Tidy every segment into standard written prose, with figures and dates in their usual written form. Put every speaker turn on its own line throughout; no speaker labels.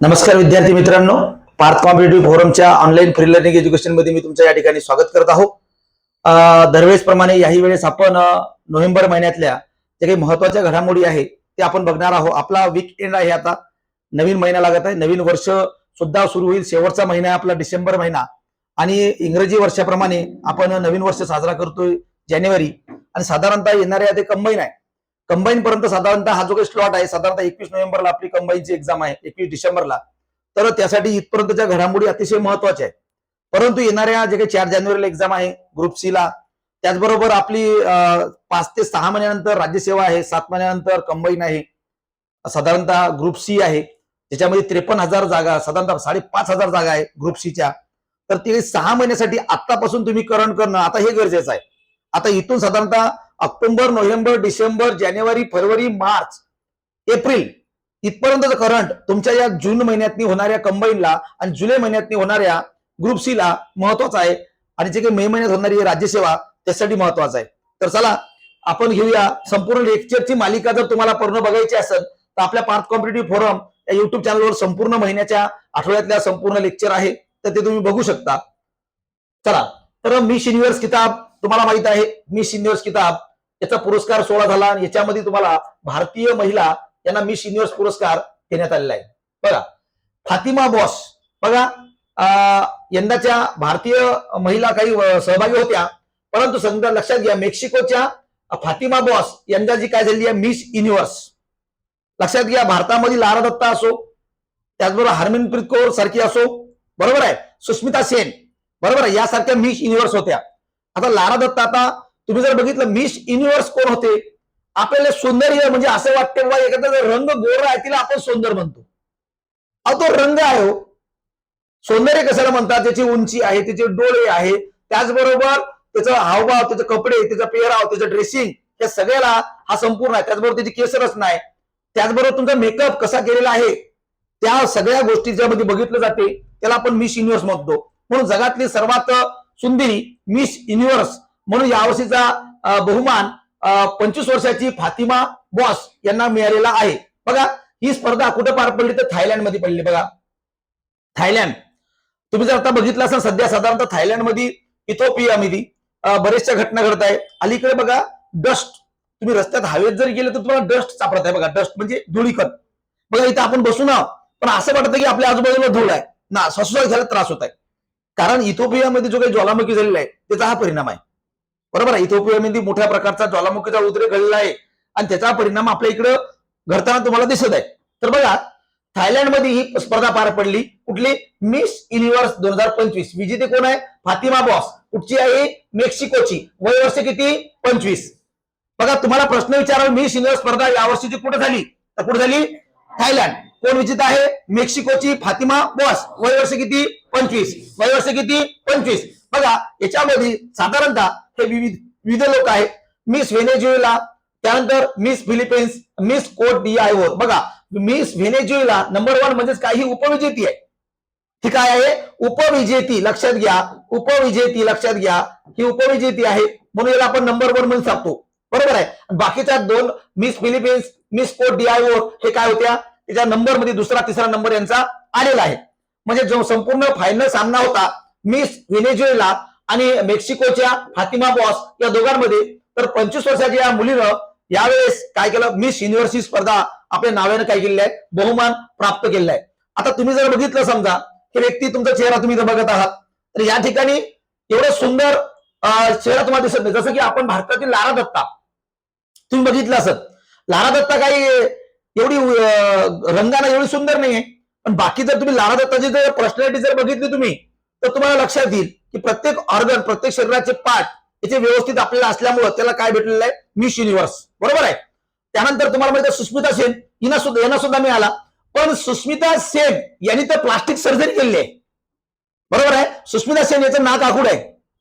नमस्कार विद्यार्थी मित्रांनो, पार्थ कॉम्पिटिटिव्ह फोरमच्या ऑनलाईन फ्री लर्निंग एज्युकेशन मध्ये मी तुमच्या या ठिकाणी स्वागत करत आहोत. दरवेळेस प्रमाणे याही वेळेस आपण नोव्हेंबर महिन्यातल्या जे काही महत्वाच्या घडामोडी आहे ते आपण बघणार आहोत. आपला वीक एंड आहे, आता नवीन महिना लागत आहे, नवीन वर्ष सुद्धा सुरू होईल. शेवटचा महिना आहे आपला डिसेंबर महिना आणि इंग्रजी वर्षाप्रमाणे आपण नवीन वर्ष साजरा करतोय जानेवारी. आणि साधारणतः येणाऱ्या ते कंबाईन आहे, कंबाईन पर्यंत साधारणतः हा जो काही स्लॉट आहे साधारणतः 21 नोव्हेंबरला आपली कंबाईनची एक्झाम आहे, 21 डिसेंबरला. तर त्यासाठी इथपर्यंतच्या घडामोडी अतिशय महत्वाच्या आहेत. परंतु येणाऱ्या जे काही 4 जानेवारीला एक्झाम आहे ग्रुप सी ला, त्याचबरोबर आपली 5 ते 6 महिन्यानंतर राज्यसेवा आहे, 7 महिन्यानंतर कंबाईन आहे, साधारणतः ग्रुप सी आहे त्याच्यामध्ये 53,000 जागा, साधारणतः 5,500 जागा आहे ग्रुप सीच्या. तर ते 6 महिन्यासाठी आतापासून तुम्ही करण करणं आता हे गरजेचं आहे. आता इथून साधारणतः ऑक्टोबर, नोव्हेंबर, डिसेंबर, जानेवारी, फरवरी, मार्च, एप्रिल इथपर्यंतचं करंट तुमच्या या जून महिन्यातनी होणाऱ्या कंबाईनला आणि जुलै महिन्यातनी होणाऱ्या ग्रुप सी ला महत्वाचा आहे. आणि जे काही मे महिन्यात होणारी राज्यसेवा त्यासाठी महत्वाचं आहे. तर चला आपण घेऊया संपूर्ण लेक्चरची मालिका. जर तुम्हाला पूर्ण बघायची असेल तर आपल्या पार्थ कॉम्पिटिटिव्ह फोरम या युट्यूब चॅनलवर संपूर्ण महिन्याच्या आठवड्यातल्या संपूर्ण लेक्चर आहे, तर ते तुम्ही बघू शकता. चला, तर मिस युनिव्हर्स किताब तुम्हाला माहित आहे, मिस युनिव्हर्स किताब याचा पुरस्कार सोहळा झाला आणि याच्यामध्ये तुम्हाला भारतीय महिला यांना मिस युनिव्हर्स पुरस्कार देण्यात आलेला आहे. बघा, फातिमा बॉस, बघा यंदाच्या भारतीय महिला काही सहभागी होत्या, परंतु समजा लक्षात घ्या मेक्सिकोच्या फातिमा बॉस यंदा जी काय झाली आहे मिस युनिव्हर्स. लक्षात घ्या, भारतामध्ये लारा दत्ता असो, त्याचबरोबर हरमनप्रीत कौर सारखी असो, बरोबर आहे, सुष्मिता सेन, बरोबर आहे, यासारख्या मिस युनिव्हर्स होत्या. आता लारा दत्ता, आता तुम्ही जर बघितलं मिस युनिव्हर्स कोण होते, आपल्याला सौंदर्य म्हणजे असं वाटतं बाबा एखादा रंग गोरा आहे तिला आपण सुंदर म्हणतो. अहो तो रंग आहे हो, सौंदर्य कशाला म्हणतात, त्याची उंची आहे, त्याचे डोळे आहे, त्याचबरोबर त्याचा हावभाव, त्याचे कपडे, त्याचा पेहराव, त्याचं ड्रेसिंग, हे सगळ्याला हा संपूर्ण आहे. त्याचबरोबर त्याची केस रचना आहे, त्याचबरोबर तुमचा मेकअप कसा केलेला आहे, त्या सगळ्या गोष्टी ज्यामध्ये बघितलं जाते त्याला आपण मिस युनिव्हर्स म्हणतो. म्हणून जगातली सर्वात सुंदरी मिस युनिव्हर्स म्हणून यावर्षीचा बहुमान 25 वर्षाची फातिमा बॉस यांना मिळालेला आहे. बघा, ही स्पर्धा कुठे पार पडली तर थायलंडमध्ये पडली. बघा, थायलंड तुम्ही जर आता बघितलं असेल सध्या साधारणतः थायलंडमध्ये, इथिओपियामध्ये बरेचशा घटना घडत आहे. अलीकडे बघा डस्ट, तुम्ही रस्त्यात हवेत जर गेले तर तुम्हाला डस्ट सापडत आहे. बघा, डस्ट म्हणजे धुळीकण. बघा, इथं आपण बसून आहोत पण असं वाटतं की आपल्या आजूबाजूला धूळ आहे ना, श्वासोच्छवास घ्यायला त्रास होत आहे. कारण इथिओपियामध्ये जो काही ज्वालामुखी झालेला आहे त्याचा हा परिणाम आहे. बरोबर आहे, इथिओपियामध्ये मोठ्या प्रकारचा ज्वालामुखीचा उद्रेक घडलेला आहे आणि त्याचा परिणाम आपल्या इकडं घडताना तुम्हाला दिसत आहे. तर बघा, थायलंडमध्ये ही स्पर्धा पार पडली. कुठली? Miss universe 2025. विजेते कोण आहे? फातिमा बॉस. कुठची आहे? मेक्सिकोची. वय वर्ष किती? 25. बघा, तुम्हाला प्रश्न विचाराल, मिस युनिव्हर्स स्पर्धा यावर्षीची कुठे झाली तर कुठे झाली? थायलंड. कोण विजेता आहे? मेक्सिकोची फातिमा बॉस. वय वर्ष किती? 25. वय वर्ष किती? 25. बघा, याच्यामध्ये साधारणतः हे विविध लोक आहेत. मिस व्हेनेझुएला, त्यानंतर मिस फिलिपिन्स, मिस कोट डिआयव्होर. बघा, मिस व्हेनेझुएला नंबर 1 म्हणजेच काय, ही उपविजेती आहे. ही काय आहे? उपविजेती. लक्षात घ्या, उपविजेती, लक्षात घ्या, ही उपविजेती आहे म्हणून याला आपण नंबर 1 म्हणून सांगतो. बरोबर आहे. बाकीच्या 2 मिस फिलिपिन्स, मिस कोट डिआयव्होर हे काय होत्या, त्याच्या नंबर मध्ये दुसरा तिसरा नंबर यांचा आलेला आहे. म्हणजे जो संपूर्ण फायनल सामना होता मिस व्हेनेझुएला आणि मेक्सिकोच्या फातिमा बॉस या दोघांमध्ये, तर 25 वर्षाच्या या मुलीनं यावेळेस काय केलं, मिस युनिव्हर्स स्पर्धा आपल्या नावाने काय केलेली आहे, बहुमान प्राप्त केलेला आहे. आता तुम्ही जर बघितलं, समजा हे व्यक्ती, तुमचा चेहरा तुम्ही जर बघत आहात तर या ठिकाणी एवढं सुंदर चेहरा तुम्हाला दिसत नाही. जसं की आपण भारतातील लारा दत्ता तुम्ही बघितलं असत. लारा दत्ता काही एवढी रंगाने एवढी सुंदर नाहीये, पण बाकी जर तुम्ही लारा दत्ताची जर पर्सनॅलिटी जर बघितली तुम्ही तर तुम्हाला लक्षात येईल की प्रत्येक ऑर्गन, प्रत्येक शरीराचे पार्ट याचे व्यवस्थित आपल्याला असल्यामुळे त्याला काय भेटलेलं आहे, मिस युनिव्हर्स. बरोबर आहे. त्यानंतर तुम्हाला माहिती आहे सुष्मिता सेन, यांना सुद्धा मिळाला. पण सुष्मिता सेन यांनी तर प्लास्टिक सर्जरी केलेली आहे. बरोबर आहे. सुष्मिता सेन याचं नाक आखूड आहे,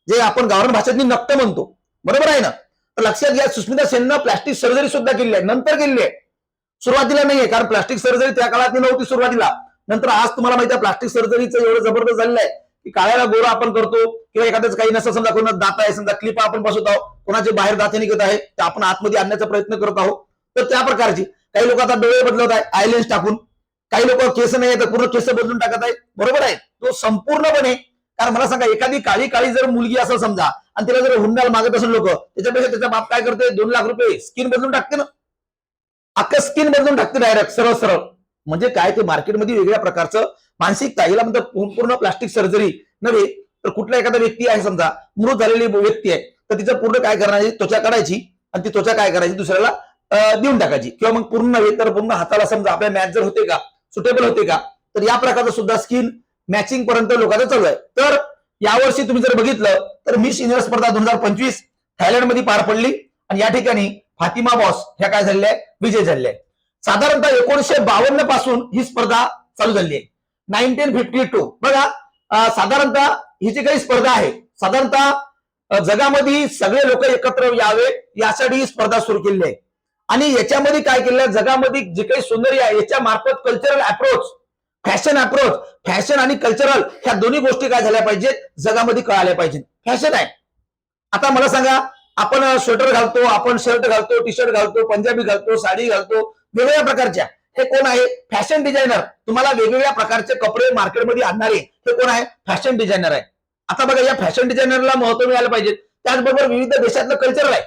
जे आपण गावरान भाषेत नक्ट म्हणतो. बरोबर आहे ना. तर लक्षात घ्या, सुष्मिता सेननं प्लास्टिक सर्जरी सुद्धा केलेली आहे, नंतर केलेली आहे, सुरुवातीला नाहीये. कारण प्लास्टिक सर्जरी त्या काळात नव्हती सुरुवातीला. नंतर आज तुम्हाला माहिती आहे प्लास्टिक सर्जरीचं एवढं जबरदस्त झालेलं आहे की काळ्याला गोरा आपण करतो, किंवा एखाद्याच काही नसतं, समजा कोणाला दात आहे, समजा क्लिप आपण बसवत आहोत, कोणाचे बाहेर दात निघत आहे ते आपण आतमध्ये आणण्याचा प्रयत्न करत आहोत. तर त्या प्रकारची काही लोक आता डोळे बदलत आहे आयलेन्स टाकून, काही लोक केस नाही तर पूर्ण केस बदलून टाकत आहेत, बरोबर आहे. तो संपूर्णपणे, कारण मला सांगा, एखादी काळी काळी जर मुलगी असं समजा आणि तिला जर हुंडाला मागत असेल लोक, त्याच्यापेक्षा त्याचा बाप काय करते, 2 लाख रुपये स्किन बदलून टाकते ना, अख्खं स्किन बदलून टाकते डायरेक्ट सरळ सरळ. म्हणजे काय, ते मार्केटमध्ये वेगळ्या प्रकारचं मानसिकता, याला म्हणतात पूर्ण प्लास्टिक सर्जरी नव्हे तर कुठला एखादा व्यक्ती आहे समजा, मृत झालेली व्यक्ती आहे, तर तिचं पूर्ण काय करण्याची, त्वचा काढायची आणि ती त्वचा काय करायची दुसऱ्याला देऊन टाकायची, किंवा मग पूर्ण नव्हे तर पूर्ण हाताला समजा आपल्या मॅच जर होते का, सुटेबल होते का, तर या प्रकारचं सुद्धा स्किन मॅचिंग पर्यंत लोकांचं चालू आहे. तर यावर्षी तुम्ही जर बघितलं तर मिस युनिव्हर्स स्पर्धा 2025 थायलंडमध्ये पार पडली आणि या ठिकाणी फातिमा बॉस ह्या काय झालेल्या आहे, विजय झालेल्या आहे. साधारणतः 1952 पासून ही स्पर्धा चालू झाली आहे. 1952 बघा, साधारणतः ही जी काही स्पर्धा आहे, साधारणतः जगामध्ये सगळे लोक एकत्र यावे यासाठी ही स्पर्धा सुरू केली आहे. आणि याच्यामध्ये काय केलं, जगामध्ये जे काही सौंदर्य आहे याच्या मार्फत कल्चरल अप्रोच, फॅशन आणि कल्चरल ह्या दोन्ही गोष्टी काय झाल्या पाहिजेत, जगामध्ये कळाल्या पाहिजेत. फॅशन आहे, आता मला सांगा, आपण स्वेटर घालतो, आपण शर्ट घालतो, टी शर्ट घालतो, पंजाबी घालतो, साडी घालतो, वेगवेगळ्या प्रकारच्या. हे कोण आहे, फॅशन डिझायनर. तुम्हाला वेगवेगळ्या प्रकारचे कपडे मार्केटमध्ये आणणारे हे कोण आहे, फॅशन डिझायनर आहे. आता बघा, या फॅशन डिझायनरला महत्व मिळालं पाहिजे. त्याचबरोबर विविध देशातलं कल्चर आहे.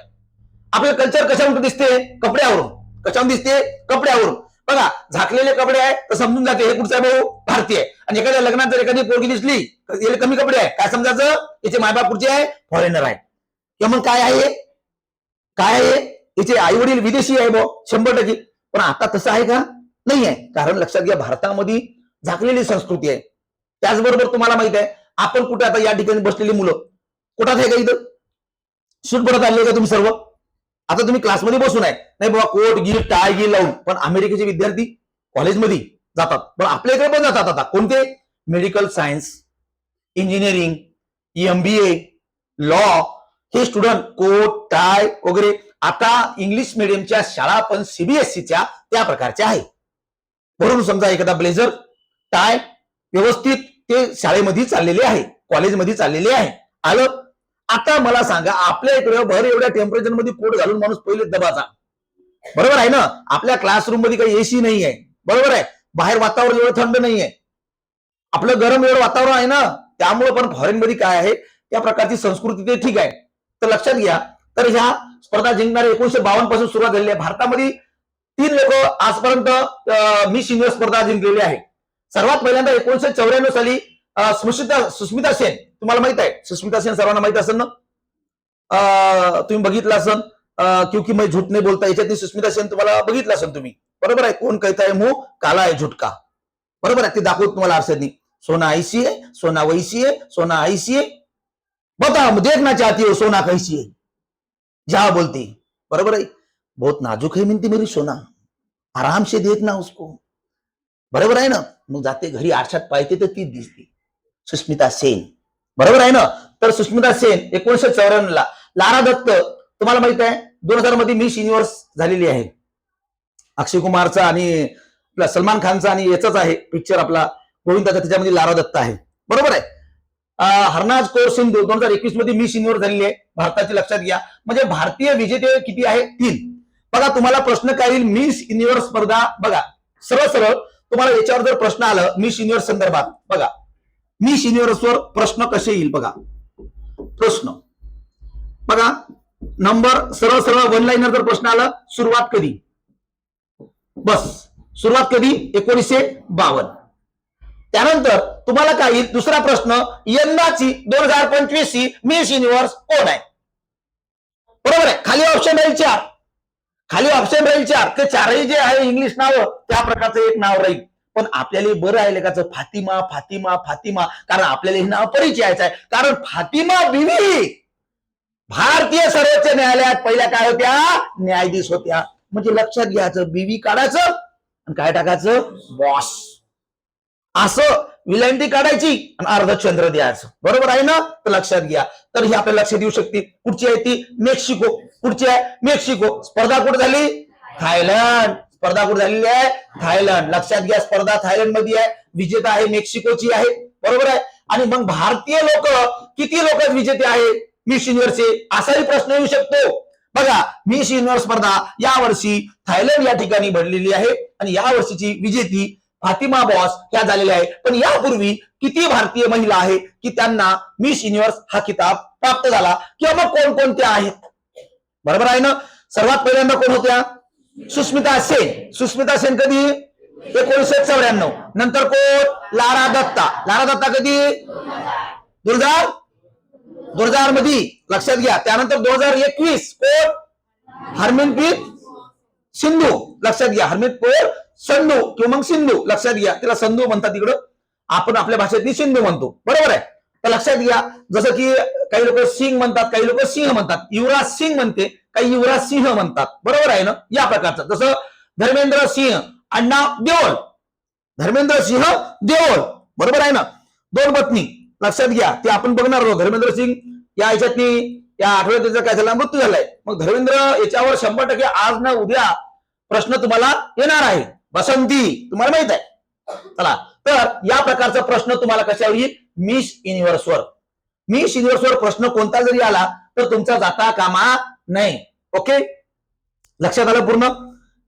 आपलं कल्चर कशावरून दिसते, कपड्यावरून. कशावरून दिसते, कपड्यावरून. बघा, झाकलेले कपडे आहे तर समजून जाते हे कुठचा भाऊ, भारतीय आहे. आणि एखाद्या लग्नात जर एखादी पोरगी दिसली, याला कमी कपडे आहे, काय समजायचं, याचे मायबाप पुढचे आहे, फॉरेनर आहे. किंवा मग काय आहे, याचे आई वडील विदेशी आहे भाऊ, 100%. पण आता तसं आहे का, नाही आहे. कारण लक्षात घ्या, भारतामध्ये झाकलेली संस्कृती आहे. त्याचबरोबर तुम्हाला माहित आहे, आपण कुठे आता या ठिकाणी बसलेली मुलं कुठात आहे का, इथं सूट पडत आले का तुम्ही सर्व. आता तुम्ही क्लासमध्ये बसून आहे, नाही बाबा कोट गी टाय गी लावून, पण अमेरिकेचे विद्यार्थी कॉलेजमध्ये जातात, पण आपल्या इकडे पण जातात. आता कोणते, medical science, engineering, MBA, law, हे स्टुडंट कोट टाय वगैरे. आता इंग्लिश मिडियमच्या शाळा पण CBSEच्या त्या प्रकारच्या आहे. बरोबर, समजा एखादा ब्लेझर टाय व्यवस्थित ते शाळेमध्ये चाललेले आहे, कॉलेजमध्ये चाललेले आहे. आलं. आता मला सांगा, आपल्या इकडे भर एवढ्या टेम्परेचर मध्ये कोट घालून माणूस पहिले दबाचा, बरोबर आहे ना. आपल्या क्लासरूम मध्ये काही AC नाही आहे, बरोबर आहे. बाहेर वातावरण एवढं थंड नाही आहे, आपलं गरम एवढं वातावरण आहे ना. त्यामुळे पण फॉरेन मध्ये काय आहे, त्या प्रकारची संस्कृती ते ठीक आहे. तर लक्षात घ्या, तर ह्या स्पर्धा जिंकणारे 1952 पासून सुरुवात झालेली आहे. भारतामध्ये 3 लोक आजपर्यंत मिस युनिव्हर्स स्पर्धा जिंकलेली आहे. सर्वात पहिल्यांदा 1994 साली सुस्मिता सेन, तुम्हाला माहित आहे सुस्मिता सेन, सर्वांना माहित असेल ना, तुम्ही बघितलं असेल, क्योंकि मैं झूठ नहीं बोलता, याच्यातली सुस्मिता सेन तुम्हाला बघितलं असेल तुम्ही, बरोबर आहे. कोण कहता है मुंह काला है झुटका, बरोबर आहे. ते दाखवत तुम्हाला आरशातनी, सोना ऐसी है, सोना वैसी है, सोना ऐसी है, बताओ देखना चाहती हो सोना कैसी है, जा बोलती, बरोबर है. बहुत नाजुक है मिनती मेरी सोना, आराम से देखना उसको, बरोबर आहे ना. मग जाते घरी आरशात पाहते तर ती दिसते सुस्मिता सेन, बरोबर आहे ना. तर सुस्मिता सेन 1994 ला. लारा दत्त तुम्हाला माहित आहे 2000 मध्ये मिस युनिव्हर्स झालेली आहे. अक्षय कुमारचा आणि सलमान खानचा आणि याचाच आहे पिक्चर आपला गोविंदाचा, त्याच्यामध्ये लारा दत्त आहे, बरोबर आहे. हरनाज कौर सिंधू 2021 मध्ये मिस युनिव्हर्स झालेली आहे भारताची, लक्षात घ्या. म्हणजे भारतीय विजेते किती आहे, 3. बघा, तुम्हाला प्रश्न काय येईल, मिस युनिव्हर्स स्पर्धा. बघा, सरळ सरळ तुम्हाला याच्यावर जर प्रश्न आलं मिस युनिव्हर्स संदर्भात, बघा मिस युनिव्हर्सवर प्रश्न कसे येईल, बघा प्रश्न. बघा, नंबर सरळ सरळ 1 लाईनर जर प्रश्न आला, सुरुवात कधी, बस सुरुवात कधी, 1952. त्यानंतर तुम्हाला काय येईल, दुसरा प्रश्न, यंदाची 2025 ची मिस युनिव्हर्स कोण आहे, बरोबर आहे. खाली ऑप्शन राहील 4, खाली ऑप्शन राहील 4. ते 4ही जे आहे इंग्लिश नाव, त्या प्रकारचं एक नाव राहील. पण आपल्याला बरं आहे का फातिमा फातिमा फातिमा, कारण आपल्याला हे नाव परिचयाचं आहे. कारण फातिमा बीवी भारतीय सर्वोच्च न्यायालयात पहिल्या काय होत्या, न्यायाधीश होत्या. म्हणजे लक्षात घ्यायचं, बीवी काढायचं आणि काय टाकायचं, बॉस, असं विलंटी काढायची आणि अर्धचंद्र द्यायचं, बरोबर आहे ना. तर लक्षात घ्या. तर ही आपल्या लक्षात येऊ शकते. पुढची आहे ती मेक्सिको, पुढची आहे मेक्सिको. स्पर्धा कुठे झाली, थायलंड. स्पर्धा कुठे झालेली आहे, थायलंड. लक्षात घ्या, स्पर्धा थायलंड मध्ये आहे, विजेता आहे मेक्सिकोची आहे, बरोबर आहे. आणि मग भारतीय लोक किती लोक विजेते आहे मिस युनिव्हर्सचे, असाही प्रश्न येऊ शकतो. बघा, मिस युनिव्हर्स स्पर्धा यावर्षी थायलंड या ठिकाणी भरलेली आहे आणि या वर्षीची विजेती फातिमा बॉस ह्या झालेल्या आहे. पण यापूर्वी किती भारतीय महिला आहे की त्यांना मिस युनिव्हर्स हा किताब प्राप्त झाला, किंवा मग कोणकोणत्या आहेत? बरोबर आहे ना. सर्वात पहिल्यांदा कोण होत्या? सुष्मिता सेन. सुष्मिता सेन कधी? 1994. नंतर कोण? लारा दत्ता. लारा दत्ता कधी? 2000 मध्ये, लक्षात घ्या. त्यानंतर 2021 कोण? हरमनप्रीत सिंधू. लक्षात घ्या, हरमनप्रीत संधू किंवा मग सिंधू. लक्षात घ्या, तिला संधू म्हणतात तिकडं, आपण आपल्या भाषेत सिंधू म्हणतो. बरोबर आहे. तर लक्षात घ्या, जसं की काही लोक सिंग म्हणतात, काही लोक सिंह म्हणतात. युवराज सिंग म्हणते, काही युवराज सिंह म्हणतात. बरोबर आहे ना. या प्रकारचं. जसं धर्मेंद्र सिंह अण्णा देओल, धर्मेंद्र सिंह देओल. बरोबर आहे ना. 2 पत्नी. लक्षात घ्या, ते आपण बघणार आहोत. धर्मेंद्र सिंग या ह्याच्यातनी या आठवड्यात त्याचा काय झाला? मृत्यू झालाय. मग धर्मेंद्र याच्यावर 100% आज ना उद्या प्रश्न तुम्हाला येणार आहे. बसंती तुम्हाला माहित आहे. चला, तर या प्रकारचा प्रश्न तुम्हाला कशावर येईल? मिस युनिव्हर्सवर. मिस युनिव्हर्सवर प्रश्न कोणता जरी आला तर तुमचा जाता कामा नाही. ओके, लक्षात आलं पूर्ण?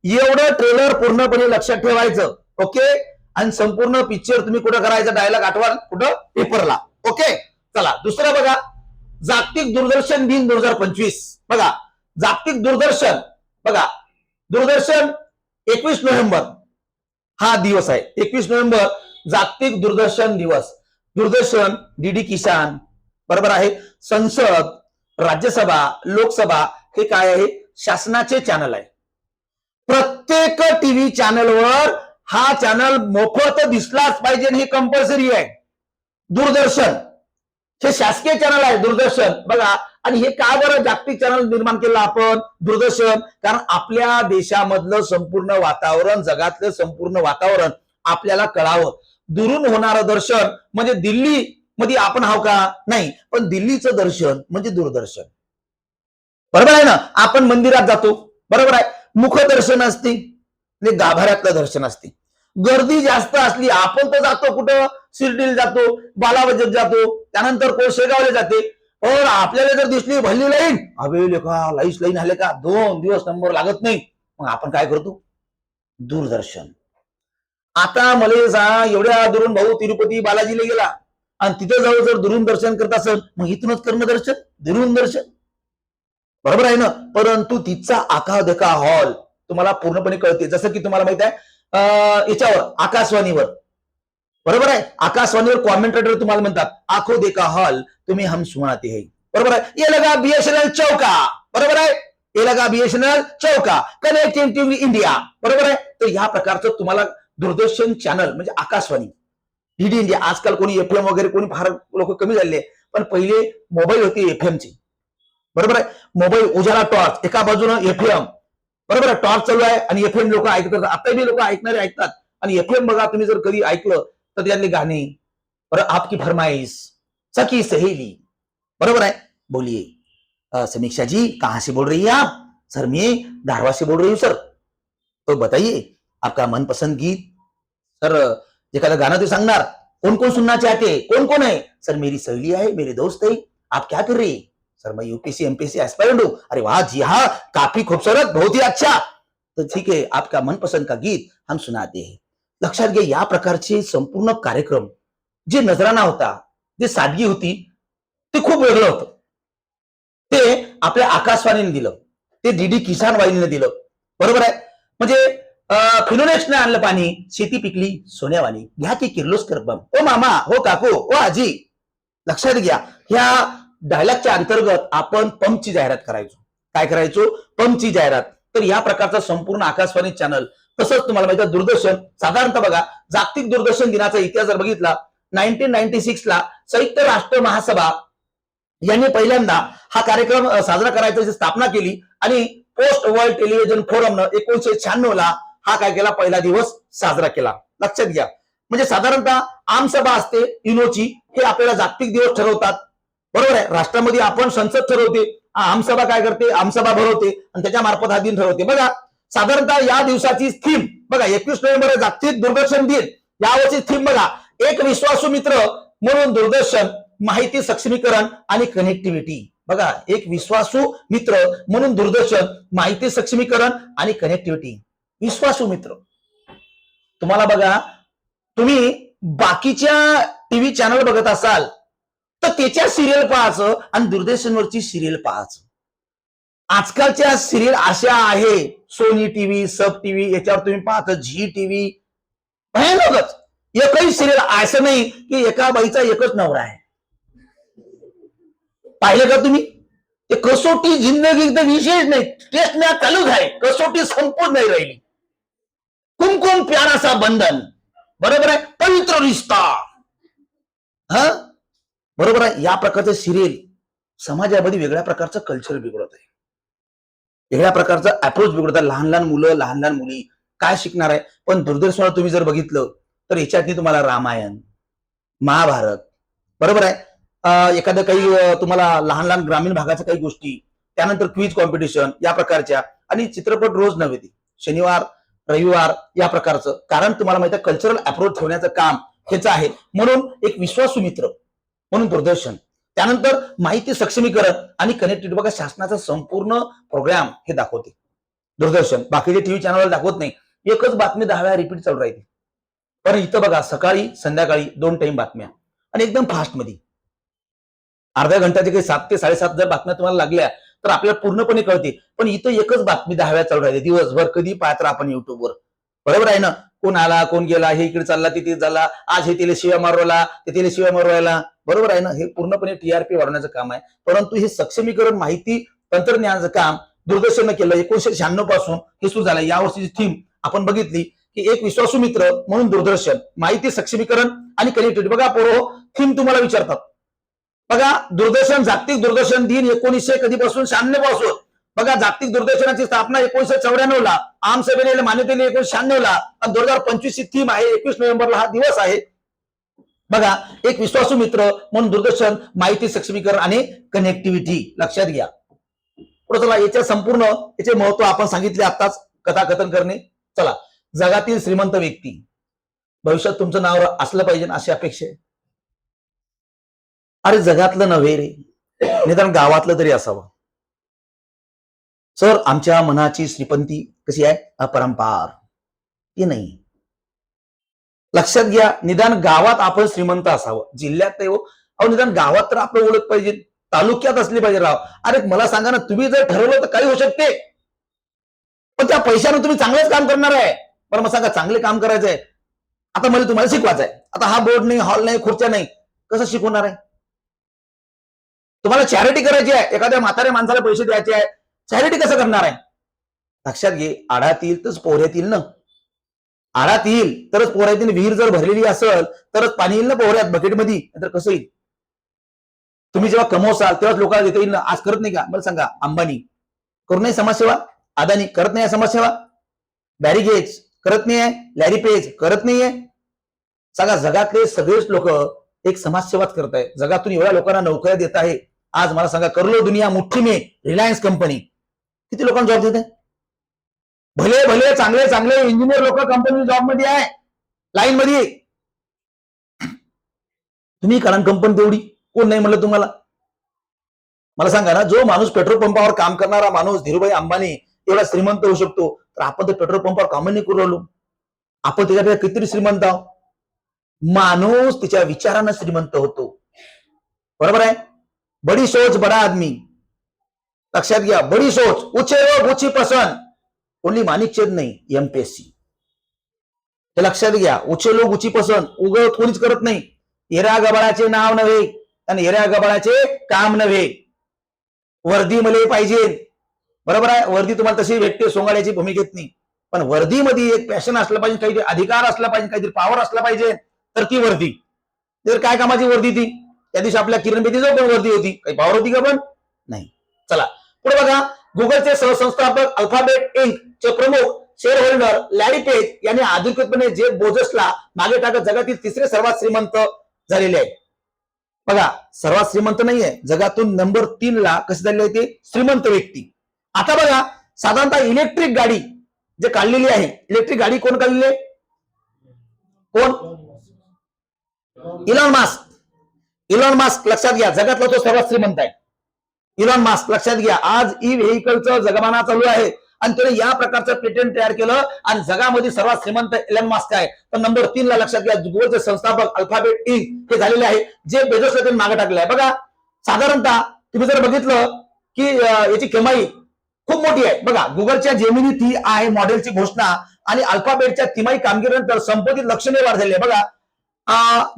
एवढं ट्रेलर पूर्णपणे लक्षात ठेवायचं. ओके, आणि संपूर्ण पिक्चर तुम्ही कुठं करायचं? डायलॉग आठवा कुठं? पेपरला. ओके, चला दुसरं बघा. जागतिक दूरदर्शन दिन 2025. बघा, जागतिक दूरदर्शन, बघा दूरदर्शन 21 नोव्हेंबर हा दिवस आहे. 21 नोव्हेंबर जागतिक दूरदर्शन दिवस. दूरदर्शन, डीडी किसान, बरोबर आहे, संसद, राज्यसभा, लोकसभा हे काय आहे? शासनाचे चॅनल आहे. प्रत्येक टीव्ही चॅनलवर हा चॅनल मोफत दिसलाच पाहिजे, हे कंपल्सरी आहे. दूरदर्शन हे शासकीय चॅनल आहे. दूरदर्शन बघा. आणि हे का बरं जागतिक चॅनल निर्माण केलं आपण? दूरदर्शन, कारण आपल्या देशामधलं संपूर्ण वातावरण, जगातलं संपूर्ण वातावरण आपल्याला कळावं. दुरून होणारं दर्शन म्हणजे दिल्ली मध्ये आपण हाव का? नाही, पण दिल्लीचं दर्शन म्हणजे दूरदर्शन. बरोबर आहे ना. आपण मंदिरात जातो, बरोबर आहे, मुखदर्शन असते, म्हणजे गाभाऱ्यातलं दर्शन असते. गर्दी जास्त असली आपण तर जातो कुठं? शिर्डीला जातो, बालावजत जातो, त्यानंतर कोळशेगावला जाते. और आपल्याला जर दिसली भल्ली लाईन, अबे का लाईस लाईन आले का, 2 दिवस नंबर लागत नाही, मग आपण काय करतो? दूरदर्शन. आता मला एवढ्या दुरून भाऊ तिरुपती बालाजीला गेला आणि तिथे जाऊ जर दुरून दर्शन करत असेल, मग इथूनच करणं दर्शन, दुरून दर्शन. बरोबर आहे ना. परंतु तिचा आका देखा हॉल तुम्हाला पूर्णपणे कळते. जसं की तुम्हाला माहित आहे याच्यावर आकाशवाणीवर, बरोबर आहे, आकाशवाणीवर कॉमेंटेटर तुम्हाला म्हणतात आखो देखा हॉल तुम्ही हम सुनाते हैं. बरोबर आहे. ये लगा बीएसएनएल चौका. बरोबर आहे. ये लगा बीएसएनएल चौका, कनेक्टिंग टीव्ही इंडिया. बरोबर आहे. तर या प्रकारचं तुम्हाला दूरदर्शन चॅनल म्हणजे आकाशवाणी, डीडी इंडिया. आजकाल कोणी एफएम वगैरे कोणी फार लोक कमी झाले, पण पहिले मोबाईल होते एफएमचे. बरोबर आहे. मोबाईल, उजाला, टॉर्च, एका बाजूनं एफएम. बरोबर आहे. टॉर्च चालू आहे आणि एफएम लोक ऐकतात. आताही लोक ऐकणारे ऐकतात. आणि एफएम बघा, तुम्ही जर कधी ऐकलं तर त्यातले गाणे, बरं, आपकी फरमाइश, सखी सहेली. बरोबर है. बोलिए समीक्षा जी, कहां से बोल रही है आप? सर मैं धारवा से बोल रही हूँ सर. तो बताइए आपका मनपसंद गीत. सर एखादं गाणं ते सांगणार. कौन कौन सुनना चाहते? कौन कौन है? सर मेरी सहेली है, मेरे दोस्त है. आप क्या कर रही? सर मैं यूपीएससी एमपीएससी एस्पायरेंट हूँ. अरे वाह जी हाँ, काफी खूबसूरत, बहुत ही अच्छा. तो ठीक है, आपका मनपसंद का गीत हम सुनाते हैं. लक्षात घ्या, या प्रकारचे संपूर्ण कार्यक्रम, जे नजराना होता, जे सादगी होती, ते खूप वेगळं होतं. ते आपल्या आकाशवाणीने दिलं, ते डीडी किसान वाहिनीने दिलं. बरोबर आहे. म्हणजे फिनोनेक्सने आणलं पाणी, शेती पिकली सोन्यावानी, घ्या की किर्लोस्कर बम, ओ मामा, हो काकू, ओ आजी. लक्षात घ्या, ह्या डायलॉगच्या अंतर्गत आपण पंपची जाहिरात करायचो. काय करायचो? पंपची जाहिरात. तर या प्रकारचा संपूर्ण आकाशवाणी चॅनल. तसंच तुम्हाला माहिती आहे दूरदर्शन, साधारणतः बघा, जागतिक दूरदर्शन दिनाचा इतिहास जर बघितला, 1996 ला संयुक्त राष्ट्र महासभा यांनी पहिल्यांदा हा कार्यक्रम साजरा करायची स्थापना केली. आणि पोस्ट वर्ल्ड टेलिव्हिजन फोरमनं 1996 ला हा काय केला? पहिला दिवस साजरा केला. लक्षात घ्या, म्हणजे साधारणतः आमसभा असते युनोची, हे आपल्याला जागतिक दिवस ठरवतात. बरोबर आहे. राष्ट्रामध्ये आपण संसद ठरवते, आमसभा काय करते? आमसभा भरवते आणि त्याच्या मार्फत हा दिन ठरवते. बघा, साधारणतः या दिवसाची थीम बघा, 21 नोव्हेंबर जागतिक दूरदर्शन दिन. यावर्षी थीम बघा, एक विश्वासू मित्र म्हणून दूरदर्शन, माहिती सक्षमीकरण आणि कनेक्टिव्हिटी. बघा, एक विश्वासू मित्र म्हणून दूरदर्शन, माहिती सक्षमीकरण आणि कनेक्टिव्हिटी. विश्वासू मित्र तुम्हाला बघा, तुम्ही बाकीच्या टीव्ही चॅनल बघत असाल तर त्याच्या सिरियल पाहायचं आणि दूरदर्शनवरची सिरियल पाहायचं. आजकालच्या सिरियल अशा आहे, सोनी टीव्ही, सब टीव्ही याच्यावर तुम्ही पाहता, झी टीव्ही, भयानकच. एकही सिरियल असं नाही की एका बाईचा एकच नवरा आहे. पाहिलं का तुम्ही? ते कसोटी जिंदगी एकदम विशेष नाही, टेस्ट मॅच चालूच आहे, कसोटी संपून नाही राहिली. कुमकुम प्यारा सा बंधन, बरोबर आहे, पवित्र रिश्ता, हा बरोबर आहे. या प्रकारचं सिरियल समाजामध्ये वेगळ्या प्रकारचं कल्चर बिघडत आहे, वेगळ्या प्रकारचा अप्रोच बिघडत आहे. लहान लहान मुलं, लहान लहान मुली काय शिकणार आहे? पण दूरदर्शनावर तुम्ही जर बघितलं तर याच्यातनी तुम्हाला रामायण, महाभारत, बरोबर आहे, एखादं काही तुम्हाला लहान लहान ग्रामीण भागाच्या काही गोष्टी, त्यानंतर क्विज कॉम्पिटिशन या प्रकारच्या, आणि चित्रपट रोज नव्हे, ते शनिवार रविवार या प्रकारचं. कारण तुम्हाला माहिती आहे कल्चरल अप्रोच ठेवण्याचं काम हेच आहे. म्हणून एक विश्वासू मित्र म्हणून दूरदर्शन. त्यानंतर माहिती सक्षमीकरण आणि कनेक्टिव्हिटी, बघा शासनाचा संपूर्ण प्रोग्राम हे दाखवते दूरदर्शन. बाकीचे टीव्ही चॅनल दाखवत नाही. एकच बातमी 10 वेळा रिपीट चालू राहते. पण इथं बघा सकाळी संध्याकाळी 2 टाइम बातम्या आणि एकदम फास्ट मध्ये. अर्ध्या घंट्याचे काही 7 ते 7:30 जर बातम्या तुम्हाला लागल्या तर आपल्याला पूर्णपणे कळते. पण इथं एकच बातमी 10 वेळा चालू राहते दिवसभर. कधी पाहत राहा आपण युट्यूबवर, बरोबर आहे ना. कोण आला, कोण गेला, हे इकडे चालला, तिथे झाला, आज हे तिला शिव्या मारवायला, ते तिला शिव्या मारवायला, बरोबर आहे ना. हे पूर्णपणे टीआरपी वाढवण्याचं काम आहे. परंतु हे सक्षमीकरण माहिती तंत्रज्ञानाचं काम दूरदर्शननं केलं. 1996 पासून हे सुरू झालं. यावर्षीची थीम आपण बघितली की एक विश्वासू मित्र म्हणून दूरदर्शन, माहिती सक्षमीकरण आणि कनेक्टिव्हिटी. बघा पोरो, थीम तुम्हाला विचारतात. बघा दूरदर्शन, जागतिक दूरदर्शन दिन 1900 कधीपासून? 96 पासून. बघा जागतिक दूरदर्शनाची स्थापना 1994 ला, आमसभेने मान्यता दिली 1996 ला, आणि 2025 ची थीम आहे. 21 नोव्हेंबरला हा दिवस आहे. बघा एक विश्वासू मित्र म्हणून दूरदर्शन, माहिती सक्षमीकरण आणि कनेक्टिव्हिटी लक्षात घ्या. पुढे चला, याच्या संपूर्ण याचे महत्व आपण सांगितले आताच, कथाकथन करणे. चला, जगातील श्रीमंत व्यक्ती, भविष्यात तुमचं नाव असलं पाहिजे अशी अपेक्षा आहे. अरे जगातलं नव्हे रे, निदान गावातलं तरी असावं. सर आमच्या मनाची श्रीपंती कशी आहे? अपरंपार. ती नाही, लक्षात घ्या. निदान गावात आपण श्रीमंत असावं, जिल्ह्यात नाही हो. अहो निदान गावात तर आपलं ओळख पाहिजे, तालुक्यात असली पाहिजे राव. अरे मला सांगा ना, तुम्ही जर ठरवलं तर काही होऊ शकते, पण त्या पैशानं तुम्ही चांगलंच काम करणार आहे. बरं मग सांगा, चांगले काम करायचंय, आता मला तुम्हाला शिकवायचं आहे. आता हा बोर्ड नाही, हॉल नाही, खुर्च्या नाही, कसं शिकवणार आहे? तुम्हाला चॅरिटी करायची आहे, एखाद्या म्हाताऱ्या माणसाला पैसे द्यायचे आहे, चॅरिटी कसं करणार आहे? लक्षात घे, आढात येईल तरच पोहऱ्यात येईल ना. आढात येईल तरच पोहऱ्यात येईल. विहीर जर भरलेली असेल तरच पाणी येईल ना पोहऱ्यात, बकेटमध्ये, तर कसं येईल? तुम्ही जेव्हा कमवसाल तेव्हाच लोकांना देता येईल ना. आज करत नाही का? मला सांगा, अंबानी करू नाही समाजसेवा, अदानी करत नाही समाजसेवा, बॅरी गेट्स करत नाहीये, लॅरी पेज करत नाहीये. सांगा, जगातले सगळेच लोक एक समाजसेवाच करत आहे. जगातून एवढ्या लोकांना नोकऱ्या देत आहे. आज मला सांगा, करलो दुनिया मुठ्ठी में, रिलायन्स कंपनी किती लोकांना जॉब देत आहे? भले भले चांगले चांगले इंजिनियर लोक कंपनी जॉब मध्ये आहे, लाईन मध्ये. तुम्ही कारण कंपनी तेवढी कोण नाही म्हणलं तुम्हाला? मला सांगा ना, जो माणूस पेट्रोल पंपावर काम करणारा माणूस धीरूभाई अंबानी एवढा श्रीमंत होऊ शकतो, तर आपण तर पेट्रोल पंपावर काम नाही करू राहिलो. आपण त्याच्यापेक्षा किती श्रीमंत आहोत? माणूस तिच्या विचारानं श्रीमंत होतो, बरोबर आहे. बडी सोच बडा आदमी, लक्षात घ्या. बडी सोच, ऊंचे लोग ऊंची पसंद, ओनली माणिकचेद नाही, एमपीएससी. हे लक्षात घ्या. ऊंचे लोग ऊंची पसंद उगत कोणीच करत नाही. हिऱ्या गबाळाचे नाव नव्हे आणि हिऱ्या गबाळाचे काम नव्हे. वर्दी मला पाहिजे, बरोबर आहे. वर्दी तुम्हाला तशी भेटते, सोंगाड्याची भूमिकेत नाही. पण वर्दीमध्ये एक पॅशन असलं पाहिजे, काहीतरी अधिकार असला पाहिजे, काहीतरी पॉवर असला पाहिजे, तर ती वर्दी. तर काय कामाची वर्दी ती? त्या दिवशी आपल्या किरण बेदीजवळ पण वर्दी होती, काही पॉवर होती का? पण नाही. चला पुढे बघा. गुगलचे सहसंस्थापक, अल्फाबेट इंक चे प्रमुख शेअर होल्डर लॅरी पेज यांनी अधिकृतपणे जेफ बेझोसला मागे टाकत जगातील तिसरे सर्वात श्रीमंत झालेले आहे. बघा, सर्वात श्रीमंत नाहीये, जगातून नंबर 3 ला कसे झालेले आहे ते श्रीमंत व्यक्ती. आता बघा, साधारणतः इलेक्ट्रिक गाडी जे काढलेली आहे, इलेक्ट्रिक गाडी कोण काढलेली आहे? कोण? Elon Musk. इलॉन मास्क लक्षात घ्या, जगातला तो सर्वात श्रीमंत आहे. इलॉन मास्क लक्षात घ्या. आज ई व्हेकलचं जगमाना चालू आहे आणि त्याने या प्रकारचं पेटंट तयार केलं आणि जगामध्ये सर्वात श्रीमंत एलन मस्क आहे. तर नंबर 3 ला लक्षात घ्या, गुगलचे संस्थापक अल्फाबेट इंक हे झालेले आहे, जे बेजोसला त्यांनी मागे टाकले आहे. बघा साधारणतः तुम्ही जर बघितलं की याची कमाई खूप मोठी आहे. बघा गुगलच्या जेमिनी 3 आहे मॉडेलची घोषणा आणि अल्फाबेटच्या तिमाही कामगिरीनंतर संपत्तीत लक्षणीय वाढ झाली आहे. बघा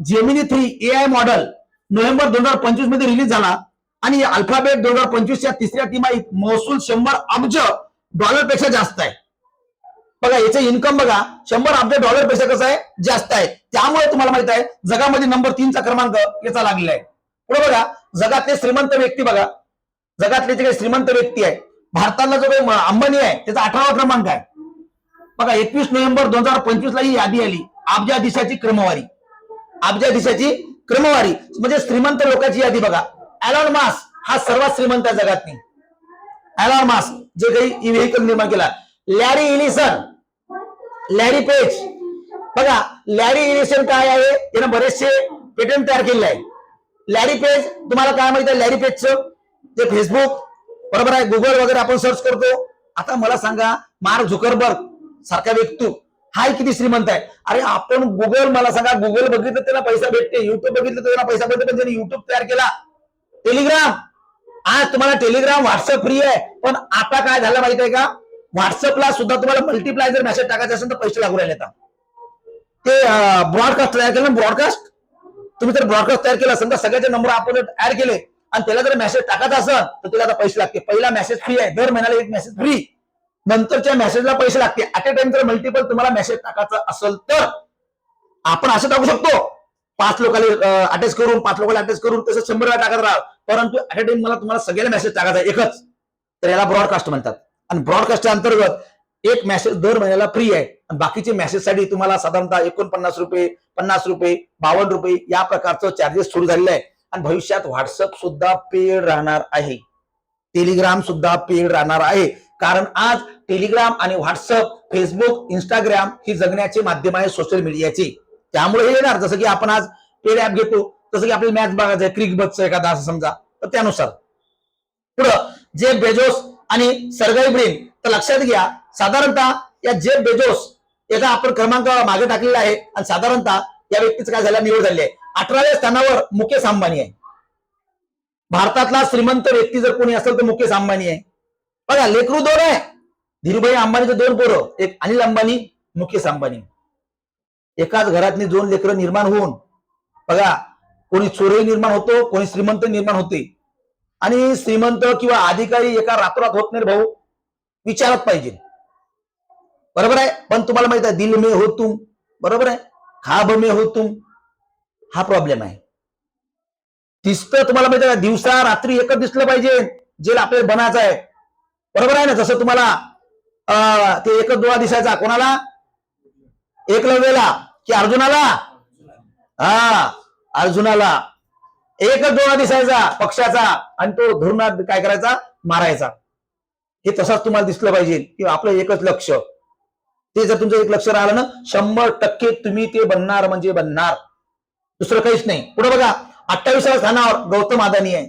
जेमिनी 3 AI मॉडेल नोव्हेंबर 2025 मध्ये रिलीज झाला आणि अल्फाबेट 2025च्या तिसऱ्या तिमाहीत महसूल $100 अब्ज पेक्षा जास्त आहे. बघा याचं इन्कम बघा $100 अब्ज पेक्षा कसं आहे, जास्त आहे. त्यामुळे तुम्हाला माहित आहे जगामध्ये नंबर 3 चा क्रमांक याचा लागलेला आहे. पुढे बघा जगातले श्रीमंत व्यक्ती, बघा जगातले जे काही श्रीमंत व्यक्ती आहे, भारतातला जो काही अंबानी आहे त्याचा 18वा क्रमांक आहे. बघा 21 नोव्हेंबर 2025 ला ही यादी आली, अब्जाधीशाची क्रमवारी. अब्जाधीशाची क्रमवारी म्हणजे श्रीमंत लोकांची यादी. बघा एलॉन मस्क हा सर्वात श्रीमंत आहे जगातनी. एलॉन मस्क जे काही ई व्हेकल निर्माण केला. Larry Ellison, Larry Page. बघा लॅरी इलिसन काय आहे, त्याने बरेचसे पेटंट तयार केलेले आहे. लॅरी पेज तुम्हाला काय माहिती आहे, लॅरी पेजचं जे फेसबुक बरोबर आहे, गुगल वगैरे आपण सर्च करतो. आता मला सांगा मार्क झुकरबर्ग सारखा व्यक्ती हा किती श्रीमंत आहे. अरे आपण गुगल, मला सांगा गुगल बघितलं त्याला पैसा भेटते, युट्यूब बघितलं त्याला पैसा भेटते, पण त्याने युट्यूब तयार केला. टेलिग्राम, आज तुम्हाला टेलिग्राम व्हॉट्सअप फ्री आहे, पण आता काय झालं माहिती आहे का, व्हॉट्सअपला सुद्धा तुम्हाला मल्टिप्लाय जर मेसेज टाकायचा असेल तर पैसे लागू राहिले. ते ब्रॉडकास्ट तयार केलं, ब्रॉडकास्ट तुम्ही जर ब्रॉडकास्ट तयार केला असेल तर सगळ्याचे नंबर आपण ऍड केले आणि त्याला जर मेसेज टाकायचा असेल तर त्याला आता पैसे लागते. पहिला मेसेज फ्री आहे, दर महिन्याला एक मेसेज फ्री, नंतरच्या मेसेजला पैसे लागते. ऍट अ टाइम जर मल्टिपल तुम्हाला मेसेज टाकायचा असेल तर आपण असं टाकू शकतो, 5 लोकांना अटॅच करून 5 लोकांना अटॅच करून तसं 100 वेळा टाकत राहा. परंतु ऍट अ टाइम तुम्हाला सगळ्याला मेसेज टाकायचा एकच, तर याला ब्रॉडकास्ट म्हणतात. आणि ब्रॉडकास्टच्या अंतर्गत एक मेसेज दर महिन्याला फ्री आहे आणि बाकीचे मेसेजसाठी तुम्हाला साधारणतः 49 रुपये, 50 रुपये, 52 रुपये या प्रकारचं चार्जेस सुरू झालेलं आहे. आणि भविष्यात व्हॉट्सअप सुद्धा पेड राहणार आहे, टेलिग्राम सुद्धा पेड राहणार आहे. कारण आज टेलिग्राम आणि व्हॉट्सअप, फेसबुक, इंस्टाग्राम ही जगण्याचे माध्यम आहे सोशल मीडियाचे. त्यामुळे हे येणार, जसं की आपण आज पेड ऍप घेतो, जसं की आपल्याला मॅच बघायचं आहे, क्रिक बघचं एखादा असं समजा, तर त्यानुसार. पुढं जेफ बेजोस आणि सर्गेई ब्रिन, तर लक्षात घ्या साधारणतः या जेफ बेजोस याचा आपण क्रमांक मागे टाकलेला आहे आणि साधारणतः या व्यक्तीचं काय झालं, निवड झाली आहे. 18व्या स्थानावर मुकेश अंबानी आहे. भारतातला श्रीमंत व्यक्ती जर कोणी असेल तर मुकेश अंबानी आहे. बघा लेकरू 2 आहे, धीरूभाई अंबानीचे 2 पोरं, एक अनिल अंबानी, मुकेश अंबानी. एकाच घरातली 2 लेकरं निर्माण होऊन बघा कोणी चोरही निर्माण होतो, कोणी श्रीमंत निर्माण होते. आणि श्रीमंत किंवा अधिकारी एका रातोरात होत नाही भाऊ, विचारत पाहिजे, बरोबर आहे. पण तुम्हाला माहित आहे दिल में हो तुम, बरोबर आहे, खाब में हो तुम, हा प्रॉब्लेम आहे. दिसतं तुम्हाला माहिती आहे दिवसा रात्री एकच दिसलं पाहिजे जे आपल्याला बनायचं आहे, बरोबर आहे ना. जसं तुम्हाला ते एकच डोळा दिसायचा कोणाला, एकलव्याला की अर्जुनाला, अर्जुनाला एकच डोळा दिसायचा पक्षाचा आणि तो धरून काय करायचा, मारायचा. हे तसाच तुम्हाला दिसलं पाहिजे की आपलं एकच लक्ष. ते जर तुमचं एक लक्ष राहिलं ना 100% तुम्ही ते बनणार म्हणजे बनणार, दुसरं काहीच नाही. पुढे बघा 28व्या स्थानावर गौतम अदानी आहे.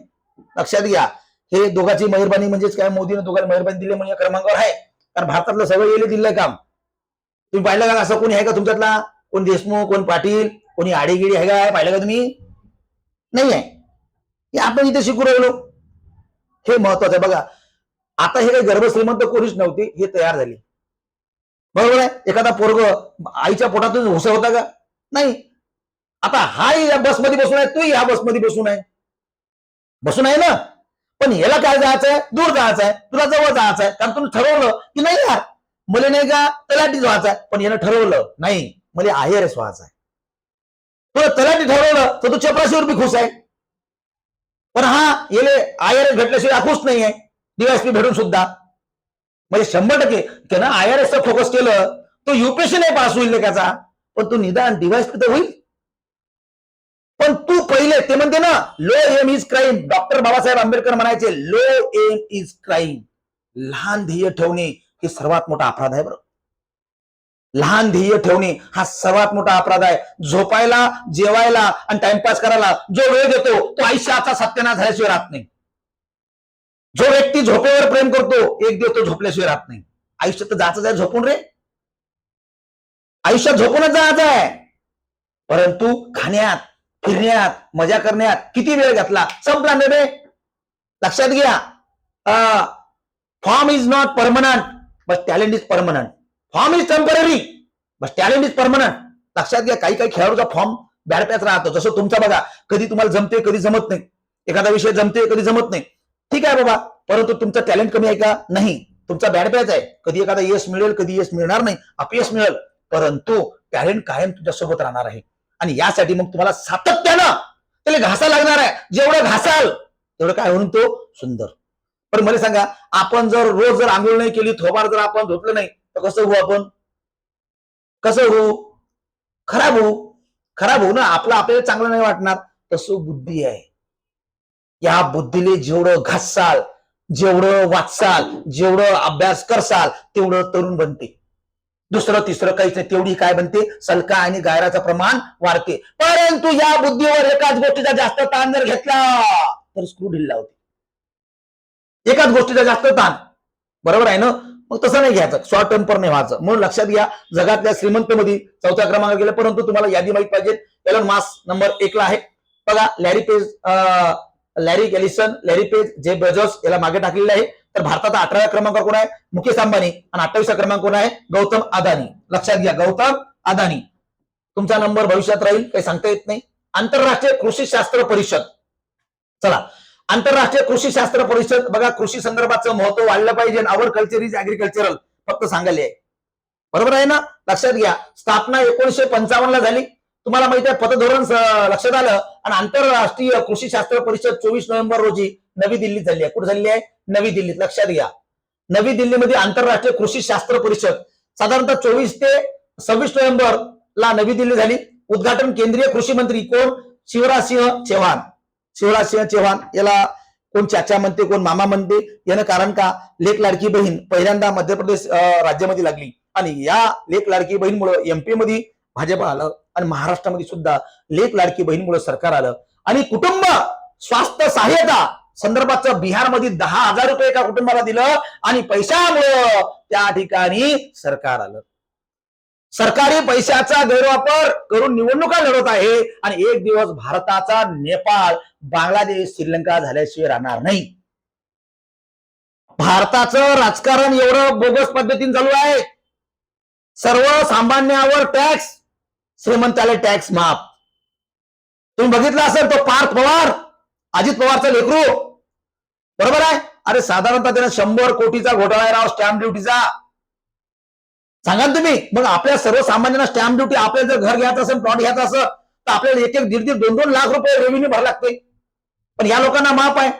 लक्षात घ्या हे दोघांची मेहरबानी म्हणजेच काय, मोदीने दोघांना मेहरबानी दिली म्हणजे क्रमांकावर आहे. कारण भारतातलं सगळं येले दिलंय काम. तुम्ही पाहिलं का असं कोणी आहे का तुमच्यातला, कोण देशमुख, कोण पाटील, कोणी आडीगिडी आहे का, पाहिलं का तुम्ही, नाही आहे. हे आपण इथे शिकू राहिलो, हे महत्वाचं आहे. बघा आता हे काही गर्भश्रीमंत कोणीच नव्हते, हे तयार झाले, बरोबर आहे. एखादा पोरग आईच्या पोटातून हुसा होता का, नाही. आता हा या बसमध्ये बसून आहे, तू या बसमध्ये बसून आहे ना. पण याला काय जायचंय, दूर जायचं आहे, तुला जवळ जायचं आहे. कारण तुम्ही ठरवलं की नाही यार मला नाही का तलाठी व्हायचं आहे, पण यानं ठरवलं नाही मला IRS व्हायचं आहे. तुला तलाठी ठरवलं तर तू चपराशीवर बी खुश आहे. पण हा येले IRS भेटल्याशिवाय खुश नाही आहे, DSP भेटून सुद्धा. म्हणजे 100% त्यानं IRS फोकस केलं तो UPSC नाही पास होईल त्याचा, पण तो निदान DSP तर होईल. पण तू पहिले ते म्हणते ना low aim is crime, doctor Babasaheb Ambedkar म्हणायचे लो एम इज क्राईम. लहान ध्येय ठेवणे हे सर्वात मोठा अपराध आहे. बरोबर, लहान ध्येय ठेवणे हा सर्वात मोठा अपराध आहे. झोपायला, जेवायला आणि टाइमपास करायला जो वेळ देतो तो आयुष्याचा सत्यानाश झाल्याशिवाय राहत नाही. जो व्यक्ती झोपेवर प्रेम करतो एक दिवस तो झोपल्याशिवाय राहत नाही. आयुष्यात तर जायचं आहे झोपून रे, आयुष्यात झोपूनच जायचं आहे. परंतु खाण्यात, फिरण्यात, मजा करण्यात किती वेळ घातला, संपला नाही रे. लक्षात घ्या, form is not permanent but talent is permanent. Form is temporary but talent is permanent. लक्षात घ्या, काही काही खेळाडूचा फॉर्म बॅड पॅच राहतो. जसं तुमचा बघा, कधी तुम्हाला जमते कधी जमत नाही, एखादा विषय जमते कधी जमत नाही, ठीक आहे बाबा, परंतु तुमचं टॅलेंट कमी आहे का? नाही. तुमचा बॅड पॅच आहे, कधी एखादा यश मिळेल कधी यश मिळणार नाही, अपयश मिळेल, परंतु टॅलेंट कायम तुझ्यासोबत राहणार आहे. आणि यासाठी मग तुम्हाला सातत्यानं त्याला घासा लागणार आहे. जेवढं घासाल तेवढं काय होऊन तो सुंदर. पण मला सांगा, आपण रोज जर आंघोळ नाही केली, थोबार जर आपण धुतलं नाही, तर कसं होऊ आपण? कसं होऊ? खराब होऊ ना. आपल्याला चांगलं नाही वाटणार. तसं बुद्धी आहे. या बुद्धीले जेवढं घासाल, जेवढं वाचाल, जेवढं अभ्यास करसाल, तेवढं तरुण बनते. दुसरं तिसरं काहीच नाही, तेवढी काय बनते, सलका आणि गायराचं प्रमाण वाढते. परंतु या बुद्धीवर एकाच गोष्टीचा जास्त ताण जर घेतला तर स्क्रू ढिल्ला होते. एकाच गोष्टीचा जास्त ताण, बरोबर आहे ना? मग तसं नाही घ्यायचं, शॉर्ट टेम्पर नाही व्हायचं. म्हणून लक्षात घ्या, जगातल्या श्रीमंत मध्ये 4थ्या क्रमांकावर गेले, परंतु तुम्हाला यादी माहित पाहिजे. एलन मास्क नंबर 1 ला आहे बघा. लॅरी एलिसन, लॅरी पेज, जे बेझोस याला मागे टाकलेलं आहे. तर भारताचा 18व्या क्रमांकावर कोण आहे? मुकेश अंबानी. आणि 28व्या क्रमांक कोण आहे? गौतम अदानी. लक्षात घ्या, गौतम अदानी. तुमचा नंबर भविष्यात राहील, काही सांगता येत नाही. आंतरराष्ट्रीय कृषी शास्त्र परिषद, चला, आंतरराष्ट्रीय कृषी शास्त्र परिषद बघा. कृषी संदर्भाचं महत्व वाढलं पाहिजे. आवर कल्चर इज ऍग्रिकल्चरल फक्त सांगायला आहे, बरोबर आहे ना? लक्षात घ्या, स्थापना 1955 ला झाली. तुम्हाला माहिती आहे, पतधोरण लक्षात आलं. आणि आंतरराष्ट्रीय कृषी शास्त्र परिषद 24 नोव्हेंबर रोजी नवी दिल्लीत झाली आहे. कुठे झाली आहे? नवी दिल्लीत. लक्षात घ्या, नवी दिल्लीमध्ये आंतरराष्ट्रीय कृषी शास्त्र परिषद साधारणतः 24 ते 26 नोव्हेंबर ला नवी दिल्ली झाली. उद्घाटन केंद्रीय कृषी मंत्री कोण? शिवराज सिंह चौहान. शिवराज सिंह चौहान याला कोण चाचा म्हणते, कोण मामा म्हणते. यानं कारण का, लेक लाडकी बहीण पहिल्यांदा मध्य प्रदेश राज्यामध्ये लागली. आणि या लेक लाडकी बहीणमुळे एमपी मध्ये भाजप आलं आणि महाराष्ट्रामध्ये सुद्धा लेक लाडकी बहीणमुळे सरकार आलं. आणि कुटुंब स्वास्थ्य सहाय्यता संदर्भाचं बिहारमध्ये 10,000 रुपये एका कुटुंबाला दिलं. आणि पैशामुळे त्या ठिकाणी सरकार आलं. सरकारी पैशाचा गैरवापर करून निवडणुका लढवत आहे. आणि एक दिवस भारताचा नेपाळ, बांगलादेश, श्रीलंका झाल्याशिवाय राहणार नाही. भारताचं राजकारण एवढं बोगस पद्धतीने चालू आहे. सर्वसामान्यावर टॅक्स, श्रीमंताला टॅक्स माफ. तुम्ही बघितलं असेल तो पार्थ पवार, अजित पवारचा लेकरू, बरोबर आहे? अरे साधारणतः त्याने 100 कोटीचा घोटाळा आहे राव, स्टॅम्प ड्युटीचा. सांगा तुम्ही. मग आपल्या सर्वसामान्यांना स्टॅम्प ड्युटी, आपल्याला जर घर घ्यायचं असेल, प्लॉट घ्यायचा असं, तर आपल्याला 1-1, 1.5, 2-2 लाख रुपये रेव्हेन्यू भरावं लागते. पण या लोकांना माफ आहे.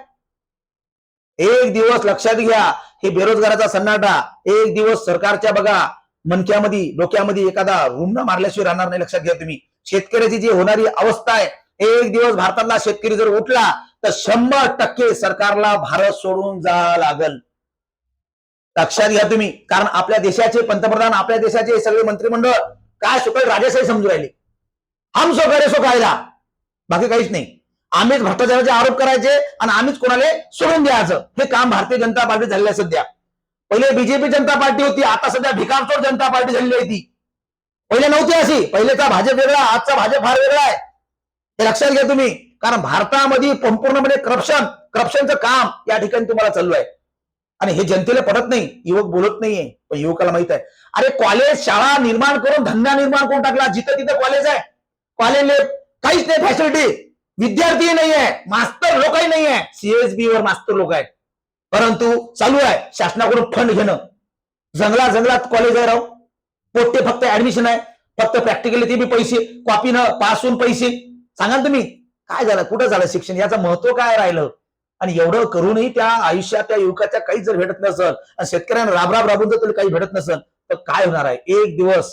एक दिवस लक्षात घ्या, हे बेरोजगाराचा सन्नाटा, एक दिवस सरकारच्या बघा मनक्यामध्ये, डोक्यामध्ये एखादा रुग्ण मारल्याशिवाय राहणार नाही. लक्षात घ्या तुम्ही. शेतकऱ्याची जी होणारी अवस्था आहे, एक दिवस भारतातला शेतकरी जर उठला तर 100% सरकारला भारत सोडून जावं लागल. लक्षात घ्या तुम्ही. कारण आपल्या देशाचे पंतप्रधान, आपल्या देशाचे सगळे मंत्रिमंडळ काय सुखद राजेशाही समजू राहिले. हम सो करे सो कायदा, बाकी काहीच नाही. आम्हीच भ्रष्टाचाराचे आरोप करायचे आणि आम्हीच कोणाला सोडून द्यायचं. हे काम भारतीय जनता पार्टी झालेलं आहे सध्या. पहिले बीजेपी जनता पार्टी होती, आता सध्या भिकारचोर जनता पार्टी झालेली आहे ती. पहिले नव्हती अशी. पहिलेचा भाजप वेगळा, आजचा भाजप फार वेगळा आहे. हे लक्षात घ्या तुम्ही. कारण भारतामध्ये संपूर्णपणे करप्शनचं काम या ठिकाणी तुम्हाला चालू आहे. आणि हे जनतेला पडत नाही, युवक बोलत नाहीये, पण युवकाला माहित आहे. अरे कॉलेज, शाळा निर्माण करून धंदा निर्माण करून टाकला. जिथं तिथं कॉलेज आहे, कॉलेजले काहीच नाही फॅसिलिटी, विद्यार्थी नाही आहे, मास्तर लोकही नाही आहे. सीएसबी वर मास्तर लोक आहेत. परंतु चालू आहे शासनाकडून फंड घेणं. जंगलात कॉलेज आहे राव, पोट्टे फक्त ऍडमिशन आहे, फक्त प्रॅक्टिकली ते बी पैसे, कॉपीनं पास होऊन पैसे. सांगा तुम्ही काय झालं, कुठं झालं शिक्षण, याचं महत्व काय राहिलं? आणि एवढं करूनही त्या आयुष्यात त्या युवकाच्या काही जर भेटत नसेल आणि शेतकऱ्यांना राबून जर तुला काही भेटत नसेल तर काय होणार आहे? एक दिवस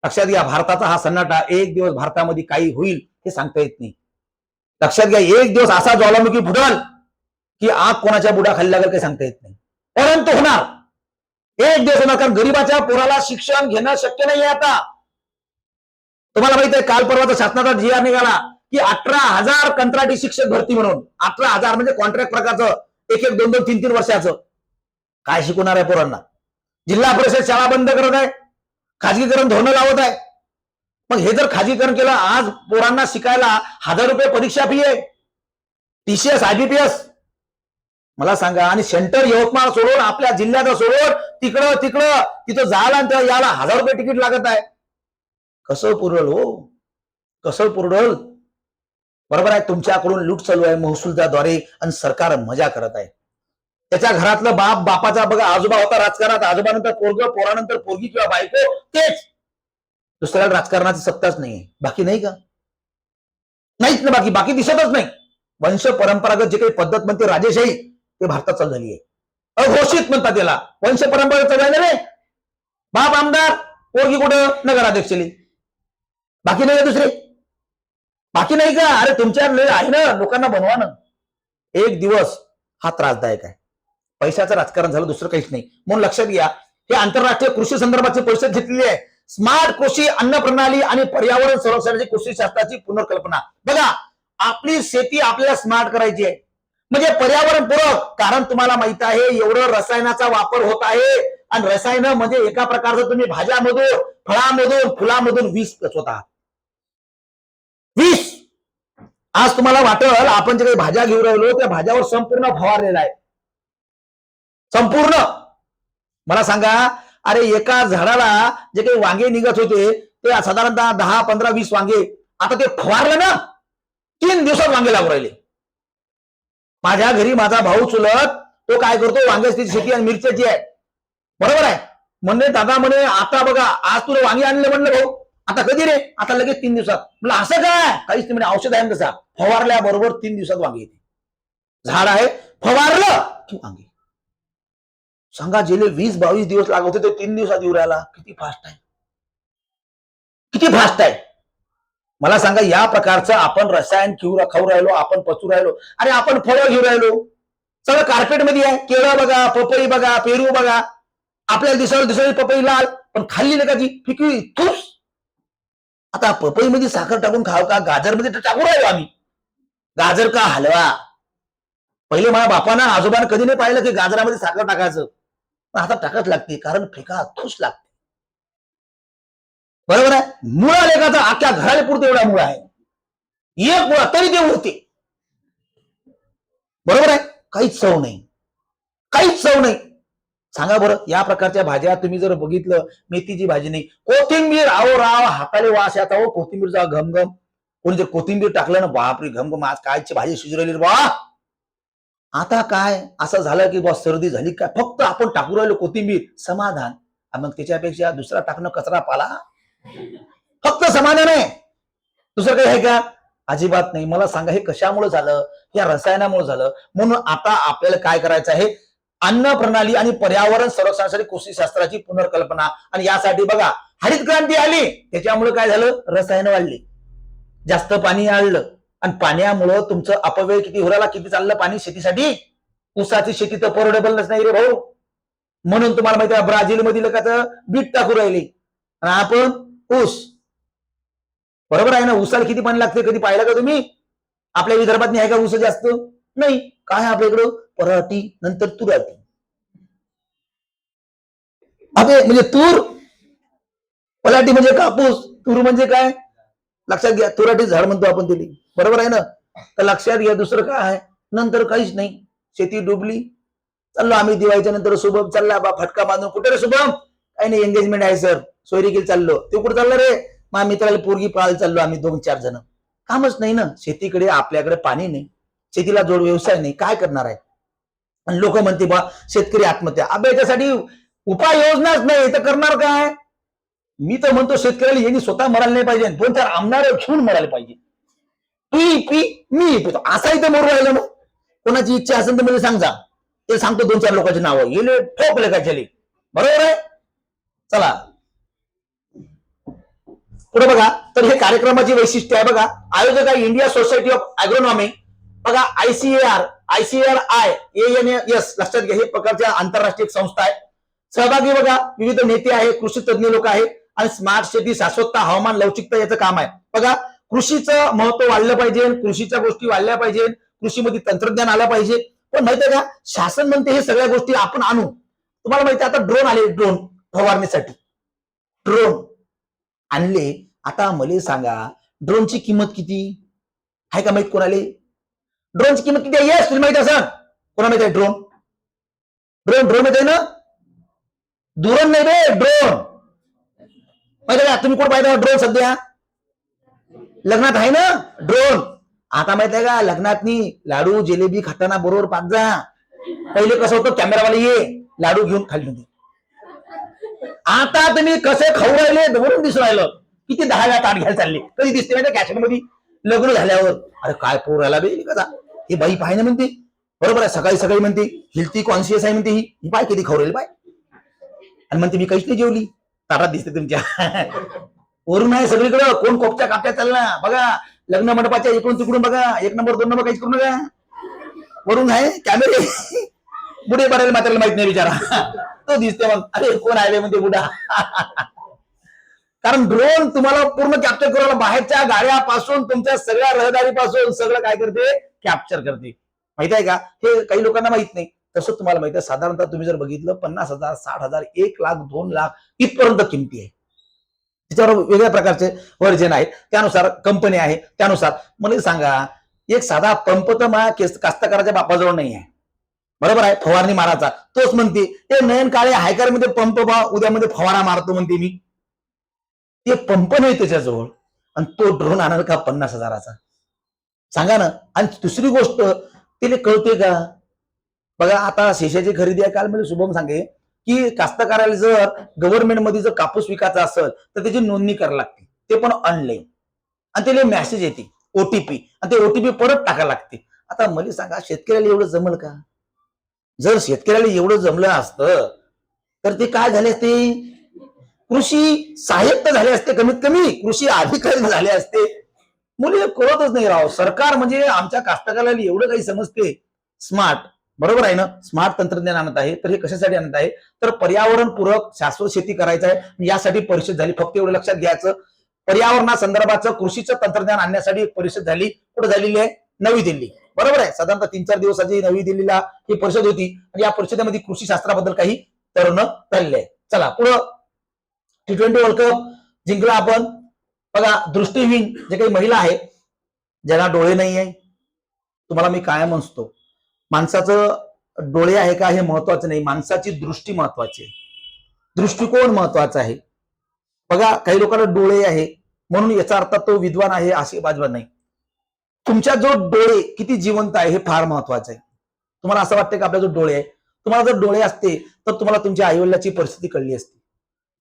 लक्षात घ्या, भारताचा हा सन्नाटा, एक दिवस भारतामध्ये काही होईल हे सांगता येत नाही. लक्षात घ्या, एक दिवस असा ज्वालामुखी फुटल की आग कोणाच्या बुडा खाली लागेल काही सांगता येत नाही. परंतु होणार, एक दिवस होणार. कारण गरीबाच्या पोराला शिक्षण घेणं शक्य नाही आता. तुम्हाला माहित आहे, काल परवाचा शासनाचा GR निघाला की 18,000 कंत्राटी शिक्षक भरती म्हणून. 18,000 म्हणजे कॉन्ट्रॅक्ट प्रकारचं, 1-1, 2-2, 3-3 वर्षाचं. काय शिकवणार आहे पोरांना? जिल्हा परिषद शाळा बंद करत आहे, खाजगीकरण धोरणं लावत आहे. मग हे जर खाजगीकरण केलं, आज पोरांना शिकायला 1000 रुपये परीक्षा फी आहे, TCS IBPS. मला सांगा, आणि सेंटर यवतमाळ सोडून आपल्या जिल्ह्याचं सोडून तिकडं तिथं जायला आणि याला 1000 रुपये तिकीट लागत आहे. कसं पुरल हो, कसं पुरल? बरोबर आहे, तुमच्याकडून लूट चालू आहे महसूलदाराद्वारे आणि सरकार मजा करत आहे. त्याच्या घरातलं बापाचा बघा, आजोबा होता राजकारणात, आजोबानंतर पोरग, पोरानंतर पोरगी किंवा बायको, तेच. दुसऱ्या राजकारणाची सत्ताच नाही, बाकी नाही का? नाहीच ना, बाकी दिसतच नाही. वंश परंपरागत जे काही पद्धत म्हणते राजेशाही, ते भारतात चालू झाली आहे. अघोषित म्हणतात त्याला, वंश परंपरा चालू आहे. बाप आमदार, पोरगी कुठं नगराध्यक्षली, बाकी नाही का दुसरे? बाकी नाही का? अरे तुमच्या आहे ना, लोकांना बनवा ना. एक दिवस हा त्रासदायक आहे. पैशाचं राजकारण झालं, दुसरं काहीच नाही. म्हणून लक्षात घ्या, हे आंतरराष्ट्रीय कृषी संदर्भाची परिषद घेतलेली आहे. स्मार्ट कृषी अन्न प्रणाली आणि पर्यावरण संरक्षणाची कृषी शास्त्राची पुनर्कल्पना. बघा, आपली शेती आपल्याला स्मार्ट करायची आहे, म्हणजे पर्यावरणपूरक. कारण तुम्हाला माहित आहे, एवढं रसायनाचा वापर होत आहे, आणि रसायन म्हणजे एका प्रकारचं तुम्ही भाज्यामधून, फळामधून, फुलामधून विष होत आहात. विष. आज तुम्हाला वाटेल, आपण जे काही भाज्या घेऊन राहिलो, त्या भाज्यावर संपूर्ण फवारलेला आहे, संपूर्ण. मला सांगा, अरे एका झाडाला जे काही वांगे निघत होते, ते साधारणतः 10, 15, 20 वांगे, आता ते फवारलं ना, 3 दिवसात वांगे लागू राहिले. माझ्या घरी माझा भाऊ चुलत, तो काय करतो, वांग्याची शेती आणि मिरच्याची आहे. बरोबर आहे. म्हणले दादा, म्हणे आता बघा, आज तुला वांगे आणले. म्हणलं भाऊ, आता कधी रे? आता लगेच 3 दिवसात. म्हणलं असं काय? काहीच नाही म्हणे, औषध आहे कसा, फवारल्याबरोबर 3 दिवसात वांगे येते. झाड आहे, फवारलं की वांगे. सांगा, जेले 20-22 दिवस लागत होते, ते 3 दिवसात येऊ राहिला. किती फास्ट आहे, किती फास्ट आहे. मला सांगा, या प्रकारचं आपण रसायन खाऊ राहिलो, आपण पचू राहिलो. अरे आपण फळं घेऊ राहिलो, सगळं कार्पेटमध्ये आहे. केळं बघा, पपई बघा, पेरू बघा. आपल्याला दिसायला पपई लाल, पण खाल्ली ना का ती फिकवी ठूस. आता पपईमध्ये साखर टाकून खाव का, गाजरमध्ये टाकू राहिलो आम्ही. गाजर का हलवा. पहिले माझ्या बापानं, आजोबानं कधी नाही पाहिलं की गाजरामध्ये साखर टाकायचं, पण आता टाकत लागते, कारण फेका ठूस लागते. बरोबर आहे. मुळा लेखाचा अख्ख्या घराला पुरते एवढा मुळा आहे, एक मुळा तरी ते उरते. बरोबर आहे. काहीच चव नाही, काहीच चव नाही. सांगा बरं, या प्रकारच्या भाज्या तुम्ही जर बघितलं, मेथीची भाजी नाही, कोथिंबीर, आहो राव, हाताले वास येता हो कोथिंबीरचा, घमघम. कोणी जर कोथिंबीर टाकलं ना, बापरे घमघम, आज कायची भाजी शिजू राहिली बा. आता काय असं झालं की बॉस सर्दी झाली काय, फक्त आपण टाकू राहिलो कोथिंबीर, समाधान. मग त्याच्यापेक्षा दुसरा टाकणं कचरा पाला, फक्त समाधान आहे. दुसरं काही आहे का? अजिबात नाही. मला सांगा, हे कशामुळे झालं? या रसायनामुळे झालं. म्हणून आता आपल्याला काय करायचं आहे, अन्न प्रणाली आणि पर्यावरण संरक्षणासाठी कृषी शास्त्राची पुनर्कल्पना. आणि यासाठी बघा, हरित क्रांती आली, त्याच्यामुळे काय झालं, रसायन वाढली, जास्त पाणी आणलं, आणि पाण्यामुळं तुमचं अपव्यय किती होराला, किती चाललं पाणी शेतीसाठी. ऊसाची शेती तर परवडेबलच नाही रे भाऊ. म्हणून तुम्हाला माहिती आहे, ब्राझील मधील लोकांचं बीट टाकू राहिली, आणि आपण ऊस. बरोबर आहे ना. ऊसाला किती पाणी लागते, कधी पाहिलं का तुम्ही? आपल्या विदर्भात नाही आहे का ऊस जास्त? नाही. काय आपल्या इकडं पराठी, नंतर तुराटी. अबे म्हणजे तूर, पराठी म्हणजे कापूस, तूर म्हणजे काय लक्षात घ्या, तुराटी झाड म्हणतो आपण तिला. बरोबर आहे ना. तर लक्षात घ्या, दुसरं काय आहे, नंतर काहीच नाही. शेती डुबली. चाललो आम्ही दिवाळीच्या नंतर. शुभम चालला बा फटका बांधून. कुठे रे शुभम? काही नाही, एंगेजमेंट आहे सर, सोयरीकील चाललो. ते कुठे चाललं रे? माझ्या मित्राला पोरगी पाहायला चाललो आम्ही 2-4 जण. कामच नाही ना शेतीकडे, आपल्याकडे पाणी नाही, शेतीला जोड व्यवसाय नाही, काय करणार आहे? आणि लोक म्हणते बा शेतकरी आत्महत्या. अबे याच्यासाठी उपाययोजनाच नाही, तर करणार काय? मी तर म्हणतो, शेतकऱ्याला यांनी स्वतः मरायला नाही पाहिजे, 2-4 आमदार घेऊन मरायला पाहिजे. तू पी, मी पितो, असाही तर मरू राहिलं. मग कोणाची इच्छा असेल तर मला सांगा, ते सांगतो 2-4 लोकांची नावं, येले ठोकले का चली. बरोबर आहे. चला पुढे बघा. तर हे कार्यक्रमाची वैशिष्ट्य आहे बघा. आयोजक आहे इंडिया सोसायटी ऑफ अॅग्रोनॉमी. बघा, ICAR ANS, लक्षात घ्या, हे प्रकारच्या आंतरराष्ट्रीय संस्था आहे. सहभागी बघा, विविध नेते आहे, कृषी तज्ञ लोक आहे, आणि स्मार्ट शेती, शाश्वतता, हवामान, लवचिकता याचं काम आहे. बघा, कृषीचं महत्व वाढलं पाहिजे, कृषीच्या गोष्टी वाढल्या पाहिजे, कृषीमध्ये तंत्रज्ञान आलं पाहिजे. पण माहितीये का, शासन म्हणते हे सगळ्या गोष्टी आपण आणू, तुम्हाला माहिती आहे आता ड्रोन आले, ड्रोन फवारणीसाठी ड्रोन आणले. आता मला सांगा ड्रोनची किंमत किती आहे का माहित कोणाला? ड्रोनची किंमत किती आहे? येस, तुला माहिती असं कोणा माहिती आहे? ड्रोन ड्रोन ड्रोन माहिती आहे ना? दुरण नाही रे, ड्रोन माहिती आहे का? तुम्ही कोण पाहिजे ड्रोन? सध्या लग्नात आहे ना ड्रोन. आता माहित आहे का लग्नातनी लाडू जिलेबी खाताना बरोबर पाच जा. पहिले कसं होतं, कॅमेरावाले ये लाडू घेऊन खाली होते. आता तुम्ही कसे खाऊ राहिले वरून दिसून राहिलं. किती 10 वेळा ताट घ्यायला चालले. कधी दिसते माहिती कॅसेट मध्ये लग्न झाल्यावर, अरे काय पोर आला बे कसा हे बाई पाय ना म्हणते. बरोबर आहे, सकाळी सकाळी म्हणते हेल्थी कॉन्शियस आहे म्हणते, ही पाय किती खाऊ राहील पाय. आणि म्हणते मी काहीच नाही जेवली, ताटात दिसते तुमच्या. वरून आहे सगळीकडे कोण कोपच्या कापच्या चालला बघा. लग्न मंडपाच्या इकडून तिकडून बघा, 1 नंबर 2 नंबर काहीच करू नका. वरून आहे कॅमेरे. बुढे बरायला मात्र माहित नाही विचारा, तो दिसते मग अरे कोण आहे म्हणते बुडा. कारण ड्रोन तुम्हाला पूर्ण कॅप्चर करायला, बाहेरच्या गाड्यापासून तुमच्या सगळ्या रहदारीपासून सगळं काय करते, कॅप्चर करते. माहित आहे का? हे काही लोकांना माहित नाही. तसं तुम्हाला माहिती आहे साधारणतः तुम्ही जर बघितलं 50,000 60,000 1 लाख 2 लाख इथपर्यंत किमती आहे. त्याच्यावर वेगळ्या प्रकारचे वर्जन आहेत, त्यानुसार कंपनी आहे. त्यानुसार मला सांगा एक साधा पंप तर माझ्या कास्तकाराच्या बापाजवळ नाही आहे. बरोबर आहे, फवारणी मारायचा. तोच म्हणते ते नयन काळे हायकर मध्ये पंप बा उद्यामध्ये फवारा मारतो म्हणते मी. ते पंप नाही त्याच्याजवळ आणि तो ड्रोन आणणार का 50,000चा? सांगा ना. आणि दुसरी गोष्ट तिला कळते का? बघा आता शेषाची खरेदी आहे. काल मला शुभम सांगे की कास्तकाराला जर गव्हर्नमेंट मध्ये जर कापूस विकायचा असेल तर त्याची नोंदणी करावी लागते, ते पण ऑनलाईन. आणि त्याला मेसेज येते ओटीपी, आणि ते ओटीपी परत टाकायला लागते. आता मला सांगा शेतकऱ्याला एवढं जमल का? जर शेतकऱ्याला एवढं जमलं असतं तर ते काय झाले असते, कृषी सहाय्यक तर झाले असते, कमीत कमी कृषी अधिकारी झाले असते. मुली कळतच नाही राव. सरकार म्हणजे आमच्या कास्तकाराला एवढं काही समजते स्मार्ट. बरोबर आहे ना, स्मार्ट तंत्रज्ञान आणत आहे. तर हे कशासाठी आणत आहे, तर पर्यावरण पूरक शाश्वत शेती करायचं आहे. यासाठी परिषद झाली. फक्त एवढं लक्षात घ्यायचं, पर्यावरणासंदर्भाचं कृषीचं तंत्रज्ञान आणण्यासाठी परिषद झाली. कुठे झालेली आहे? नवी दिल्ली. बरोबर आहे. साधारणतः 3-4 दिवसाची नवी दिल्लीला ही परिषद होती. आणि या परिषदेमध्ये कृषी शास्त्राबद्दल काही तरुण चालले. चला पुढं, T20 वर्ल्ड कप जिंकला आपण. बघा दृष्टीहीन जे काही महिला आहेत, ज्यांना डोळे नाही आहे, तुम्हाला मी काय म्हणतो, माणसाचं डोळे आहे का हे महत्वाचं नाही, माणसाची दृष्टी महत्वाची आहे, दृष्टिकोन महत्वाचा आहे. बघा काही लोकांना डोळे आहे म्हणून याचा अर्थ तो विद्वान आहे अशी बाजवा नाही. तुमच्या जो डोळे किती जिवंत आहे हे फार महत्वाचं आहे. तुम्हाला असं वाटतं की आपल्या जो डोळे आहे, तुम्हाला जर डोळे असते तर तुम्हाला तुमच्या आईवडिलाची परिस्थिती कळली असती.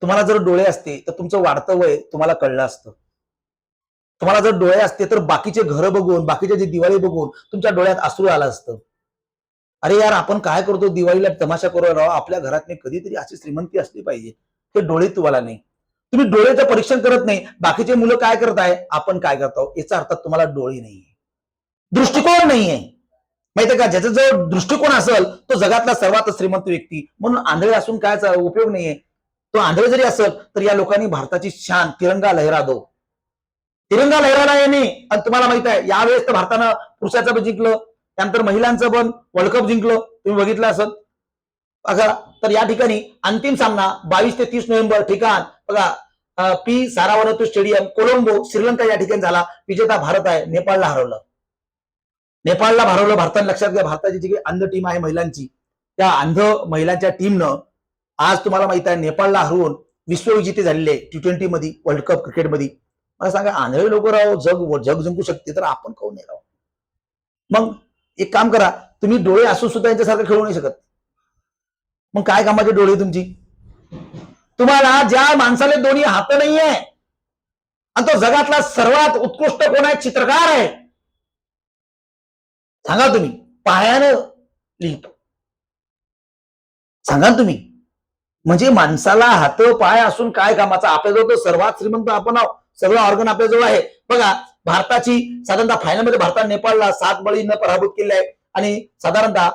तुम्हाला जर डोळे असते तर तुमचं वाढतं वय तुम्हाला कळलं असतं. तुम्हाला जर डोळे असते तर बाकीचे घर बघून, बाकीचे जे दिवाळी बघून तुमच्या डोळ्यात अश्रू आलं असतं. अरे यार आपण काय करतो, दिवाळीला तमाशा करू राव, आपल्या घरात कधीतरी अशी श्रीमंती असली पाहिजे. ते डोळे तुम्हाला नाही. तुम्ही डोळ्याचं परीक्षण करत नाही. बाकीचे मुलं काय करताय, आपण काय करतो, याचा अर्थ तुम्हाला डोळे नाहीये, दृष्टिकोन नाहीये. माहितीये का? ज्याचा जो दृष्टिकोन असेल तो जगातला सर्वात श्रीमंत व्यक्ती. म्हणून आंधळे असून काय उपयोग नाहीये. तो आंधळे जरी असेल तर या लोकांनी भारताची शान तिरंगा लहरा दो, तिरंगा लहराला येणे. आणि तुम्हाला माहित आहे यावेळेस तर भारतानं पुरुषाचं पण जिंकलं, त्यानंतर महिलांचं पण वर्ल्ड कप जिंकलं, तुम्ही बघितलं असेल. बघा तर या ठिकाणी अंतिम सामना 22 ते 30 नोव्हेंबर ठिकाण बघा पी सारावनतू स्टेडियम कोलंबो श्रीलंका या ठिकाणी झाला. विजेता भारत आहे. नेपाळला हरवलं, नेपाळला हरवलं भारताने. लक्षात घ्या भारताची जी अंध टीम आहे महिलांची, त्या अंध महिलांच्या टीमनं आज तुम्हाला माहित आहे नेपाळला हरवून विश्वविजेते झालेले T20 मध्ये, वर्ल्ड कप क्रिकेटमध्ये. मला सांगा आंधळे लोक राहू जग जिंकू शकते तर आपण कोण नाही राहू. मग एक काम करा, तुम्ही डोळे असून सुद्धा यांच्यासारखं खेळू नाही शकत. मग काय कामाचे डोळे तुमची? तुम्हाला ज्या माणसाला दोन्ही हात नाहीये आणि तो जगातला सर्वात उत्कृष्ट कोण आहे, चित्रकार आहे, सांगा तुम्ही. पायानं लिहितो, सांगा तुम्ही. म्हणजे माणसाला हात पाय असून काय कामाचा? आपल्याजवळ तो सर्वात श्रीमंत आपण आहोत, सगळं ऑर्गन आपल्याजवळ आहे. बघा भारताची साधारणतः फायनलमध्ये भारताने नेपाळला 7 बळींना पराभूत केले आहे. आणि साधारणतः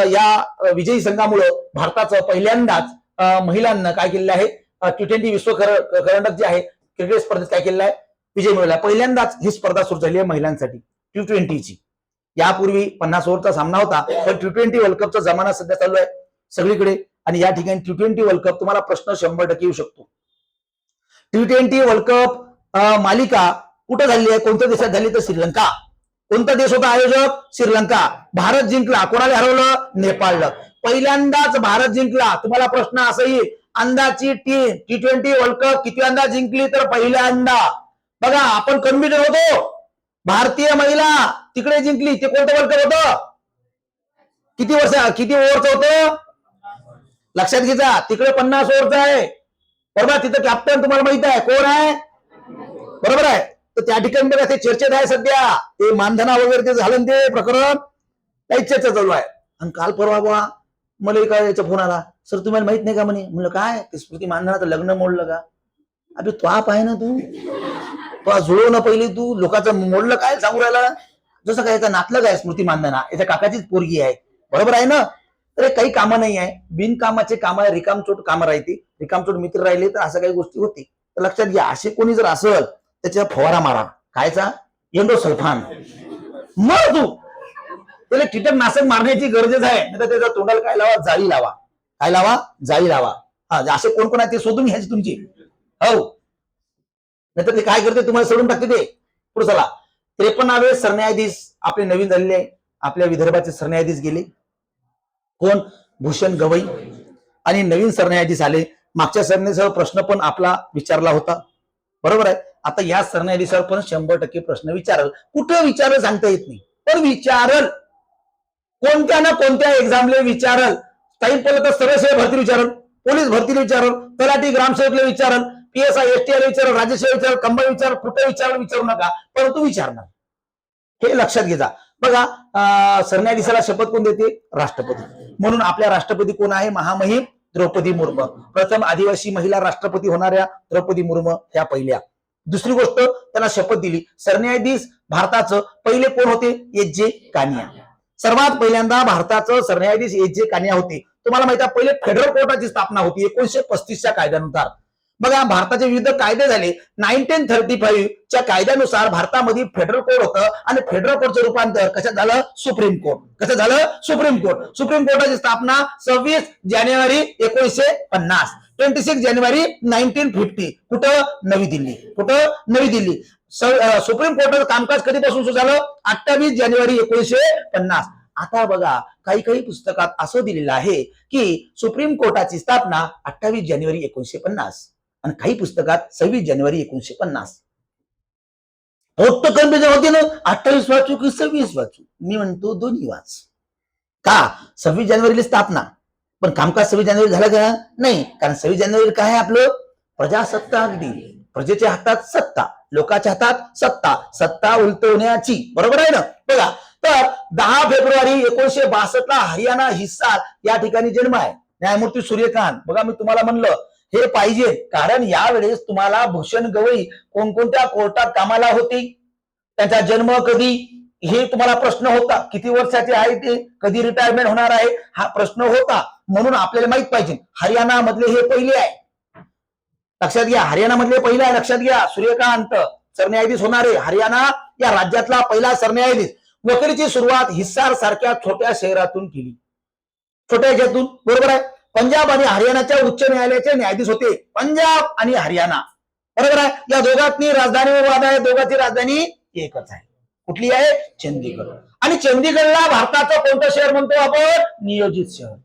या विजयी संघामुळे भारताचं पहिल्यांदाच महिलांना काय केलेलं आहे, T20 विश्व करंडक जे आहे क्रिकेट स्पर्धेत काय केलेलं आहे, विजय मिळवला. पहिल्यांदाच ही स्पर्धा सुरू झाली आहे महिलांसाठी T20ची. यापूर्वी 50 ओव्हरचा सामना होता, पण T20 वर्ल्ड कपचा जमाना सध्या चालू आहे सगळीकडे. आणि या ठिकाणी T20 वर्ल्ड कप तुम्हाला प्रश्न 100% येऊ शकतो. T20 वर्ल्ड कप मालिका कुठं झाली आहे, कोणत्या देशात झाली, तर श्रीलंका. कोणता देश होता आयोजक? श्रीलंका. भारत जिंकला. कोणाला हरवलं? नेपाळला. पहिल्यांदाच भारत जिंकला. तुम्हाला प्रश्न असा येईल, अंदाची टीम T20 वर्ल्ड कप किती जिंकली, तर पहिल्यांदा. बघा आपण कन्फिडंट होतो, भारतीय महिला तिकडे जिंकली. ते कोणतं वर्ल्ड कप होतं? किती ओव्हरचं होतं? लक्षात घ्या, तिकडे 50 ओव्हरचं आहे. बरोबर. तिथं कॅप्टन तुम्हाला माहित आहे कोण आहे? बरोबर आहे. तर त्या ठिकाणी बघा ते चर्चेत आहे सध्या, ते मानधना वगैरे ते झालं ते प्रकरण, काही चर्चा चालू आहे. आणि काल परवा बा मला एका याचा फोन आला, सर तुम्हाला माहित नाही का म्हणे. म्हणलं काय? ते स्मृती मानधनाचं लग्न मोडलं का? अबे तो आप आहे ना, तू जुळव ना पहिले, तू लोकांचं मोडलं काय सांगू राहिला? जसं काय याचा नातलं काय स्मृती मानधना, याच्या काकाचीच पोरगी आहे. बरोबर आहे ना. तर काही कामं नाही आहे, बिनकामाचे कामं, रिकामचोट कामं राहते, रिकामचोट मित्र राहिले तर असं काही गोष्टी होती. तर लक्षात घ्या, असे कोणी जर असेल त्याच्या फवारा मारा. कायचा? एंडोसल्फान. मर तू, त्याला कीटकनाशक मारण्याची गरजच आहे. नाही तर त्याच्या तोंडाला काय लावा? जाळी लावा. काय लावा? जाळी लावा. हा, असे कोण कोण आहे ते शोधून घ्यायचे तुमची. हो, नाहीतर ते काय करते, तुम्हाला सोडून टाकते ते. पुढे चला. 53वे सरन्यायाधीश आपले नवीन झालेले आहे. आपल्या विदर्भाचे सरन्यायाधीश गेले. कोण? भूषण गवई. आणि नवीन सरन्यायाधीश आले. मागच्या सरन्यायाधीशावर प्रश्न पण आपला विचारला होता. बरोबर आहे. आता या सरन्यायाधीशावर पण 100% प्रश्न विचारल. कुठं विचारल सांगता येत नाही, पण विचारल. कोणत्या ना कोणत्या एक्झामले विचारल. टाइम पडलं तर सर्वसेवा भरती विचारल, पोलीस भरतीला विचारल, तलाठी ग्रामसेवकला विचारल, PSI STI विचारल, राज्यसेवा विचारल, कंबाई विचारल, कुठे विचारू नका, परंतु विचारणार. हे लक्षात घ्या. बघा, सरन्यायाधीशाला शपथ कोण देते? राष्ट्रपती. म्हणून आपल्या राष्ट्रपती कोण आहे? महामहिम द्रौपदी मुर्मू. प्रथम आदिवासी महिला राष्ट्रपती होणाऱ्या द्रौपदी मुर्मू ह्या पहिल्या. दुसरी गोष्ट, त्यांना शपथ दिली. सरन्यायाधीश भारताचं पहिले कोण होते? एच.जे. कानिया. सर्वात पहिल्यांदा भारताचं सरन्यायाधीश एच.जे. कानिया होते. तुम्हाला माहिती आहे, पहिले फेडरल कोर्टाची स्थापना होती 1935च्या कायद्यानुसार. बघा, भारताचे विविध कायदे झाले. 1935 च्या कायद्यानुसार भारतामध्ये फेडरल कोर्ट होतं आणि फेडरल कोर्टचं रूपांतर कशात झालं? Supreme court. कसं झालं? Supreme court. सुप्रीम कोर्टाची स्थापना 26 जानेवारी 1950. 26 जानेवारी 1950. कुठं? नवी दिल्ली. कुठं? नवी दिल्ली. सुप्रीम कोर्टाचं कामकाज कधीपासून सुरू झालं? 28 जानेवारी 1950. आता बघा, काही पुस्तकात असं दिलेलं आहे की सुप्रीम कोर्टाची स्थापना 28 जानेवारी 1950 आणि काही पुस्तकात 26 जानेवारी 1950. फक्त कन्फ्युजन होते ना, 28 वाचू की 26 वाचू. मी म्हणतो दोन्ही वाच. का? 26 जानेवारीला स्थापना, पण कामकाज 26 जानेवारी झालं का? नाही. कारण 26 जानेवारी काय आहे आपलं? प्रजासत्ताक दिन. प्रजेच्या हातात सत्ता, लोकांच्या हातात सत्ता, सत्ता उलटवण्याची. बरोबर आहे ना. बघा, तर 10 फेब्रुवारी 1962 हरियाणा हिसार या ठिकाणी जन्म आहे न्यायमूर्ती सूर्यकांत. बघा, मी तुम्हाला म्हणलं हे पाहिजे, कारण यावेळेस तुम्हाला भूषण गवई कोणकोणत्या कोर्टात कामाला होती, त्यांचा जन्म कधी, हे तुम्हाला प्रश्न होता. किती वर्षाचे आहे ते, कधी रिटायरमेंट होणार आहे, हा प्रश्न होता. म्हणून आपल्याला माहित पाहिजे. हरियाणा मधले हे पहिले आहे. लक्षात घ्या, हरियाणा मधले पहिले आहे. लक्षात घ्या, सूर्यकांत सरन्यायाधीश होणारे, हरियाणा या राज्यातला पहिला सरन्यायाधीश. वकिलीची सुरुवात हिसार सारख्या छोट्या शहरातून केली. छोट्या ह्याच्यातून. बरोबर आहे. पंजाब आणि हरियाणाच्या उच्च न्यायालयाचे न्यायाधीश होते. पंजाब आणि हरियाणा. बरोबर आहे. या दोघांनी राजधानी वाद आहे. दोघांची राजधानी एकच आहे. कुठली आहे? चंदीगड. आणि चंदीगडला भारताचं कोणतं शहर म्हणतो आपण? नियोजित शहर.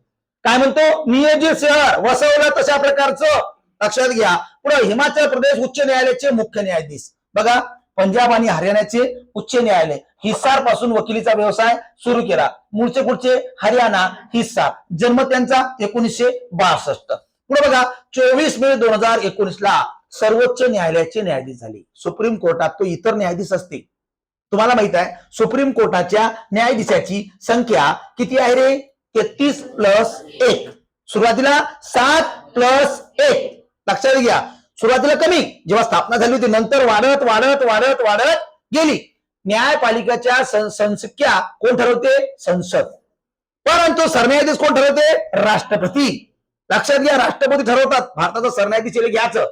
काय म्हणतो? नियोजित शहर. वसवलं तशा प्रकारचं. लक्षात घ्या. पुढे हिमाचल प्रदेश उच्च न्यायालयाचे मुख्य न्यायाधीश. बघा, पंजाब आणि हरियाणाचे उच्च न्यायालय. हिसार पासून वकिलीचा व्यवसाय सुरू केला. मूळचे कुठचे? हरियाणा, हिसार. जन्म त्यांचा 1962. पुढे बघा, 24 मे 2019 ला सर्वोच्च न्यायालयाचे न्यायाधीश झाले. सुप्रीम कोर्टात तो इतर न्यायाधीश असते. तुम्हाला माहित आहे, सुप्रीम कोर्टाच्या न्यायाधीशाची संख्या किती आहे रे? 33+1. सुरुवातीला 7+1. लक्षात घ्या, सुरुवातीला कमी, जेव्हा स्थापना झाली होती, नंतर वाढत वाढत वाढत वाढत गेली. न्यायपालिकेच्या संख्या कोण ठरवते? संसद. परंतु सरन्यायाधीश कोण ठरवते? राष्ट्रपती. लक्षात घ्या, राष्ट्रपती ठरवतात. भारताचा सरन्यायाधीश घ्यायचं.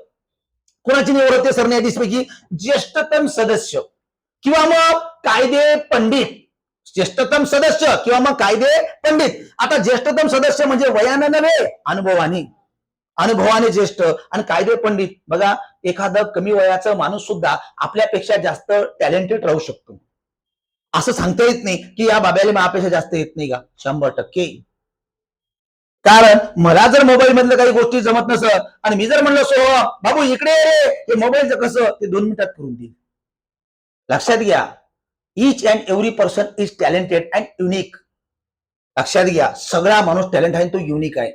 कोणाची निवड होते सरन्यायाधीश पैकी? ज्येष्ठतम सदस्य किंवा मग कायदे पंडित. ज्येष्ठतम सदस्य किंवा मग कायदे पंडित. आता ज्येष्ठतम सदस्य म्हणजे वयाने नव्हे, अनुभवाने ज्येष्ठ आणि कायदे पंडित. बघा, एखादं कमी वयाचं माणूस सुद्धा आपल्यापेक्षा जास्त टॅलेंटेड राहू शकतो. असं सांगता येत नाही की या बाब्याला माझ्यापेक्षा जास्त येत नाही का. 100%. कारण मला जर मोबाईल मधलं काही गोष्टी जमत नसत आणि मी जर म्हणलं सो बाबू इकडे रे, हे मोबाईलचं कसं, ते 2 मिनिटात करून देईल. लक्षात घ्या, each and every person is talented and unique. लक्षात घ्या, सगळा माणूस टॅलेंट आहे, तो युनिक आहे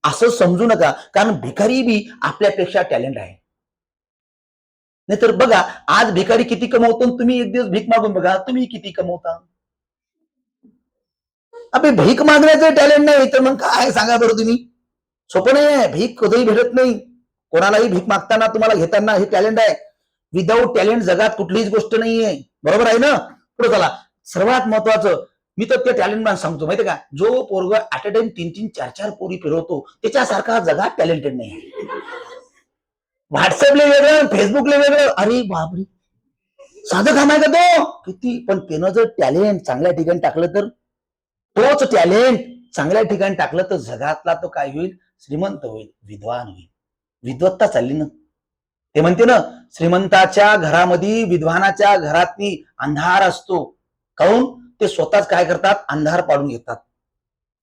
असं समजू नका. कारण भिकारी बी आपल्यापेक्षा टॅलेंट आहे. नाहीतर बघा, आज भिकारी किती कमवतो, तुम्ही एक दिवस भीक मागून बघा तुम्ही किती कमवता. अबे भीक मागण्याचं टॅलेंट नाही तर मग काय सांगा बरं तुम्ही. सोपं नाही आहे, भीक कधीही भेटत नाही कोणालाही. भीक मागताना तुम्हाला घेताना हे टॅलेंट आहे. विदाऊट टॅलेंट जगात कुठलीच गोष्ट नाहीये. बरोबर आहे ना. पुढे चला, सर्वात महत्वाचं मी तर त्या टॅलेंट मान सांगतो माहितीये का, जो पोरग ऍट अ टाइम 3-3, 4-4 पोरी फिरवतो त्याच्यासारखा जगात टॅलेंटेड नाही. व्हॉट्सअपले वेगळं, फेसबुकले वेगळं. अरे बापरे, साधं काम आहे का तो किती. पण त्यानं जर टॅलेंट चांगल्या ठिकाणी टाकलं तर, तोच टॅलेंट चांगल्या ठिकाणी टाकलं तर जगातला तो काय होईल, श्रीमंत होईल, विद्वान होईल. विद्वत्ता चालली ना. ते म्हणते ना, श्रीमंताच्या घरामध्ये विद्वानाच्या घरातनी अंधार असतो. काऊन, ते स्वतःच काय करतात, अंधार पाडून घेतात.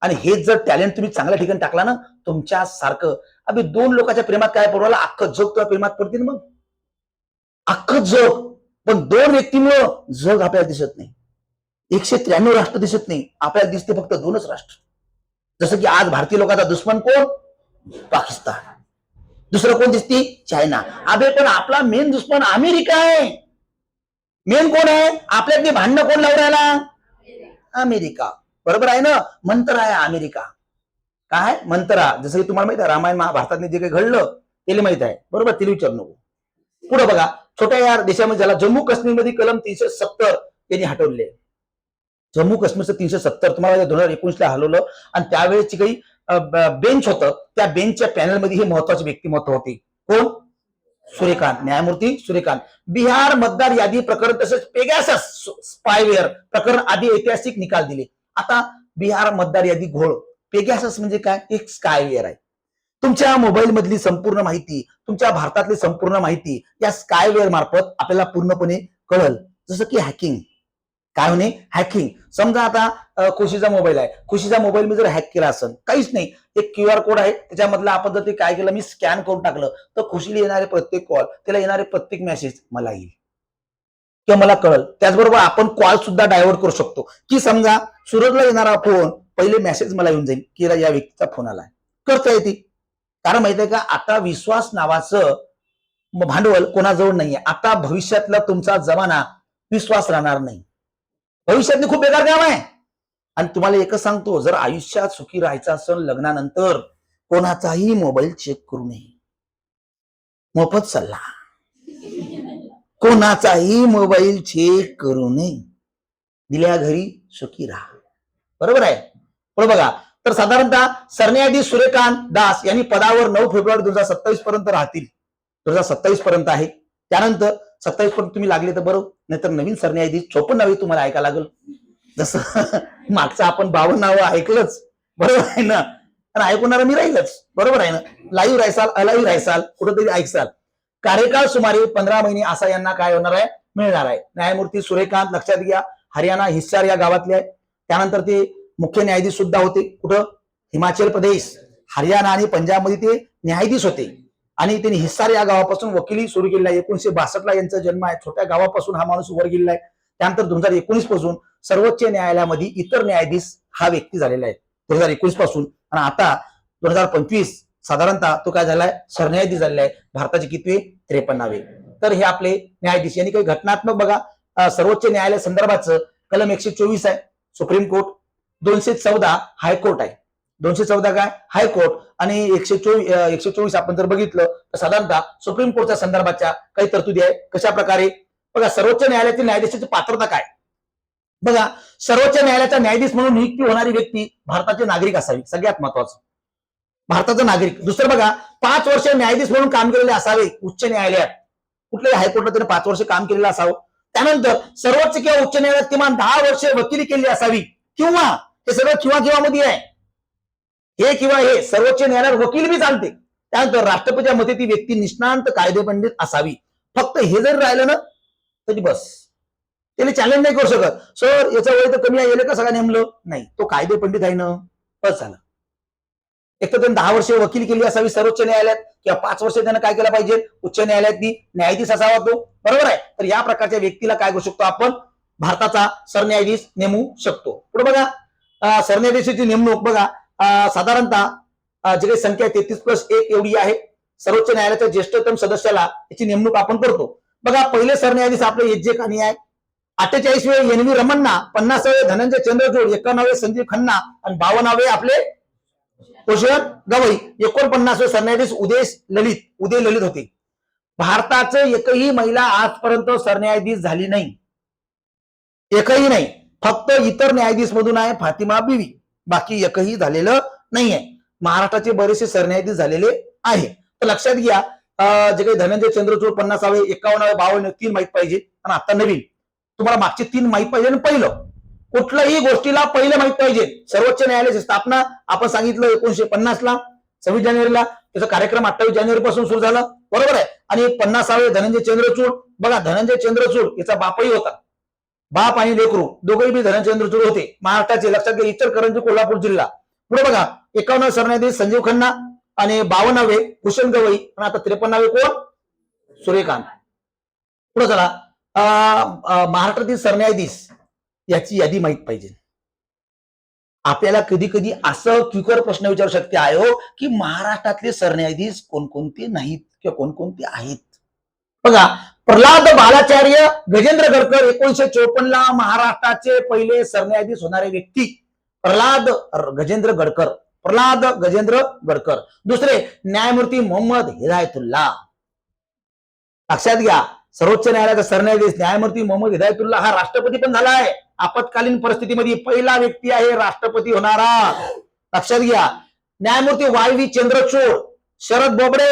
आणि हेच जर टॅलेंट तुम्ही चांगल्या ठिकाणी टाकला ना, तुमच्या सारखं. अभि 2 लोकांच्या प्रेमात काय पडवाला, अख्खं जग तुला प्रेमात पडतील. मग अख्खं जग. पण 2 व्यक्तीमुळं जग आपल्याला दिसत नाही. 193 राष्ट्र दिसत नाही, आपल्याला दिसते फक्त 2च राष्ट्र. जसं की आज भारतीय लोकांचा दुश्मन कोण, पाकिस्तान. दुसरं कोण दिसते, चायना. अबे पण आपला मेन दुश्मन अमेरिका आहे. मेन कोण आहे आपल्यातली भांडणं कोण लावरायला, अमेरिका. बरोबर आहे ना. मंत्र आहे अमेरिका. काय मंत्रा. जसं की तुम्हाला माहित आहे रामायण महाभारतातले जे काही घडलं त्याला माहित आहे. बरोबर, तिला विचारू नको. पुढे बघा, छोट्या या देशामध्ये ज्याला जम्मू काश्मीरमध्ये कलम 370 त्यांनी हटवले. जम्मू काश्मीरचं 370 तुम्हाला 2019ला हलवलं. आणि त्यावेळेची काही बेंच होतं, त्या बेंचच्या पॅनलमध्ये हे महत्वाचे व्यक्तिमत्व होते. कोण, सूर्यकांत, न्यायमूर्ती सूर्यकांत. बिहार मतदार यादी प्रकरण तसेच पेगासस स्पायवेअर प्रकरण आदी ऐतिहासिक निकाल दिले. आता बिहार मतदार यादी घोळ, पेगासस म्हणजे काय, एक स्पायवेअर आहे. तुमच्या मोबाईल मधली संपूर्ण माहिती, तुमच्या भारतातली संपूर्ण माहिती या स्पायवेअर मार्फत आपल्याला पूर्णपणे कळल. जसं की हॅकिंग. काय होणे, हॅकिंग. समजा आता खुशीचा मोबाईल आहे, खुशीचा मोबाईल मी जर हॅक केला असेल, काहीच नाही, एक QR कोड आहे त्याच्यामधला आपण जर ते काय केलं, मी स्कॅन करून टाकलं तर खुशीला येणारे प्रत्येक कॉल, त्याला येणारे प्रत्येक मेसेज मला येईल किंवा मला कळल. त्याचबरोबर आपण कॉल सुद्धा डायव्हर्ट करू शकतो. की समजा सूरजला येणारा फोन पहिले मेसेज मला येऊन जाईल की या व्यक्तीचा फोन आलाय, करता येते. कारण माहिती आहे का, आता विश्वास नावाचं भांडवल कोणाजवळ नाहीये. आता भविष्यातला तुमचा जमाना विश्वास राहणार नाही. भविष्यातली खूप बेकार काम आहे. आणि तुम्हाला एकच सांगतो, जर आयुष्यात सुखी राहायचं असेल लग्नानंतर कोणाचाही मोबाईल चेक करू नये. मोफत सल्ला, कोणाचाही मोबाईल चेक करू नये. दिल्या घरी सुखी राहा. बरोबर आहे. पुढे बघा, तर साधारणतः सरन्यायाधीश सूर्यकांत दास यांनी पदावर 9 फेब्रुवारी 2027 पर्यंत राहतील. 2027 पर्यंत आहे. त्यानंतर 27 पर्यंत तुम्ही लागले तर बरं, नाहीतर नवीन सरन्यायाधीश 54 नावे तुम्हाला ऐकायला लागल. जसं मागचं आपण 52 नावं ऐकलंच. बरोबर आहे ना. आणि ऐकणारा मी राहीलच. बरोबर आहे ना. लाईव्ह राहायचाल, अलाईव्ह राहायचाल, कुठेतरी ऐकसाल. कार्यकाळ सुमारे 15 महिने असा यांना काय होणार आहे, मिळणार आहे. न्यायमूर्ती सूर्यकांत लक्षात घ्या, हरियाणा हिसार या गावातले आहे. त्यानंतर ते मुख्य न्यायाधीश सुद्धा होते. कुठं, हिमाचल प्रदेश, हरियाणा आणि पंजाबमध्ये ते न्यायाधीश होते. आणि त्यांनी हिसार या गावापासून वकिली सुरू केलेला आहे. 1962 यांचा जन्म आहे. छोट्या गावापासून हा माणूस वर गेलेला आहे. त्यानंतर 2019 पासून सर्वोच्च न्यायालयामध्ये इतर न्यायाधीश हा व्यक्ती झालेला आहे 2019 पासून. आणि आता 2025 साधारणतः तो काय झालाय, सरन्यायाधीश झालेला आहे. भारताचे कितवे, 53वे. तर हे आपले न्यायाधीश यांनी काही घटनात्मक बघा, सर्वोच्च न्यायालय संदर्भाचं कलम 124 आहे सुप्रीम कोर्ट, 214 हायकोर्ट आहे. 214 काय, हायकोर्ट. आणि 124 आपण जर बघितलं तर साधारणतः सुप्रीम कोर्टच्या संदर्भाच्या काही तरतुदी आहे. कशा प्रकारे बघा, सर्वोच्च न्यायालयातील न्यायाधीशाची पात्रता काय. बघा, सर्वोच्च न्यायालयाचा न्यायाधीश म्हणून नियुक्ती होणारी व्यक्ती भारताचे नागरिक असावी, सगळ्यात महत्वाचं, भारताचा नागरिक. दुसरं बघा, 5 वर्ष न्यायाधीश म्हणून काम केलेले असावे उच्च न्यायालयात. कुठल्याही हायकोर्टात त्याने 5 वर्ष काम केलेलं असावं. त्यानंतर सर्वोच्च किंवा उच्च न्यायालयात किमान 10 वर्षे वकिली केली असावी, किंवा हे सगळं किंवा मध्ये आहे, हे किंवा हे सर्वोच्च न्यायालयात वकील बी चालते. त्यानंतर राष्ट्रपतीच्या मते ती व्यक्ती निष्णांत कायदेपंडित असावी. फक्त हे जर राहिलं ना तरी बस, त्याला चॅलेंज नाही करू शकत. सर याचा वय तर कमी आहे, याला का सगळं नेमलं नाही, तो कायदेपंडित आहे ना, बस झालं. एक तर त्यांनी 10 वर्षे वकील केली असावी सर्वोच्च न्यायालयात, किंवा 5 वर्ष त्यानं काय केलं पाहिजे, उच्च न्यायालयात न्यायाधीश असावा तो, बरोबर आहे. तर या प्रकारच्या व्यक्तीला काय करू शकतो आपण, भारताचा सरन्यायाधीश नेमू शकतो. पुढे बघा, सरन्यायाधीशाची नेमणूक बघा, साधारणतः जे काही संख्या 33+1 एवढी आहे. सर्वोच्च न्यायालयाच्या ज्येष्ठतम सदस्याला याची नेमणूक आपण करतो. बघा, पहिले सरन्यायाधीश आपले एच जे खानी आहे, 48 एन व्ही रमन्ना, 50 धनंजय चंद्रचूड, 51 संजीव खन्ना आणि 52 आपले कुशल गवई, 49 सरन्यायाधीश उदय ललित होते. भारताचं एकही महिला आजपर्यंत सरन्यायाधीश झाली नाही, एकही नाही. फक्त इतर न्यायाधीश मधून आहे फातिमा बीवी, बाकी एकही झालेलं नाहीये. महाराष्ट्राचे बरेचसे सरन्यायाधीश झालेले आहे. तर लक्षात घ्या, जे काही धनंजय चंद्रचूड 50, 51, 52 3 माहित पाहिजे, आणि आता नवीन तुम्हाला मागचे 3 माहित पाहिजे. आणि पहिलं कुठल्याही गोष्टीला पहिलं माहित पाहिजे. सर्वोच्च न्यायालयाची स्थापना आपण सांगितलं 1950ला 26 जानेवारीला, त्याचा कार्यक्रम 28 जानेवारी पासून सुरू झाला, बरोबर आहे. आणि 50 धनंजय चंद्रचूड, बघा धनंजय चंद्रचूड याचा बापही होता, बाप आणि लेकरू दोघेही बी धनंजय चंद्रचूड होते, महाराष्ट्राचे. लक्षात घ्या, इचलकरंजी कोल्हापूर जिल्हा. पुढे बघा, 51 सरन्यायाधीश संजीव खन्ना आणि 52 कुशल गवई, आणि आता 53 कोण, सूर्यकांत. पुढे चला, महाराष्ट्रातील सरन्यायाधीश याची यादी माहित पाहिजे. आपल्याला कधी कधी असं क्विकर प्रश्न विचारू शकते आहे हो, की महाराष्ट्रातले सरन्यायाधीश कोणकोणते नाहीत किंवा कोणकोणते आहेत. बघा, प्रल्हाद बालाचार्य गजेंद्र गडकर 1954ला महाराष्ट्राचे पहिले सरन्यायाधीश होणारे व्यक्ती प्रल्हाद गजेंद्र गडकर. दुसरे न्यायमूर्ती मोहम्मद हिदायतुल्ला. लक्षात घ्या, सर्वोच्च न्यायालयाचा सरन्यायाधीश न्यायमूर्ती मोहम्मद हिदायतुल्ला हा राष्ट्रपती पण झाला आहे. आपत्कालीन परिस्थितीमध्ये पहिला व्यक्ती आहे राष्ट्रपती होणारा. लक्षात घ्या, न्यायमूर्ती वाय चंद्रचूड, शरद बोबडे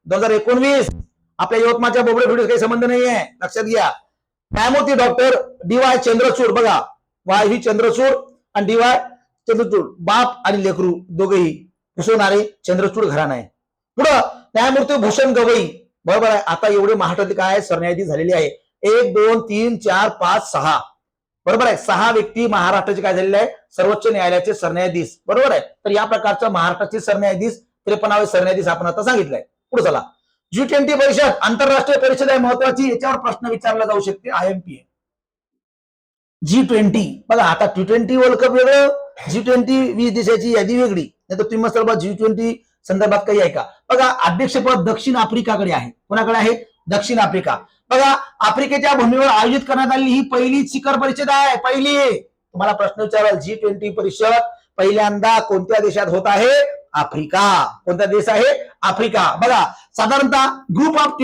2019, आपल्या यवतमाळच्या बोबडे फिडीस काही संबंध नाहीये. लक्षात घ्या, न्यायमूर्ती डॉक्टर डी.वाय चंद्रचूड, बघा वाय चंद्रचूड आणि डी.वाय चंद्रचूड, बाप आणि लेकरू दोघेही घुसवणारे चंद्रचूड घराणं आहे. पुढं न्यायमूर्ती भूषण गवई, बरोबर आहे. आता एवढे महाराष्ट्रातले काय सरन्यायाधीश झालेले आहे, 1 2 3 4 5 6, बरोबर आहे. 6 व्यक्ती महाराष्ट्राचे काय झालेले आहे, सर्वोच्च न्यायालयाचे सरन्यायाधीश, बरोबर आहे. तर या प्रकारचा महाराष्ट्राचे सरन्यायाधीश 53वे सरन्यायाधीश आपण आता सांगितलंय. पुढे चला, G20 परिषद आंतरराष्ट्रीय परिषद आहे महत्वाची, याच्यावर प्रश्न विचारला जाऊ शकते. IMPA G20, बघा आता T20 वर्ल्ड कप वेगळं, G20 20 देशाची यादी वेगळी. नाही तर तुम्ही मस्त G20 संदर्भात काही आहे का. बघा, अध्यक्षपद दक्षिण आफ्रिकाकडे आहे. कोणाकडे आहे, दक्षिण आफ्रिका. बघा, आफ्रिकेच्या भूमीवर आयोजित करण्यात आलेली ही पहिली शिखर परिषद आहे, पहिली. तुम्हाला प्रश्न विचाराल, G20 परिषद पहिल्यांदा कोणत्या देशात होत आहे, आफ्रिका. कोणता देश आहे, आफ्रिका. बघा, साधारणतः ग्रुप ऑफ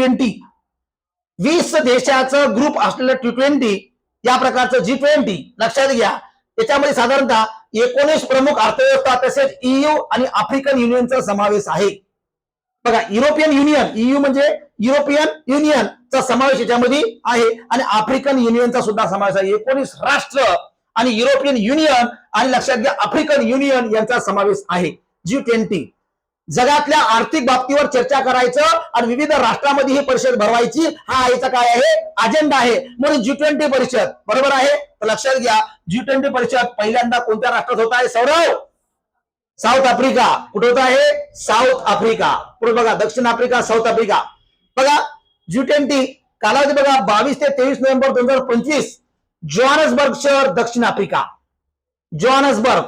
20 देशाचं ग्रुप असलेलं T20, या प्रकारचं G20. लक्षात घ्या, त्याच्यामध्ये साधारणतः 19 प्रमुख अर्थव्यवस्था तसेच EU आणि आफ्रिकन युनियनचा समावेश आहे. बघा, युरोपियन युनियन, EU म्हणजे युरोपियन युनियनचा समावेश याच्यामध्ये आहे, आणि आफ्रिकन युनियनचा सुद्धा समावेश आहे. 19 राष्ट्र आणि युरोपियन युनियन आणि लक्षात घ्या आफ्रिकन युनियन यांचा समावेश आहे. G20 जगातल्या आर्थिक बाबतीवर चर्चा करायचं आणि विविध राष्ट्रांमध्ये ही परिषद भरवायची, हा याचा काय आहे, अजेंडा आहे. म्हणून G20 परिषद, बरोबर आहे. तर लक्षात घ्या, G20 परिषद पहिल्यांदा कोणत्या राष्ट्रात होत आहे, सौरव, साऊथ आफ्रिका. कुठे होत आहे, साऊथ आफ्रिका. पुढे बघा, दक्षिण आफ्रिका, साऊथ आफ्रिका. बघा, G20 कालावधी बघा, 22 ते 23 नोव्हेंबर 2025, जोहान्सबर्ग शहर, दक्षिण आफ्रिका. जोहान्सबर्ग,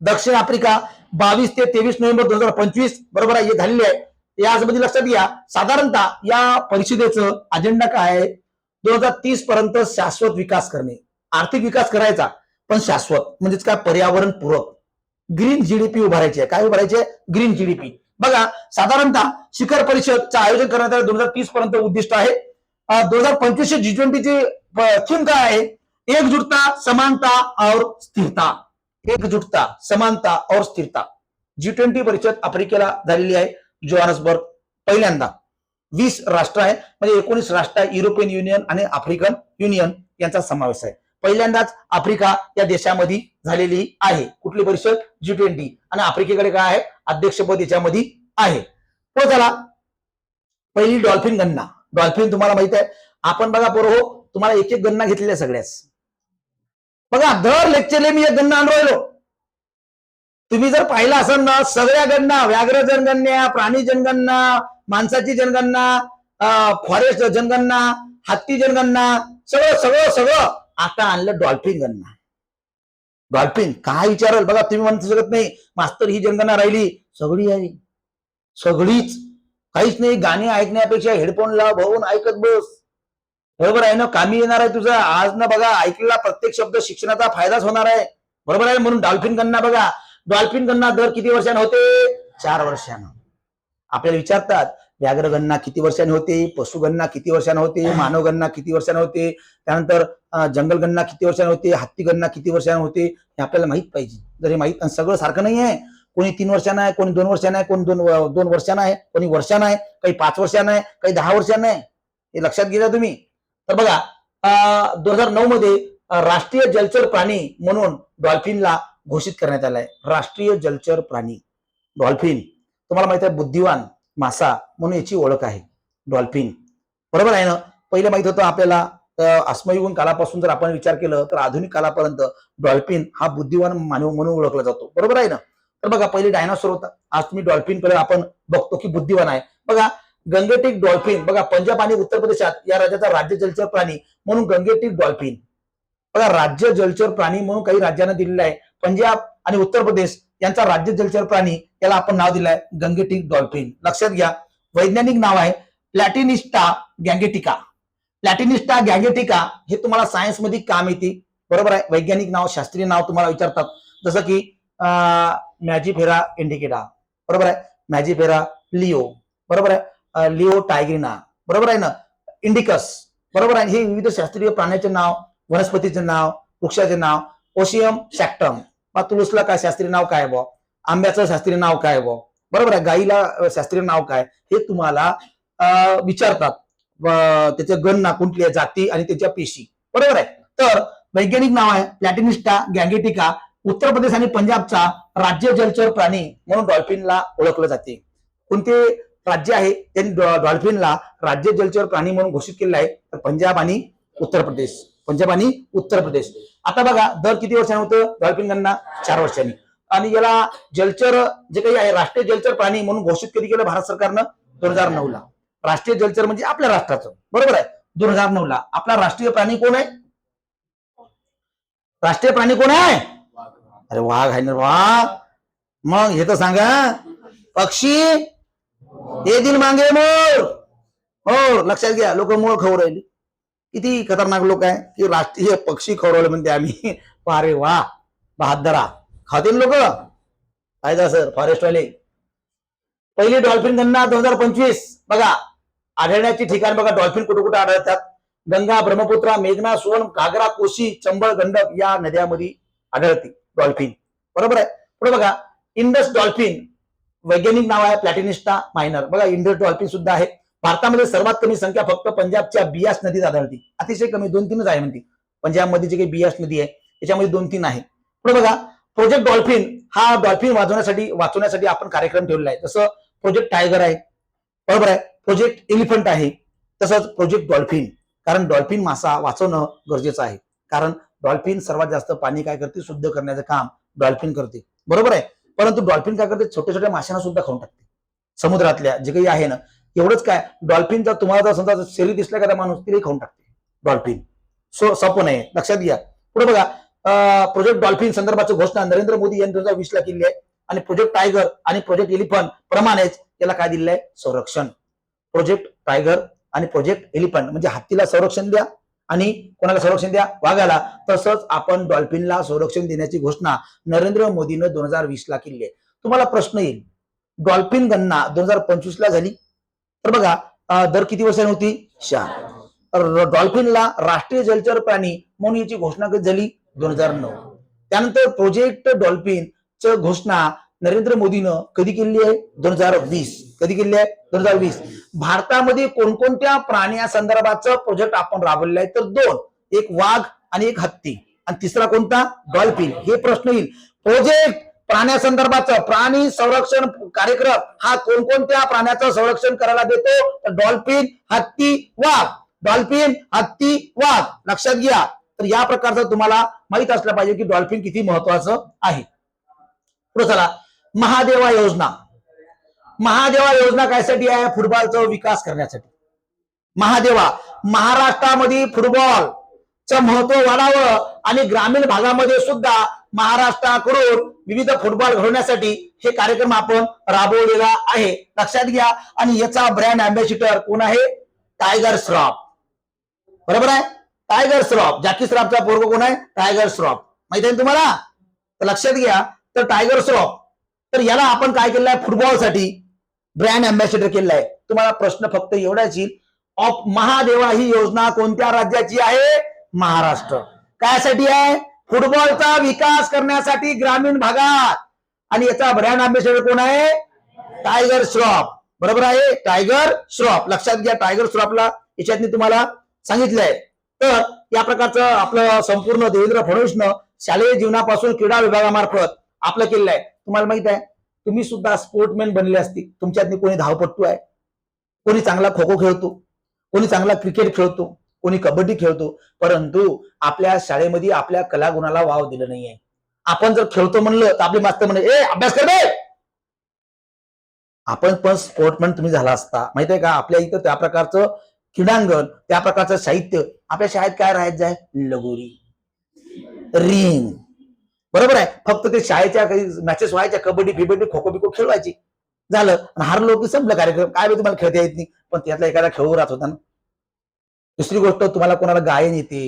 दक्षिण आफ्रिका, 22 ते 23 नोव्हेंबर 2025, बरोबर आहे. हे झालेले आहे. यामध्ये लक्षात घ्या, साधारणतः या परिषदेचं अजेंडा काय आहे, 2030 पर्यंत शाश्वत विकास करणे. आर्थिक विकास करायचा पण शाश्वत, म्हणजेच काय, पर्यावरण पूरक, ग्रीन जीडीपी उभारायची आहे. काय उभारायची आहे, ग्रीन जीडीपी. बघा, साधारणतः शिखर परिषदचं आयोजन करण्यात आलं 2030 पर्यंत उद्दिष्ट आहे. 2025 G20 ची थीम काय आहे, एकजुटता, समानता और स्थिरता. एकजुटता, समानता और स्थिरता. G20 परिषद आफ्रिकेला झालेली आहे, जोहान्सबर्ग पहिल्यांदा. 20 राष्ट्र आहे, म्हणजे 19 राष्ट्र आहे. युरोपियन युनियन आणि आफ्रिकन युनियन यांचा समावेश आहे. पहिल्यांदाच आफ्रिका या देशामध्ये झालेली आहे कुठली परिषद, G20, आणि आफ्रिकेकडे काय आहे, अध्यक्षपद याच्यामध्ये आहे. तो चला पहिली डॉल्फिन गणना. डॉल्फिन तुम्हाला माहित आहे, आपण बघा पोरं हो, तुम्हाला एक एक गणना घेतलेल्या सगळ्याच. बघा दर लेक्चरला मी एक गणना आणून राहिलो. तुम्ही जर पाहिलं असेल ना, सगळ्या गणना, व्याघ्र जनगणना, प्राणी जनगणना, माणसाची जनगणना, फॉरेस्ट जनगणना, हत्ती जनगणना, सगळं सगळं सगळं आता आणलं डॉल्फिन गणना. डॉल्फिन काय विचारल बघा, तुम्ही म्हणू शकत नाही मास्तर ही जनगणना राहिली, सगळी आहे, सगळीच, काहीच नाही. गाणी ऐकण्यापेक्षा हेडफोन लाव भाऊन ऐकत बस, बरोबर आहे ना, कामी येणार आहे तुझं. आज ना बघा ऐकलेला प्रत्येक शब्द शिक्षणाचा फायदाच होणार आहे, बरोबर आहे. म्हणून डॉल्फिन गणना बघा, डॉल्फिन गणना दर किती वर्षांनी होते, 4 वर्षांना. आपल्याला विचारतात व्याघ्र गणना किती वर्षांनी होते, पशु गणना किती वर्षांनी होते, मानव गणना किती वर्षांनी होते, त्यानंतर जंगल गणना किती वर्षांनी होते, हत्ती गणना किती वर्षांनी होते, हे आपल्याला माहित पाहिजे. जर हे माहित, सगळं सारखं नाही आहे. कोणी 3 वर्षांना आहे, कोणी 2 वर्षांना आहे, कोणी 2 वर्षांना आहे, कोणी वर्षांना आहे, काही 5 वर्षांना आहे, काही 10 वर्षांना आहे. हे लक्षात घ्या तुम्ही. तर बघा 2009 मध्ये राष्ट्रीय जलचर प्राणी म्हणून डॉल्फिनला घोषित करण्यात आलाय. राष्ट्रीय जलचर प्राणी डॉल्फिन. तुम्हाला माहित आहे बुद्धिवान मासा म्हणून याची ओळख आहे डॉल्फिन, बरोबर आहे ना. पहिले माहित होतं आपल्याला, अश्मयुगीन कालापासून जर आपण विचार केलं तर आधुनिक कालापर्यंत डॉल्फिन हा बुद्धिवान मानव म्हणून ओळखला जातो, बरोबर आहे ना. तर बघा पहिले डायनासोर होता, आज तुम्ही डॉल्फिनकडे आपण बघतो की बुद्धिवान आहे. बघा गंगेटिक डॉल्फिन, बघा पंजाब आणि उत्तर प्रदेशात या राज्याचा राज्य जलचर प्राणी म्हणून गंगेटिक डॉल्फिन. बघा राज्य जलचर प्राणी म्हणून काही राज्यांना दिलेलं आहे. पंजाब आणि उत्तर प्रदेश यांचा राज्य जलचर प्राणी, याला आपण नाव दिलंय गंगेटिक डॉल्फिन. लक्षात घ्या. वैज्ञानिक नाव आहे प्लॅटिनिस्टा गँगेटिका. प्लॅटिनिस्टा गँगेटिका हे तुम्हाला सायन्स मध्ये काम येते, बरोबर आहे. वैज्ञानिक नाव, शास्त्रीय नाव तुम्हाला विचारतात, जसं की मॅजिफेरा इंडिकेटा, बरोबर आहे. मॅजिफेरा लिओ, बरोबर आहे. लिओ टायग्रिना, बरोबर आहे ना. इंडिकस, बरोबर आहे. हे विविध शास्त्रीय प्राण्याचे नाव, वनस्पतीचे नाव, वृक्षाचे नाव. ओशियम सॅक्टम, तुळसला काय शास्त्रीय नाव काय बो, आंब्याचं शास्त्रीय नाव काय बो, बरोबर आहे. गाईला शास्त्रीय नाव काय, हे तुम्हाला विचारतात. त्याच्या गणना कुठली आहे, जाती आणि त्याच्या पेशी, बरोबर आहे. तर वैज्ञानिक नाव आहे प्लॅटिनिस्टा गँगेटिका. उत्तर प्रदेश आणि पंजाबचा राज्य जलचर प्राणी म्हणून डॉल्फिनला ओळखलं जाते. कोणते राज्य आहे त्यांनी डॉल्फिनला राज्य जलचर प्राणी म्हणून घोषित केलेलं आहे, तर पंजाब आणि उत्तर प्रदेश. पंजाब आणि उत्तर प्रदेश. आता बघा दर किती वर्षांनी होतं डॉल्फिन गणना, 4 वर्षांनी. आणि याला जलचर जे काही आहे राष्ट्रीय जलचर प्राणी म्हणून घोषित कधी केलं भारत सरकारनं, 2009 ला. राष्ट्रीय जलचर म्हणजे आपल्या राष्ट्राचं, बरोबर आहे. 2009 ला. आपला राष्ट्रीय प्राणी कोण आहे, राष्ट्रीय प्राणी कोण आहे, अरे वाघ आहे ना, वाघ. मग हे तर सांगा, पक्षी हे दिल मागे मोर. हो लक्षात घ्या, लोक मोर खाऊ राहिले. किती खतरनाक लोक आहे की राष्ट्रीय पक्षी खवरवले म्हणते आम्ही. अरे वा, बहादरा खातील लोक. फायदा सर फॉरेस्टवाले. पहिली डॉल्फिन गणना 2025. बघा आढळण्याची ठिकाण बघा, डॉल्फिन कुठे कुठे आढळतात. गंगा, ब्रह्मपुत्रा, मेघना, सोन, घागरा, कोशी, चंबळ, गंडक या नद्यामध्ये आढळते डॉल्फिन, बरोबर आहे. पुढे बघा इंडस डॉल्फिन, वैज्ञानिक नाव आहे प्लॅटिनिस्टा मायनर. बघा इंडस डॉल्फिन सुद्धा आहे. भारतामध्ये सर्वात कमी संख्या फक्त पंजाबच्या बियास नदीत आढळते. अतिशय कमी, 2-3च आहे म्हणते. पंजाबमध्ये जे काही बियास नदी आहे त्याच्यामध्ये 2-3 आहे. पुढे बघा प्रोजेक्ट डॉल्फिन, हा डॉल्फिन वाचवण्यासाठी आपण कार्यक्रम ठेवलेला आहे. जसं प्रोजेक्ट टायगर आहे, बरोबर आहे. प्रोजेक्ट एलिफंट आहे, तसंच प्रोजेक्ट डॉल्फिन. कारण डॉल्फिन मासा वाचवणं गरजेचं आहे. कारण डॉल्फिन सर्वात जास्त पाणी काय करते, शुद्ध करण्याचं काम डॉल्फिन करते, बरोबर आहे. परंतु डॉल्फिन काय करते, छोट्या छोट्या माशांना सुद्धा खाऊन टाकते. समुद्रातल्या जे काही आहे ना, एवढंच काय, डॉल्फिनचा तुम्हाला जर समजा शरीर दिसला का त्या माणूस तिलाही खाऊन टाकते डॉल्फिन. सोपं नाही, लक्षात घ्या. पुढे बघा प्रोजेक्ट डॉल्फिन संदर्भाची घोषणा नरेंद्र मोदी यांनी 2020 ला केली आहे. आणि प्रोजेक्ट टायगर आणि प्रोजेक्ट एलिफंट प्रमाणेच याला काय दिलेलं आहे, संरक्षण. प्रोजेक्ट टायगर आणि प्रोजेक्ट एलिफंट म्हणजे हत्तीला संरक्षण द्या आणि कोणाला संरक्षण द्या, वाघाला. तसंच आपण डॉल्फिनला संरक्षण देण्याची घोषणा नरेंद्र मोदीनं 2020 ला केली आहे. तुम्हाला प्रश्न येईल, डॉल्फिन गणना 2025 ला झाली, तर बघा दर किती वर्षांनी होती, 4. डॉल्फिनला राष्ट्रीय जलचर प्राणी म्हणून याची घोषणा कधी झाली, 2009. त्यानंतर प्रोजेक्ट डॉल्फिन च घोषणा नरेंद्र मोदीनं कधी केली आहे? 2020. कधी केली आहे? 2020. भारतामध्ये कोणकोणत्या प्राण्यासंदर्भाचं प्रोजेक्ट आपण राबवलेलं आहे? तर 2. एक वाघ आणि एक हत्ती. आणि तिसरा कोणता? डॉल्फिन. हे प्रश्न येईल. प्रोजेक्ट प्राण्यासंदर्भाचं प्राणी संरक्षण कार्यक्रम हा कोणकोणत्या प्राण्याचं संरक्षण करायला देतो? तर डॉल्फिन, हत्ती, वाघ. डॉल्फिन, हत्ती, वाघ. लक्षात घ्या. तर या प्रकारचं तुम्हाला माहित असलं पाहिजे की डॉल्फिन किती महत्वाचं आहे. पुढे चला. महादेवा योजना. महादेवा योजना कायसाठी आहे? फुटबॉलचा विकास करण्यासाठी. महादेवा महाराष्ट्रामध्ये फुटबॉलचं महत्व वाढावं आणि ग्रामीण भागामध्ये सुद्धा महाराष्ट्राकडून विविध फुटबॉल घडवण्यासाठी हे कार्यक्रम आपण राबवलेला आहे. लक्षात घ्या. आणि याचा ब्रँड अँबॅसिडर कोण आहे? टायगर श्रॉफ. बरोबर आहे? टायगर श्रॉफ. जॅकी श्रॉफचा पोरगा कोण आहे? टायगर श्रॉफ. माहिती आहे तुम्हाला? तर लक्षात घ्या. तर टायगर श्रॉफ, तर याला आपण काय केलं आहे? फुटबॉलसाठी ब्रँड अँबॅसिडर केलं आहे. तुम्हाला प्रश्न फक्त एवढाच येईल, ऑफ महादेवा ही योजना कोणत्या राज्याची आहे? महाराष्ट्र. कायसाठी आहे? फुटबॉलचा विकास करण्यासाठी ग्रामीण भागात. आणि याचा ब्रँड अँबॅसिडर कोण आहे? टायगर श्रॉफ. बरोबर आहे? टायगर श्रॉफ. लक्षात घ्या. टायगर श्रॉफला याच्यात मी तुम्हाला सांगितलंय. तर या प्रकारचं आपलं संपूर्ण देवेंद्र फडणवीसनं शालेय जीवनापासून क्रीडा विभागामार्फत आपलं केलेलं आहे. तुम्हाला माहित आहे, तुम्ही सुद्धा स्पोर्टमॅन बनले असतील. तुमच्यातनी कोणी धावपट्टू आहे, कोणी चांगला खो खो खेळतो, कोणी चांगला क्रिकेट खेळतो, कोणी कबड्डी खेळतो. परंतु आपल्या शाळेमध्ये आपल्या कलागुणाला वाव दिलं नाहीये. आपण जर खेळतो म्हणलं तर आपले मास्तर म्हणे, ए अभ्यास कर बे. आपण पण स्पोर्टमॅन तुम्ही झाला असता. माहित आहे का? आपल्या इथं त्या प्रकारचं क्रीडांगण, त्या प्रकारचं साहित्य आपल्या शाळेत काय राहायचं आहे? लगोरी, रिंग. बरोबर आहे? फक्त ते शाळेच्या काही मॅचेस व्हायच्या, कबड्डी फिबड्डी खो खो बिको खेळवायची, झालं. आणि हारलो की संपलं कार्यक्रम. काय बी तुम्हाला खेळता येत नाही, पण त्यातला एखादा खेळू राहत होता ना. दुसरी गोष्ट, तुम्हाला कोणाला गायन येते,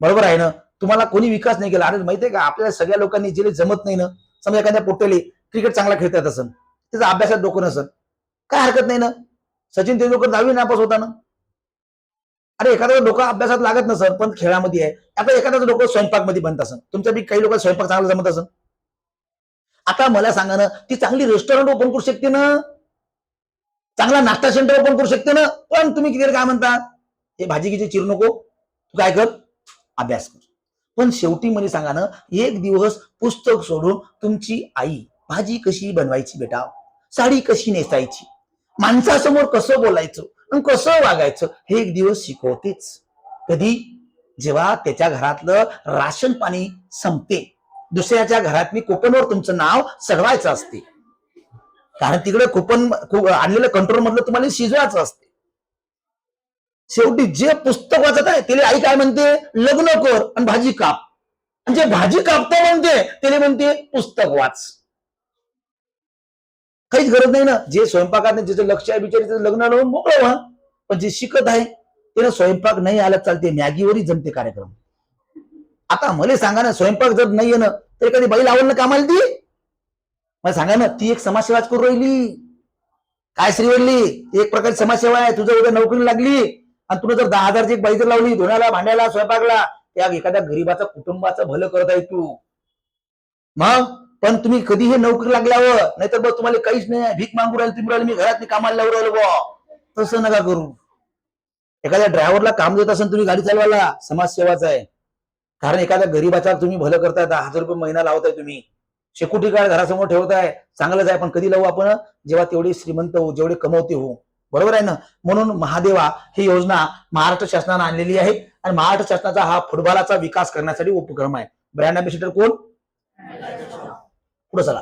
बरोबर आहे ना? तुम्हाला कोणी विकास नाही केला. अरे माहितीये का, आपल्याला सगळ्या लोकांनी जे जमत नाही ना, समजा एखाद्या पोट्याले क्रिकेट चांगला खेळता येत असेल, त्याचा अभ्यासात डोकं नसेल, काय हरकत नाही ना. सचिन तेंडुलकर 10वी नापास होता ना. अरे एखाद्या डोकं अभ्यासात लागत नसेल पण खेळामध्ये आहे. आता एखाद्याचं डोकं स्वयंपाक मध्ये बनत असेल. तुमच्या बी काही लोक स्वयंपाक चांगला जमत असेल. आता मला सांगा ना, ती चांगली रेस्टॉरंट ओपन करू शकते ना, चांगला नाश्ता सेंटर ओपन करू शकते ना. पण तुम्ही किती काय म्हणता? हे भाजी गिजी चिरू नको, तू काय कर? अभ्यास कर. पण शेवटी मला सांगा ना, एक दिवस पुस्तक सोडून तुमची आई भाजी कशी बनवायची बेटा, साडी कशी नेसायची, माणसासमोर कसं बोलायचं आणि कसं वागायचं, हे एक दिवस शिकवतेच. कधी? जेव्हा त्याच्या घरातलं राशन पाणी संपते, दुसऱ्याच्या घरातली कुपनवर तुमचं नाव चढवायचं असते. कारण तिकडे कुपन आणलेलं कंट्रोल मधलं तुम्हाला शिजवायचं असते. शेवटी जे पुस्तक वाचत आहे त्याला आई काय म्हणते? लग्न कर आणि भाजी काप. आणि जे भाजी कापतो म्हणते त्याला म्हणते पुस्तक वाच. काहीच गरज नाही ना. जे स्वयंपाकात ज्याचं लक्ष आहे बिचारी लग्न लावून मोकळं व्हा. पण जे शिकत आहे त्याला स्वयंपाक नाही आला चालते, मॅगीवरही जमते कार्यक्रम. आता मला सांगा ना, स्वयंपाक जर नाहीये ना तर एखादी बाई लावून ना कामाला ती, मला सांगा ना, ती एक समाजसेवाच करू राहिली. काय श्रीवल्ली, एक प्रकारची समाजसेवा आहे. तुझं उद्या नोकरी लागली आणि तुला जर 10,000ची एक बाई जर लावली धुण्याला, भांड्याला, स्वयंपाकला, त्या एखाद्या गरीबाचा कुटुंबाचं भलं करत आहे तू. मग पण तुम्ही कधी हे नोकरी लागल्यावर, नाहीतर बघ तुम्हाला काहीच नाही, भीक मागू राहिली, तुम्ही राहिले मी घरात कामाला लावून राहिलो बा, तसं नका करू. एखाद्या ड्रायव्हरला काम देत असेल तुम्ही गाडी चालवायला, समाजसेवाच आहे. कारण एखाद्या गरीबाचा तुम्ही भलं करताय, 10,000 रुपये महिना लावताय तुम्ही, शेकुटी काय घरासमोर ठेवताय, चांगलंच आहे. पण कधी लावू आपण? जेव्हा तेवढे श्रीमंत होऊ, जेवढे कमवते होऊ. बरोबर आहे ना? म्हणून महादेवा ही योजना महाराष्ट्र शासनाने आणलेली आहे आणि महाराष्ट्र शासनाचा हा फुटबॉलाचा विकास करण्यासाठी उपक्रम आहे. ब्रँड अँबॅसिडर कोण? पुढे चला.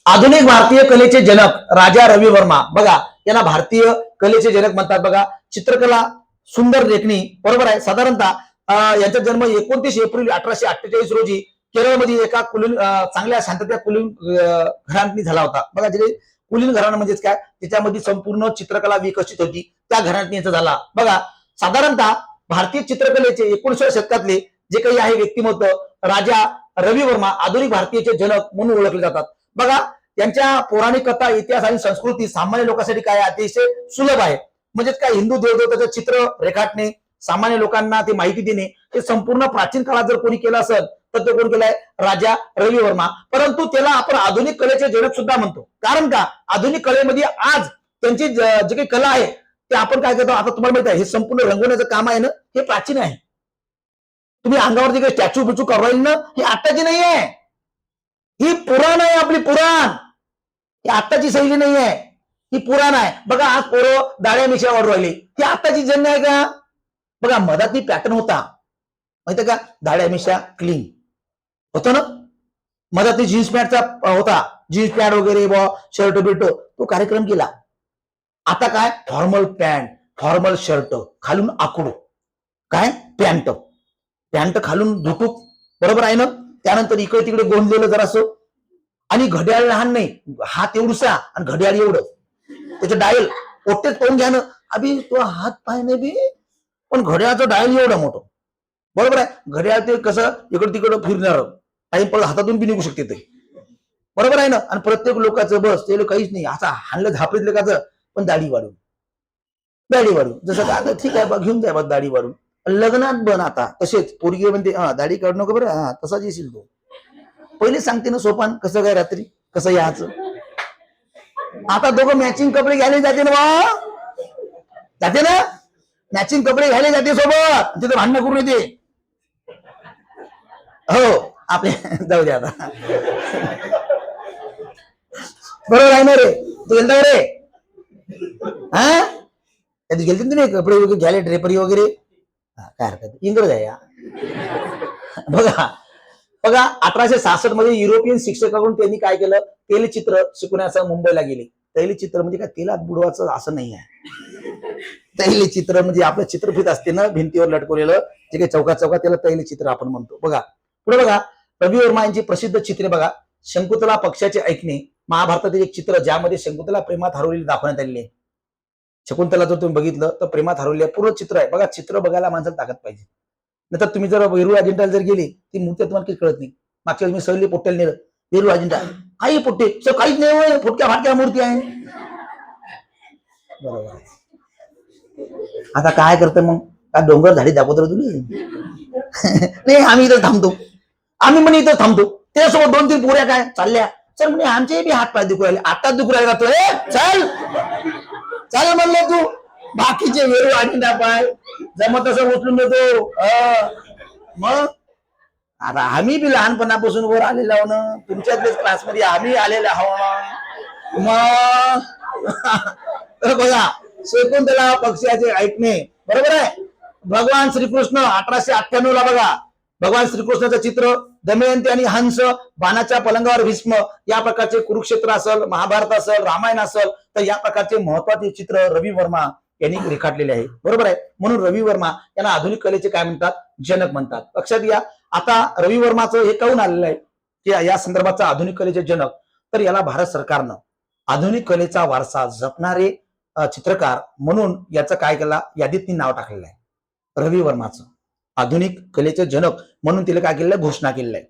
आधुनिक भारतीय कलेचे जनक राजा रवी वर्मा. बघा, यांना भारतीय कलेचे जनक म्हणतात. बघा, चित्रकला, सुंदर लेखणी, बरोबर आहे. साधारणतः यांचा जन्म 29 एप्रिल 1848 रोजी केरळमध्ये एका कुलीन चांगल्या शांततेच्या कुलीन घराण्यात झाला होता. बघा, जे कुलीन घराणं म्हणजेच काय, त्याच्यामध्ये संपूर्ण चित्रकला विकसित होती, त्या घराण्यात यांचा झाला. बघा, साधारणतः भारतीय चित्रकलेचे 19व्या शतकातले जे काही आहे व्यक्तिमत्व राजा रवी वर्मा आधुनिक भारतीयचे जनक म्हणून ओळखले जातात. बघा, त्यांच्या पौराणिक कथा, इतिहास आणि संस्कृती सामान्य लोकांसाठी काय अतिशय सुलभ आहे. म्हणजेच काय, हिंदू देवदेवताचं चित्र रेखाटणे, सामान्य लोकांना ते माहिती देणे, हे संपूर्ण प्राचीन काळात जर कोणी केलं असेल तर तो कोण केलाय? राजा रवी वर्मा. परंतु त्याला आपण आधुनिक कलेचे जनक सुद्धा म्हणतो. कारण का? आधुनिक कलेमध्ये आज त्यांची जे काही कला आहे ते आपण काय करतो? आता तुम्हाला माहित आहे हे संपूर्ण रंगवण्याचं काम आहे ना, हे प्राचीन आहे. तुम्ही अंगावर जे काही स्टॅच्यू बिचू करवाईल ना, ही आत्ताची नाही आहे, ही पुराण आहे, आपली पुराण. ही आत्ताची शैली नाही आहे, ही पुराण आहे. बघा आज पोरं दाड्या मिशावर राहिली, ही आत्ताची जन्म आहे का? बघा मधातली पॅटर्न होता माहितीये का? दाड्या मिशा क्लीन होतं ना, मधातली जीन्स पॅन्टचा होता, जीन्स पॅन्ट वगैरे शर्ट बिर्ट तो कार्यक्रम केला. आता काय? फॉर्मल पॅन्ट, फॉर्मल शर्ट, खालून आकडू, काय पॅन्ट, पॅन्ट खालून धुटूक, बरोबर आहे ना. त्यानंतर इकडे तिकडे गोंधलेलं जरासं, आणि घड्याळ लहान नाही, हात एवढूसा आणि घड्याळ एवढं, त्याचं डायल पोटेच पाहून घ्या ना. अभि तो हात पाय नाही बी, पण घड्याळचं डायल एवढं मोठं, बरोबर आहे. घड्याळ ते कसं इकडं तिकडं फिरणार, टाइम पण हातातून बी निघू शकते ते, बरोबर आहे ना. आणि प्रत्येक लोकांचं बस ते काहीच नाही, असा हाणलं झापडीत लोकांचं, पण दाढी वाढून, दाढी वाढून, जसं का आता ठीक आहे बा घेऊन जाय बा दाढी वाढून. लग्नात बन आता तसेच पोरगी म्हणते हा दाढी काढू नको बरं, हा तसाच येशील तो. पहिले सांगते ना सोपान कसं काय रात्री कसं यायचं. आता दोघं मॅचिंग कपडे घ्यायला जाते ना बा, जाते ना, मॅचिंग कपडे घ्यायला जाते सोबत, तिथे भांडणं करून येते. हो आपले जाऊ द्या आता, बरोबर आहे ना रे. तू गेलता रे? हा गेलते तुम्ही कपडे वगैरे घ्यायला, ड्रेपरी वगैरे? काय हरकत, इंग्रज आहे या. बघा बघा 1866 मध्ये युरोपियन शिक्षकाकडून त्यांनी काय केलं? तेलचित्र शिकवण्याचं मुंबईला गेले. तैलचित्र म्हणजे काय तेलात बुडवायचं असं नाही आहे. तैलचित्र म्हणजे आपलं चित्रफित असते ना भिंतीवर लटकवलेलं, जे काही चौकात चौकात, त्याला तैलचित्र आपण म्हणतो. बघा पुढे बघा, रवी वर्मा यांची प्रसिद्ध चित्रे बघा. शंकुतला पक्षाचे ऐकणे, महाभारतातील एक चित्र ज्यामध्ये शंकुतला प्रेमात हरवलेली दाखवण्यात आलेली आहे. शकुंतला जर तुम्ही बघितलं तर प्रेमात हरवलेलं पूर्ण चित्र आहे. बघा चित्र बघायला माणसाला ताकद पाहिजे. नंतर तुम्ही जर वेरूळ अजिंठाला जर गेली ती मूर्ती तुम्हाला काही कळत नाही. मागच्या वेळेस मी सहली पोट्याला नेलं वेरूळ अजिंठा, काही पोट्टे काहीच नाही, फुटक्या फाटक्या मूर्ती आहे. बरोबर. आता काय करतं मग? का डोंगर झाडी दाखवतो तुम्ही? नाही आम्ही इथं थांबतो, आम्ही म्हणे इथं थांबतो. त्यासोबत 2-3 पोऱ्या काय चालल्या, चल म्हणे आमचे बी हात पाय दुखू राहिले, आताच दुखू राहिला तो, चल चल म्हणलं तू. बाकीचे वेरूळ अजिंठा पाय जमत तसं उचलून देतो. मग आता आम्ही बी लहानपणापासून वर आलेलो आहो ना, तुमच्याच क्लासमध्ये आम्ही आलेलो आहो. मग बघा शकुंतला पक्षाचे ऐकणे, बरोबर आहे. भगवान श्रीकृष्ण 1898 ला बघा, भगवान श्रीकृष्णाचं चित्र, दमयंती आणि हंस, बाणाच्या पलंगावर भीष्म, या प्रकारचे कुरुक्षेत्र असेल, महाभारत असेल, रामायण असेल, तर या प्रकारचे महत्वाचे चित्र रवी वर्मा यांनी रेखाटलेले आहे. बरोबर आहे. म्हणून रवी वर्मा यांना आधुनिक कलेचे काय म्हणतात? जनक म्हणतात. लक्षात घ्या. आता रवी वर्माचं हे कळून आलेलं आहे की या संदर्भाचा आधुनिक कलेचे जनक, तर याला भारत सरकारनं आधुनिक कलेचा वारसा जपणारे चित्रकार म्हणून याचं काय केलं? यादीत नाव टाकलेलं आहे. रवी वर्माचं आधुनिक कलेचे जनक म्हणून तिला काय केलेलं? घोषणा केलेलं आहे.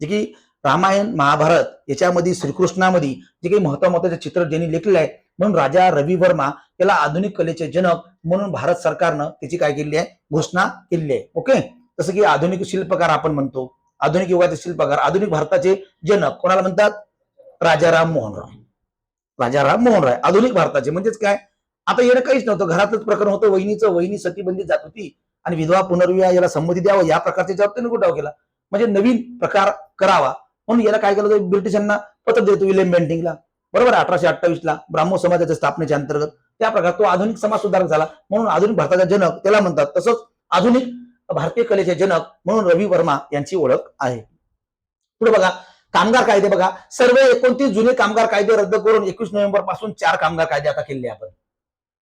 जे की रामायण महाभारत याच्यामध्ये श्रीकृष्णामध्ये जे काही महत्वाचे चित्र ज्यांनी लिखलेलं आहे, म्हणून राजा रवी वर्मा याला आधुनिक कलेचे जनक म्हणून भारत सरकारनं त्याची काय केली आहे? घोषणा केलेली आहे. ओके. जसं की आधुनिक शिल्पकार आपण म्हणतो, आधुनिक युगाचे शिल्पकार, आधुनिक भारताचे जनक कोणाला म्हणतात? राजाराम मोहन राय. राजाराम मोहन राय आधुनिक भारताचे. म्हणजेच काय? आता येणं काहीच नव्हतं, घरातच प्रकरण होतं वहिनीचं, वहिनी सतीबंदीत जात होती आणि विधवा पुनर्विवाह याला संमती द्यावं या प्रकारचे जबाब त्यांनी कुठाव केला, म्हणजे नवीन प्रकार करावा म्हणून याला काय केलं? ब्रिटिशांना पत्र देतो विलियम बेंटिंगला, बरोबर 1828 ला ब्राह्मो समाजाच्या स्थापनेच्या अंतर्गत. त्या प्रकार तो आधुनिक समाज सुधारक झाला म्हणून आधुनिक भारताचा जनक त्याला म्हणतात. तसंच आधुनिक भारतीय कलेचे जनक म्हणून रवी वर्मा यांची ओळख आहे. पुढे बघा, कामगार कायदे बघा. सर्व 29 जुने कामगार कायदे रद्द करून 21 नोव्हेंबर पासून 4 कामगार कायदे आता केले आपण.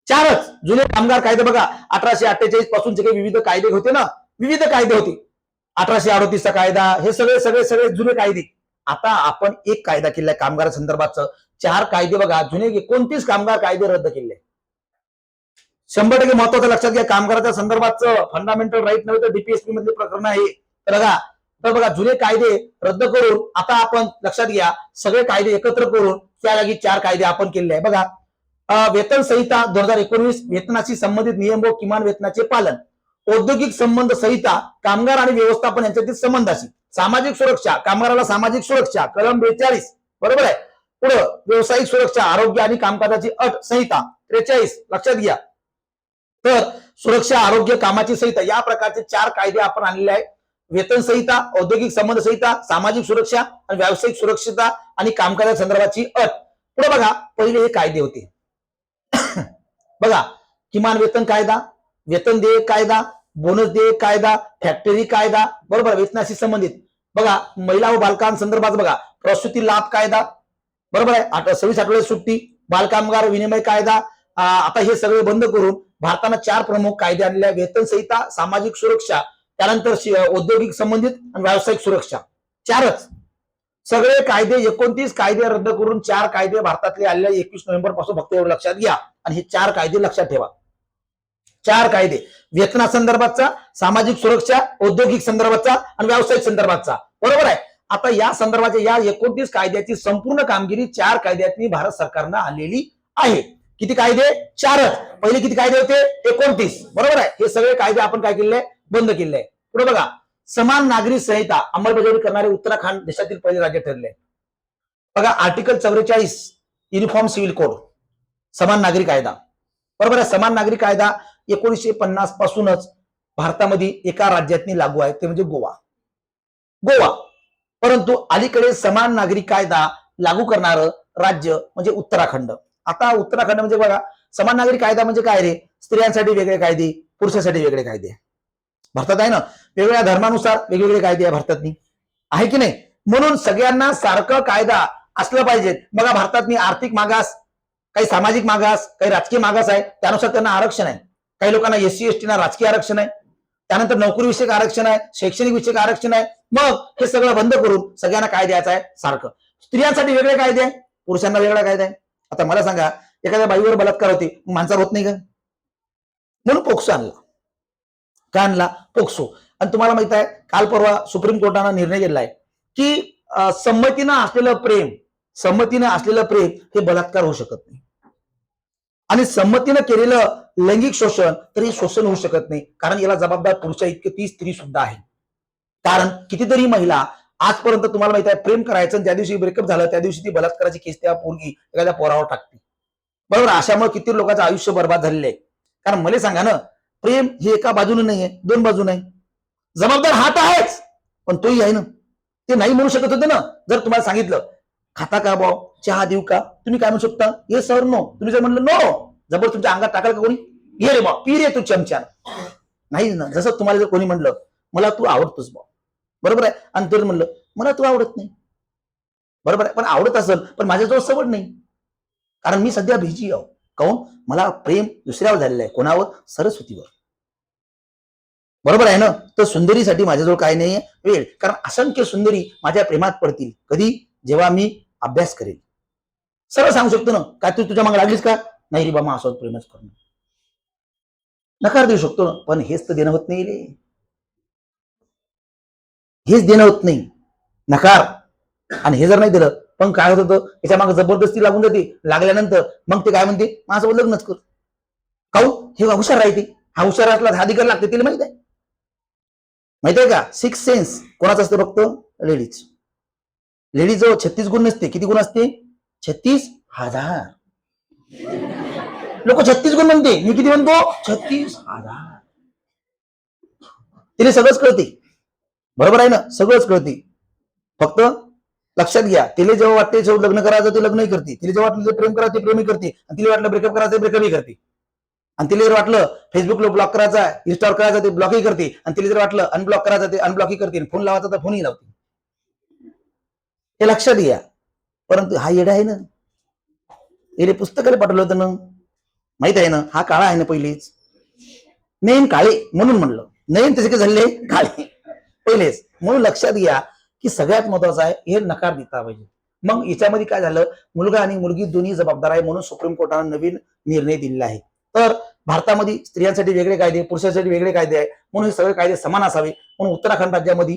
4च जुने कामगार कायदे बघा. 1848 पासून जे काही विविध कायदे होते ना, विविध कायदे होते, 1838 चा कायदा, हे सगळे सगळे सगळे जुने कायदे. आता आपण एक कायदा केलाय कामगार संदर्भाचं. 4 कायदे बघा जुने 29 कामगार कायदे रद्द केले. 100% महत्वाचं लक्षात घ्या. कामगाराच्या संदर्भाचं फंडामेंटल राईट नव्हे तर डीपीएसपी मधले प्रकरण आहे. तर बघा जुने कायदे रद्द करून आता आपण लक्षात घ्या सगळे कायदे एकत्र करून त्या जागी 4 कायदे आपण केले आहे. बघा, वेतन संहिता 2019, वेतनाशी संबंधित नियम व किमान वेतनाचे पालन. औद्योगिक संबंध संहिता कामगार आणि व्यवस्थापन यांच्यातील संबंधाशी, सामाजिक सुरक्षा कामगाराला सामाजिक सुरक्षा कलम 42 बरोबर आहे. पुढं व्यावसायिक सुरक्षा आरोग्य आणि कामकाजाची अट संहिता 43 लक्षात घ्या. तर सुरक्षा आरोग्य कामाची संहिता या प्रकारचे 4 कायदे आपण आणलेले आहेत. वेतन संहिता, औद्योगिक संबंध संहिता, सामाजिक सुरक्षा आणि व्यावसायिक सुरक्षितता आणि कामकाजा संदर्भाची अट. पुढे बघा पहिले हे कायदे होते बघा किमान वेतन कायदा, वेतन देयक कायदा, बोनस देयक कायदा, फॅक्टरी कायदा बरोबर वेतनाशी संबंधित. बघा महिला व बालकांसंदर्भात बघा प्रसूती लाभ कायदा बरोबर आहे. 26 आठवड्याची सुट्टी, बालकामगार विनिमय कायदा. आता हे सगळे बंद करून भारतानं 4 प्रमुख कायदे आणले. वेतन संहिता, सामाजिक सुरक्षा, त्यानंतर औद्योगिक संबंधित आणि व्यावसायिक सुरक्षा. 4च सगळे कायदे 29 कायदे रद्द करून 4 कायदे भारतातले आलेले 21 नोव्हेंबर पासून फक्त एवढं लक्षात घ्या. आणि हे 4 कायदे लक्षात ठेवा. 4 कायदे वेतनासंदर्भातचा, सामाजिक सुरक्षा, औद्योगिक संदर्भातचा आणि व्यावसायिक संदर्भातचा बरोबर आहे. आता या संदर्भाच्या या 29 कायद्याची संपूर्ण कामगिरी 4 कायद्यातनी भारत सरकारनं आणलेली आहे. किती कायदे? 4च. पहिले किती कायदे होते? 29 बरोबर आहे. हे सगळे कायदे आपण काय केले? बंद केले. पुढे बघा समान नागरी संहिता अंमलबजावणी करणारे उत्तराखंड देशातील पहिले राज्य ठरले. बघा आर्टिकल 44 युनिफॉर्म सिव्हिल कोड, समान नागरी कायदा बरोबर आहे. समान नागरी कायदा 1950 पासूनच भारतामध्ये एका राज्यातनी लागू आहे, ते म्हणजे गोवा. परंतु अलीकडे समान नागरी कायदा लागू करणारं राज्य म्हणजे उत्तराखंड. आता उत्तराखंड म्हणजे बघा समान नागरी कायदा म्हणजे काय रे? स्त्रियांसाठी वेगळे कायदे, पुरुषांसाठी वेगळे कायदे. भारतात आहे ना, वेगवेगळ्या धर्मानुसार वेगवेगळे कायदे आहे भारतातनी, आहे की नाही? म्हणून सगळ्यांना सारखं कायदा असलं पाहिजे. बघा भारतातनी आर्थिक मागास, काही सामाजिक मागास, काही राजकीय मागास आहे, त्यानुसार त्यांना आरक्षण आहे. काही लोकांना SC ST ना राजकीय आरक्षण आहे, त्यानंतर नोकरी विषयक आरक्षण आहे, शैक्षणिक विषयक आरक्षण आहे. मग हे सगळं बंद करून सगळ्यांना काय द्यायचं आहे? सारखं. स्त्रियांसाठी वेगळे कायदे आहे, पुरुषांना वेगळा कायदा आहे. आता मला सांगा एखाद्या बाईवर बलात्कार होते, माणसावर होत नाही का? म्हणून पोक्सो आणला. काय आणला? पोक्सो. आणि तुम्हाला माहित आहे काल परवा सुप्रीम कोर्टानं निर्णय दिलाय की संमतीनं असलेलं प्रेम हे बलात्कार होऊ शकत नाही. आणि संमतीनं केलेलं लैंगिक शोषण तर हे शोषण होऊ शकत नाही, कारण याला जबाबदार पुरुषा इतके ती स्त्री सुद्धा आहे. कारण कितीतरी महिला आजपर्यंत तुम्हाला माहित आहे प्रेम करायचं, ज्या दिवशी ब्रेकअप झालं त्या दिवशी ती बलात्काराची केस त्या पोरगी एखाद्या पोरावर टाकते बरोबर. अशामुळे किती लोकांचं आयुष्य बर्बाद झालेलं आहे. कारण मला सांगा ना, प्रेम हे एका बाजूने नाहीये, 2 बाजूने आहे. जबाबदार हात आहेच पण तोही आहे ना. ते नाही म्हणू शकत होते ना. जर तुम्हाला सांगितलं खाता का भाऊ, चहा देऊ का, तुम्ही काय म्हणू शकता? Yes sir no. तुम्ही जर म्हणलं नो, जबर तुमच्या अंगात टाकाल का कोणी? ये रे बा, पी रे तू चमच्यान. नाही ना. जसं तुम्हाला जर कोणी म्हणलं मला तू आवडतोस भाऊ बरोबर आहे, आणि तर म्हणलं मला तू आवडत नाही बरोबर आहे, पण आवडत असेल पण माझ्याजवळ सवड नाही, कारण मी सध्या बिझी आहो. काऊन? मला प्रेम दुसऱ्यावर झालेलं आहे. कोणावर? सरस्वतीवर बरोबर आहे ना. तर सुंदरीसाठी माझ्याजवळ काय नाहीये वेळ, कारण असंख्य सुंदरी माझ्या प्रेमात पडतील. कधी? जेव्हा मी अभ्यास करेल. सरळ सांगू शकतो ना. काय तू तुझ्या मागे लागलीस का? नाही रे बाबा, असं प्रेमच करणं. नकार देऊ शकतो ना, पण हेच तर देणं होत नाही रे. हेच देणं होत नाही, नकार. आणि हे जर नाही दिलं पण काय होत होतं, याच्या मागे जबरदस्ती लागून जाते. लागल्यानंतर मग ते काय म्हणते, माझं लग्नच कर. काऊन? हे हुशार राहते. हा हुशार असला हा अधिकार लागते. तिला माहित आहे. माहित आहे का? 6 सेन्स कोणाचं असतं? फक्त लेडीज. लेडीजजवळ 36 गुण नसते. किती गुण असते? 36,000. लोक 36 गुण म्हणते, मी किती म्हणतो? 36,000. तिला सगळंच कळते बरोबर आहे ना, सगळंच कळते. फक्त लक्षात घ्या, तिला जेव्हा वाटते जेव्हा लग्न करायचं ते लग्नही करते, तिला जेव्हा वाटलं प्रेम करायचं ते प्रेमही करते, आणि तिला वाटलं ब्रेकअप करायचं ब्रेकअपही करते, आणि तिला जर वाटलं फेसबुकला ब्लॉक करायचा, इन्स्टॉल करायचं ते ब्लॉकही करते, आणि तिला जर वाटलं अनब्लॉक करायचं ते अनब्लॉकही करते, फोन लावायचा तर फोनही लावते. हे लक्षात घ्या. परंतु हा येडा आहे ना, याला पुस्तकाला पाठवलं होतं ना, माहित आहे ना, हा काळा आहे ना पहिलेच. नयन काळे म्हणून म्हणलं, नयन त्याचे झाले काळे पहिलेच. म्हणून लक्षात घ्या की सगळ्यात महत्वाचं आहे हे नकार देता पाहिजे. मग याच्यामध्ये काय झालं, मुलगा आणि मुलगी दोन्ही जबाबदार आहे म्हणून सुप्रीम कोर्टाने नवीन निर्णय दिलेला आहे. तर भारतामध्ये स्त्रियांसाठी वेगळे कायदे, पुरुषांसाठी वेगळे कायदे आहे, म्हणून हे सगळे कायदे समान असावे म्हणून उत्तराखंड राज्यामध्ये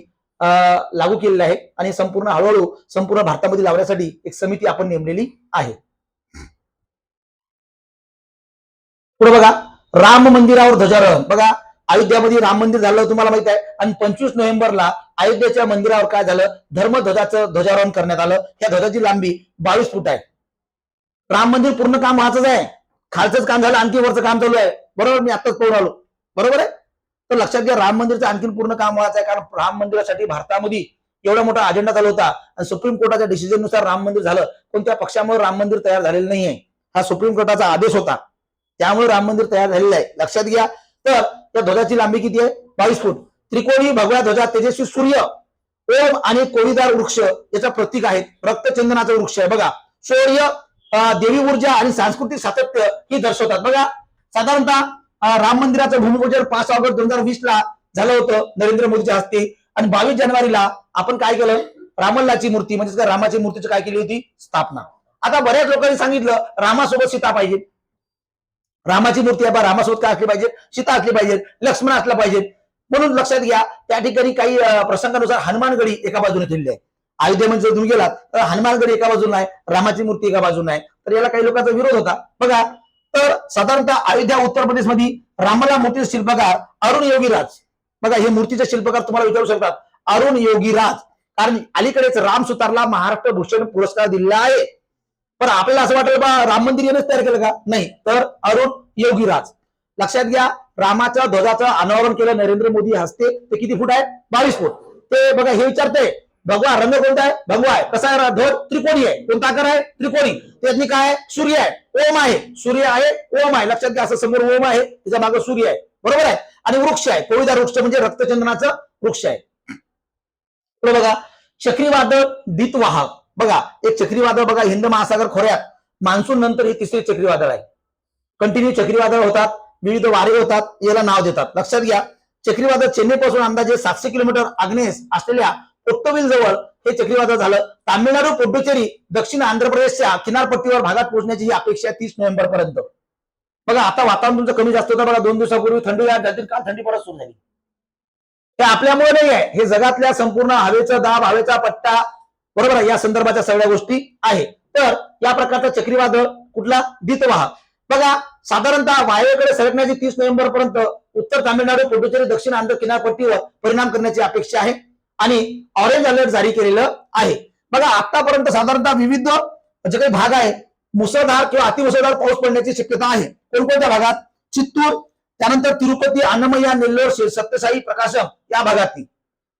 लागू केलेले आहे. आणि संपूर्ण हळूहळू संपूर्ण भारतामध्ये लावण्यासाठी एक समिती आपण नेमलेली आहे. पुढे बघा, राम मंदिरावर ध्वजारोहण. बघा अयोध्यामध्ये राम मंदिर झालं तुम्हाला माहित आहे, आणि 25 नोव्हेंबरला अयोध्येच्या मंदिरावर काय झालं, धर्मध्वजाचं ध्वजारोहण करण्यात आलं. या ध्वजाची लांबी 22 फूट आहे. राम मंदिर पूर्ण काम व्हायचंच आहे, खालचंच काम झालं, आणखी वरचं काम चालू आहे. बरोबर, मी आताच पाहून आलो. बरोबर आहे. तर लक्षात घ्या, राम मंदिरचं आणखी पूर्ण काम व्हायचं आहे, कारण राम मंदिरासाठी भारतामध्ये एवढा मोठा अजेंडा चालू होता आणि सुप्रीम कोर्टाच्या डिसिजननुसार राम मंदिर झालं. कोणत्या पक्षामुळे राम मंदिर तयार झालेलं नाहीये, हा सुप्रीम कोर्टाचा आदेश होता, त्यामुळे राम मंदिर तयार झालेलं आहे. लक्षात घ्या. तर त्या ध्वजाची लांबी किती आहे, 22 फूट. त्रिकोणी भगव्या ध्वजा, तेजस्वी सूर्य, ओम आणि कोळीदार वृक्ष याचं प्रतीक आहे. रक्तचंदनाचा वृक्ष आहे बघा. शौर्य, देवी ऊर्जा आणि सांस्कृतिक सातत्य ही दर्शवतात. बघा, साधारणतः राम मंदिराचं भूमिपूजन 5 ऑगस्ट 2020 ला झालं होतं नरेंद्र मोदीच्या हस्ते, आणि 22 जानेवारीला आपण काय केलं, रामललाची मूर्ती म्हणजे रामाची मूर्तीची काय केली होती, स्थापना. आता बऱ्याच लोकांनी सांगितलं रामासोबत सीता पाहिजे, रामाची मूर्ती आहे बा, रामासोबत काय असली पाहिजे, सीता असली पाहिजे, लक्ष्मण असला पाहिजे. म्हणून लक्षात घ्या, त्या ठिकाणी काही प्रसंगानुसार हनुमानगडी एका बाजूने ठेवली आहे. अयोध्येमध्ये जर तुम्ही गेलात तर हनुमानगडी एका बाजूला आहे, रामाची मूर्ती एका बाजूला आहे. तर याला काही लोकांचा विरोध होता. बघा, तर साधारणतः अयोध्या उत्तर प्रदेशमध्ये रामाला मूर्तीचे शिल्पकार अरुण योगीराज. बघा, हे मूर्तीचे शिल्पकार तुम्हाला विचारू शकतात, अरुण योगीराज, कारण अलीकडेच राम सुतारला महाराष्ट्र भूषण पुरस्कार दिलेला आहे. पण आपल्याला असं वाटेल बा राम मंदिर यानेच तयार केलं का, नाही, तर अरुण योगीराज. लक्षात घ्या, रामाच्या ध्वजाचं अनावरण केलं नरेंद्र मोदी हस्ते. ते किती फूट आहे, 22 फूट. ते बघा, हे विचारते भगवा रंग कोणता आहे, भगवा आहे. कसा आहे ध्वज, त्रिकोणी आहे. कोणता आकार आहे, त्रिकोणी. त्यातनी काय आहे, सूर्य आहे, ओम आहे, सूर्य आहे, ओम आहे. लक्षात घ्या, असं समोर ओम आहे, त्याच्या मागे सूर्य आहे. बरोबर आहे. आणि वृक्ष आहे, कोळीदार वृक्ष म्हणजे रक्तचंदनाचं वृक्ष आहे. बघा, चक्रीवादळ दितवाहक. बघा, एक चक्रीवादळ बघा, हिंद महासागर खोऱ्यात मान्सून नंतर हे तिसरे चक्रीवादळ आहे. कंटिन्यू चक्रीवादळ होतात, विविध वारे होतात, याला नाव देतात. लक्षात घ्या, चक्रीवादळ चेन्नईपासून अंदाजे 700 किलोमीटर आग्नेयेस असलेल्या कोट्टोविल जवळ हे चक्रीवादळ झालं. तामिळनाडू, पुडुचेरी, दक्षिण आंध्र प्रदेशच्या किनारपट्टीवर भागात पोहोचण्याची ही अपेक्षा 30 नोव्हेंबर पर्यंत. बघा, आता वातावरण तुमचं कमी जास्त होतं. बघा, 2 दिवसापूर्वी थंडी झाली, काल थंडी परत सुरू झाली. हे आपल्यामुळे नाही आहे, हे जगातल्या संपूर्ण हवेचा दाब, हवेचा पट्टा, बरोबर आहे, या संदर्भाच्या सगळ्या गोष्टी आहेत. तर या प्रकारचा चक्रीवादळ कुठला, दितवाहक. बघा, साधारणतः वायव्येकडे सरकण्याची 30 नोव्हेंबर पर्यंत उत्तर तामिळनाडू, पुडुचेरी, दक्षिण आंध्र किनारपट्टीवर परिणाम करण्याची अपेक्षा आहे आणि ऑरेंज अलर्ट जारी केलेलं आहे. बघा, आतापर्यंत साधारणतः विविध जे काही भाग आहे, मुसळधार किंवा अतिमुसळधार पाऊस पडण्याची शक्यता आहे. कोणकोणत्या भागात, चित्तूर, त्यानंतर तिरुपती, अन्नमय्या, नेल्लोर, सत्यसाई, प्रकाशम या भागातली.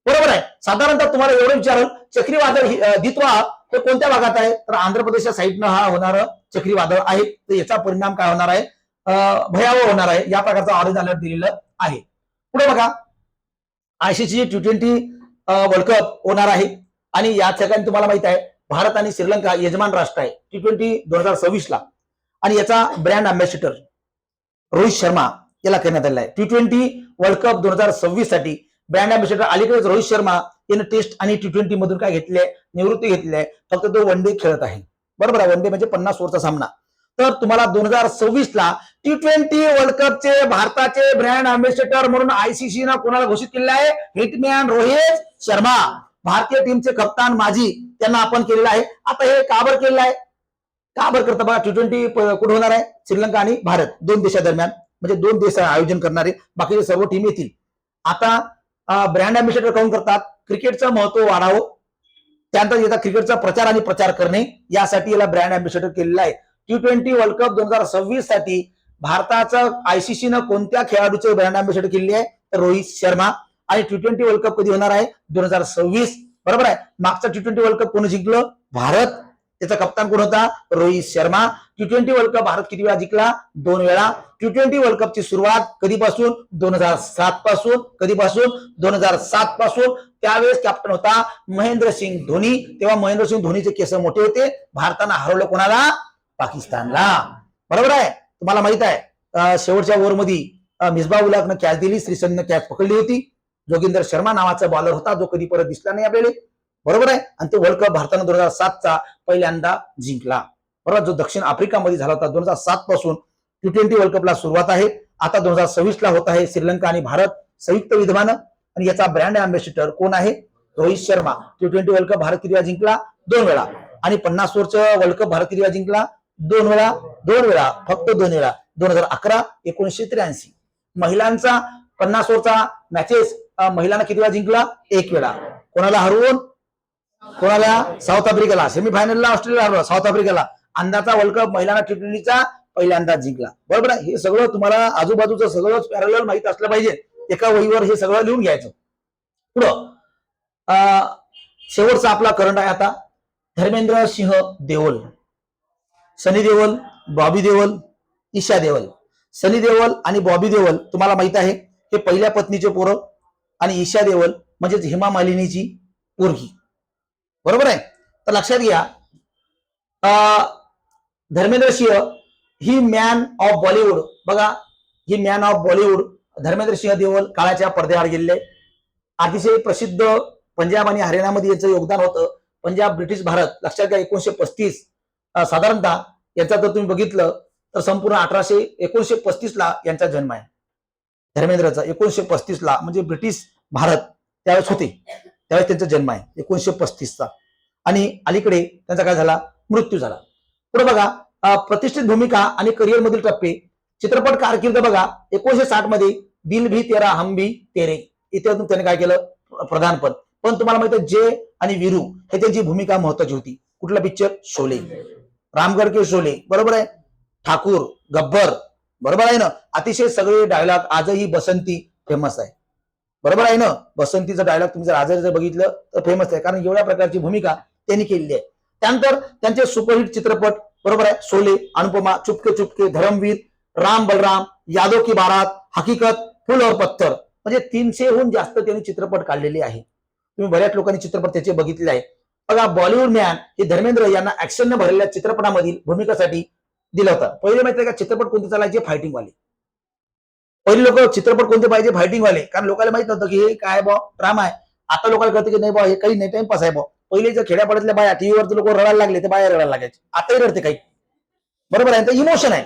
बरोबर आहे. साधारणतः तुम्हाला एवढं विचारलं, चक्रीवादळ दितवाहक हे कोणत्या भागात आहे, तर आंध्र प्रदेशच्या साईडनं हा होणार चक्रीवादळ आहे. तर याचा परिणाम काय होणार आहे, भयावह होणार आहे. या प्रकारचा ऑरेंज अलर्ट दिलेलं आहे. पुढे बघा, ICC T20 वर्ल्ड कप होणार आहे आणि या ठिकाणी तुम्हाला माहित आहे भारत आणि श्रीलंका यजमान राष्ट्र आहे T20 2026 ला, आणि याचा ब्रँड अँबॅसिडर रोहित शर्मा याला करण्यात आलेला आहे. T20 वर्ल्ड कप 2026 साठी ब्रँड अँबॅसिडर अलीकडेच रोहित शर्मा याने टेस्ट आणि T20 मधून काय घेतले, निवृत्ती घेतली आहे. फक्त तो वन डे खेळत आहे. बरोबर आहे, वन डे म्हणजे 50 ओव्हरचा सामना. तर तुम्हाला 2026 ला T20 वर्ल्ड कपचे भारताचे ब्रँड अँबॅसिडर म्हणून ICC ना कोणाला घोषित केलेलं आहे, हिटमॅन रोहित शर्मा. भारतीय टीमचे कप्तान माजी त्यांना आपण केलेलं आहे. आता हे का बरं केलेलं आहे, का बरं करता बघा, T20 कुठे होणार आहे, श्रीलंका आणि भारत, 2 देशादरम्यान, म्हणजे 2 देश आयोजन करणारे, बाकीचे सर्व टीम येतील. आता ब्रँड अँबॅसिडर काऊन करतात, क्रिकेटचं महत्व वाढावं, त्यानंतर याचा क्रिकेटचा प्रचार आणि प्रचार करणे, यासाठी याला ब्रँड अँबॅसिडर केलेला आहे. T20 वर्ल्ड कप 2026 साठी भारताचं ICC न कोणत्या खेळाडूचे ब्रँड अँबॅसिडर केलेले आहे, तर रोहित शर्मा. आणि T20 वर्ल्ड कप कधी होणार आहे, 2026. बरोबर आहे. मागचा T20 वर्ल्ड कप कोणी जिंकलं, भारत. त्याचा कप्तान कोण होता, Rohit Sharma. T20 world cup Bharat किती वेळा जिंकला, 2 वेळा. T20 वर्ल्ड कपची सुरुवात कधीपासून, 2007 पासून. कधीपासून, 2007 पासून. त्यावेळेस कॅप्टन होता महेंद्रसिंग धोनी. तेव्हा महेंद्रसिंग धोनीचे केस मोठे होते. भारतानं हरवलं कोणाला, पाकिस्तानला. बरोबर आहे. तुम्हाला माहित आहे शेवटच्या ओव्हरमध्ये मिसबा उल हकनं कॅच दिली, श्रीसंतनं कॅच पकडली होती. जोगिंदर शर्मा नावाचा बॉलर होता, जो कधी परत दिसला नाही आपल्याला. बरोबर आहे. आणि तो वर्ल्ड कप भारतानं 2007 चा पहिल्यांदा जिंकला. बरोबर, जो दक्षिण आफ्रिकामध्ये झाला होता. 2007 पासून T20 वर्ल्ड कपला सुरुवात आहे. आता 2026 ला होत आहे. श्रीलंका आणि भारत संयुक्त विद्यमानं, आणि याचा ब्रँड अँबॅसिडर कोण आहे, Rohit Sharma. T20 world cup Bharat किती वेळा जिंकला, 2 वेळा. आणि 50 ओव्हरचं वर्ल्ड कप भारत किती वेळा जिंकला, 2 वेळा. 2 वेळा, फक्त 2 वेळा. 2011, 1983. महिलांचा 50 ओव्हरचा मॅचेस महिलांना किती वेळा जिंकला? 1 वेळा. कोणाला हरवून? कोणाला? साऊथ आफ्रिकेला. सेमीफायनलला ऑस्ट्रेलिया हरवला, साऊथ आफ्रिकेला. अंदाचा वर्ल्ड कप महिलांना T20चा पहिल्यांदा जिंकला. बरोबर आहे. हे सगळं तुम्हाला आजूबाजूचं सगळंच पॅरलल माहित असलं पाहिजे. एका वहीवर हे सगळं लिहून घ्यायचं. पुढं शेवटचा आपला करंट आहे आता. धर्मेंद्र सिंह देओल, सनी देओल, बॉबी देओल, ईशा देओल. सनी देओल आणि बॉबी देओल तुम्हाला माहित आहे हे पहिल्या पत्नीचे पोरं, आणि ईशा देओल म्हणजेच हेमा मालिनीची पोरगी. बरोबर आहे. तर लक्षात घ्या, Dharmendra Singh he man of Bollywood. बघा, he man of Bollywood. Dharmendra Singh Deol काळाच्या पडद्याआड गेलेले. अतिशय प्रसिद्ध पंजाब आणि हरियाणामध्ये याचं योगदान होतं. पंजाब, ब्रिटिश भारत. लक्षात घ्या, 1935 साधारणतः याचा जर तुम्ही बघितलं तर संपूर्ण 1935 ला यांचा जन्म आहे धर्मेंद्रचा. 1935 ला म्हणजे ब्रिटिश भारत त्यावेळेस होते, त्यावेळेस त्यांचा जन्म आहे 1935 चा. आणि अलीकडे त्यांचा काय झाला? मृत्यू झाला. पुढे बघा, प्रतिष्ठित भूमिका आणि करिअर मधील टप्पे. चित्रपट कारकीर्द बघा, 1960 मध्ये दिल भी तेरा हम भी तेरे इथे त्याने काय केलं? प्रधानपद. पण तुम्हाला माहिती आहे जे आणि वीरू हे त्यांची भूमिका महत्वाची होती. कुठला पिक्चर? शोले, रामगढ़ के शोले. बरोबर आहे. ठाकूर, गब्बर. बरोबर आहे ना. अतिशय सगळे डायलॉग. आजही बसंती फेमस आहे. बरोबर आहे ना. बसंतीचा डायलॉग तुम्ही जर आजही जर बघितलं तर फेमस आहे, कारण एवढ्या प्रकारची भूमिका त्यांनी केलेली आहे. त्यानंतर त्यांचे सुपरहिट चित्रपट. बरोबर आहे. शोले, अनुपमा, चुपके चुपके, धर्मवीर, राम बलराम, यादव की बारात, हकीकत, फूल और पत्थर. म्हणजे 300हून जास्त त्यांनी चित्रपट काढलेले आहे. तुम्ही बऱ्याच लोकांनी चित्रपट त्याचे बघितले आहे. बघा, बॉलिवूड मॅन हे धर्मेंद्र यांना ऍक्शनने भरलेल्या चित्रपटामधील भूमिकेसाठी दिलं होतं. पहिले माहिती आहे का चित्रपट कोणते चालायचे? फायटिंग वाले. पहिले लोक चित्रपट कोणते पाहिजे? फायटिंग वाले. कारण लोकांना माहित नव्हतं की हे काय बॉ ड्रामा आहे. आता लोकांना कळतं की नाही बॉ हे काही नाही, टाइमपास आहे बॉ. पहिले जर खेड्यापाड्यातल्या बाया टीव्हीवरती लोक रडायला लागले तर बाया रडायला लागायचे. आताही रडते काही. बरोबर आहे. तर इमोशन आहे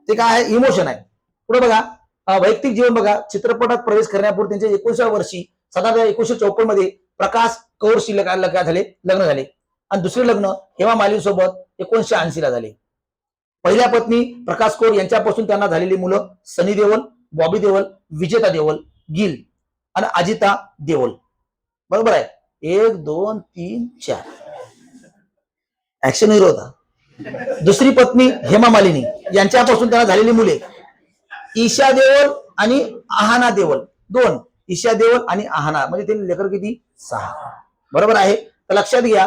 ते. काय आहे? इमोशन आहे. पुढे बघा, वैयक्तिक जीवन बघा. चित्रपटात प्रवेश करण्यापूर्वी त्यांच्या 19व्या वर्षी साधारण 1954 मध्ये प्रकाश कौरशी लग्न झाले. आणि दुसरे लग्न हेमा मालिनी सोबत 1980 ला झाले. पहिल्या पत्नी प्रकाश कौर यांच्यापासून त्यांना झालेली मुलं सनी देओल, बॉबी देओल, विजेता देओल, गिल आणि अजिता देओल. बरोबर आहे. 1 2 3 4 ऍक्शन हिरो होता. दुसरी पत्नी हेमा मालिनी यांच्यापासून त्यांना झालेली मुले ईशा देओल आणि आहाना देओल. 2 ईशा देओल आणि आहाना, म्हणजे त्यांनी लेकर किती? 6. बरोबर आहे. तर लक्षात घ्या,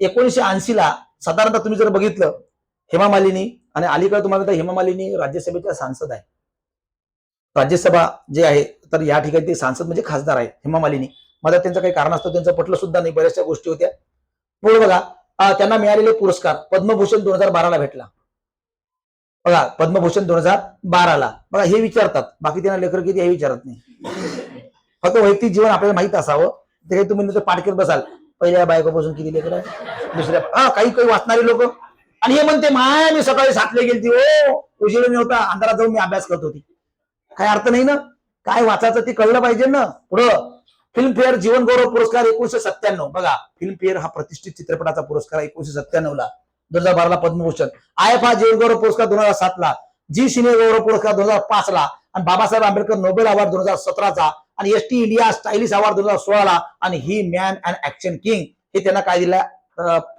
1980 ला साधारणतः तुम्ही जर बघितलं हेमा मालिनी, आणि अलीकडे तुम्हाला हेमा मालिनी राज्यसभेच्या सांसद आहे. राज्यसभा जे आहे तर या ठिकाणी ते सांसद म्हणजे खासदार आहे हेमा मालिनी. मला त्यांचं काही कारण असतं त्यांचं पटलं सुद्धा नाही, बऱ्याचशा गोष्टी होत्या. पुढे बघा, त्यांना मिळालेले पुरस्कार. पद्मभूषण 2012 ला भेटला. बघा, पद्मभूषण 2012 ला. बघा, हे विचारतात, बाकी त्यांना लेकर किती हे विचारत नाही. फक्त वैयक्तिक जीवन आपल्याला माहित असावं. ते काही तुम्ही पाठ करत बसाल, पहिल्या बायकोपासून किती लेकर आहे, दुसऱ्या काही वाचणारे लोक. आणि हे म्हणते माय मी सकाळी 7 ला गेलती, ओ उशिरा मी होता, अंधारात जाऊन मी अभ्यास करत होती. काय अर्थ नाही ना. काय वाचायचं ते कळलं पाहिजे ना. पुढं फिल्मफेअर जीवन गौरव पुरस्कार 1997. बघा, फिल्मफेअर हा प्रतिष्ठित चित्रपटाचा पुरस्कार 1997 ला. 2012 ला पद्मभूषण. IFA जीवन गौरव पुरस्कार 2007 ला. जी सिने गौरव पुरस्कार 2005 ला. आणि बाबासाहेब आंबेडकर नोबेल अवॉर्ड 2017 चा. आणि ST इंडिया स्टायलिश अवॉर्ड 2016 ला. आणि he man and action king हे त्यांना काय दिलं?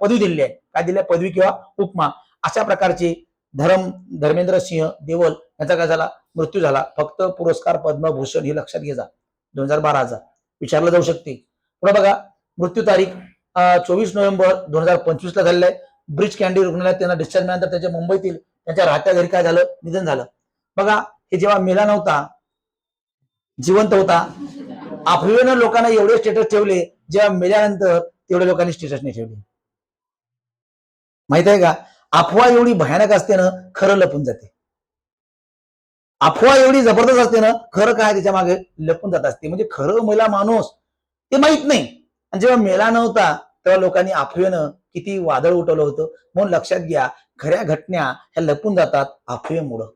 पदवी दिलेली आहे. काय दिल्या? पदवी किंवा उपमा. अशा प्रकारचे धर्मेंद्र सिंह देओल यांचा काय झाला? मृत्यू झाला. फक्त पुरस्कार पद्मभूषण हे लक्षात घ्या. 2012 चा विचारलं जाऊ शकते. पुढे बघा, मृत्यू तारीख 24 नोव्हेंबर 2025 ला झालेलं आहे. ब्रिज कँडी रुग्णालयात त्यांना डिस्चार्ज मिळाल्यानंतर त्याच्या मुंबईतील त्यांच्या राहत्या घरी काय झालं? निधन झालं. बघा, हे जेव्हा मेला नव्हता, जिवंत होता, अफवेनं लोकांना एवढे स्टेटस ठेवले, जेव्हा मेल्यानंतर तेवढ्या लोकांनी स्टेटस नाही ठेवले. माहित आहे का? अफवा एवढी भयानक असते ना, खरं लपून जाते. अफवा एवढी जबरदस्त असते ना, खरं काय त्याच्या मागे लपून जात असते. म्हणजे खरं मेला माणूस ते माहित नाही. आणि जेव्हा मेला नव्हता तेव्हा लोकांनी अफवेनं किती वादळ उठवलं होतं. म्हणून लक्षात घ्या, खऱ्या घटना ह्या लपून जातात अफवेमुळं.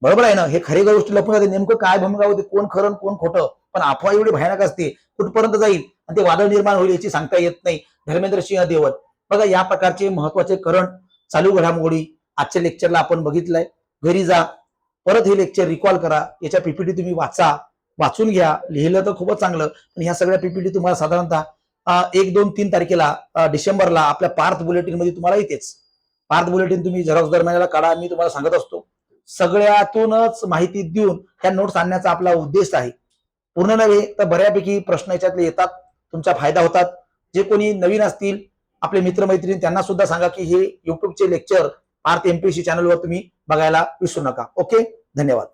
बरोबर आहे ना. हे खरी गोष्ट लपून जाते. नेमकं काय भूमिका होती, कोण खरं कोण खोटं, पण अफवा एवढी भयानक असते, कुठपर्यंत जाईल आणि ते वादळ निर्माण होईल याची सांगता येत नाही. धर्मेंद्र सिंह देओल. बघा, या प्रकारचे महत्वाचे करंट चालू घडामोडी आजच्या लेक्चरला आपण बघितलंय. घरी जा, परत हे लेक्चर रिकॉल करा, याच्या पीपीटी तुम्ही वाचून घ्या. लिहिलं तर खूपच चांगलं, पण ह्या सगळ्या पीपीटी तुम्हाला साधारणतः 1, 2, 3 तारखेला डिसेंबरला आपल्या पार्थ बुलेटिन मध्ये तुम्हाला येतेच. पार्थ बुलेटिन तुम्ही झेरॉक्स दरम्यान काढा, मी तुम्हाला सांगत असतो. सगळ्यातूनच माहिती देऊन ह्या नोट्स आणण्याचा आपला उद्देश आहे. पूर्ण नव्हे तर बऱ्यापैकी प्रश्न याच्यातले येतात, तुमचा फायदा होतात. जे कोणी नवीन असतील आपले मित्रमैत्रिणी त्यांना सुद्धा सांगा की हे युट्यूबचे लेक्चर पार्थ एमपीएससी चॅनलवर तुम्ही बघायला विसरू नका. ओके, धन्यवाद.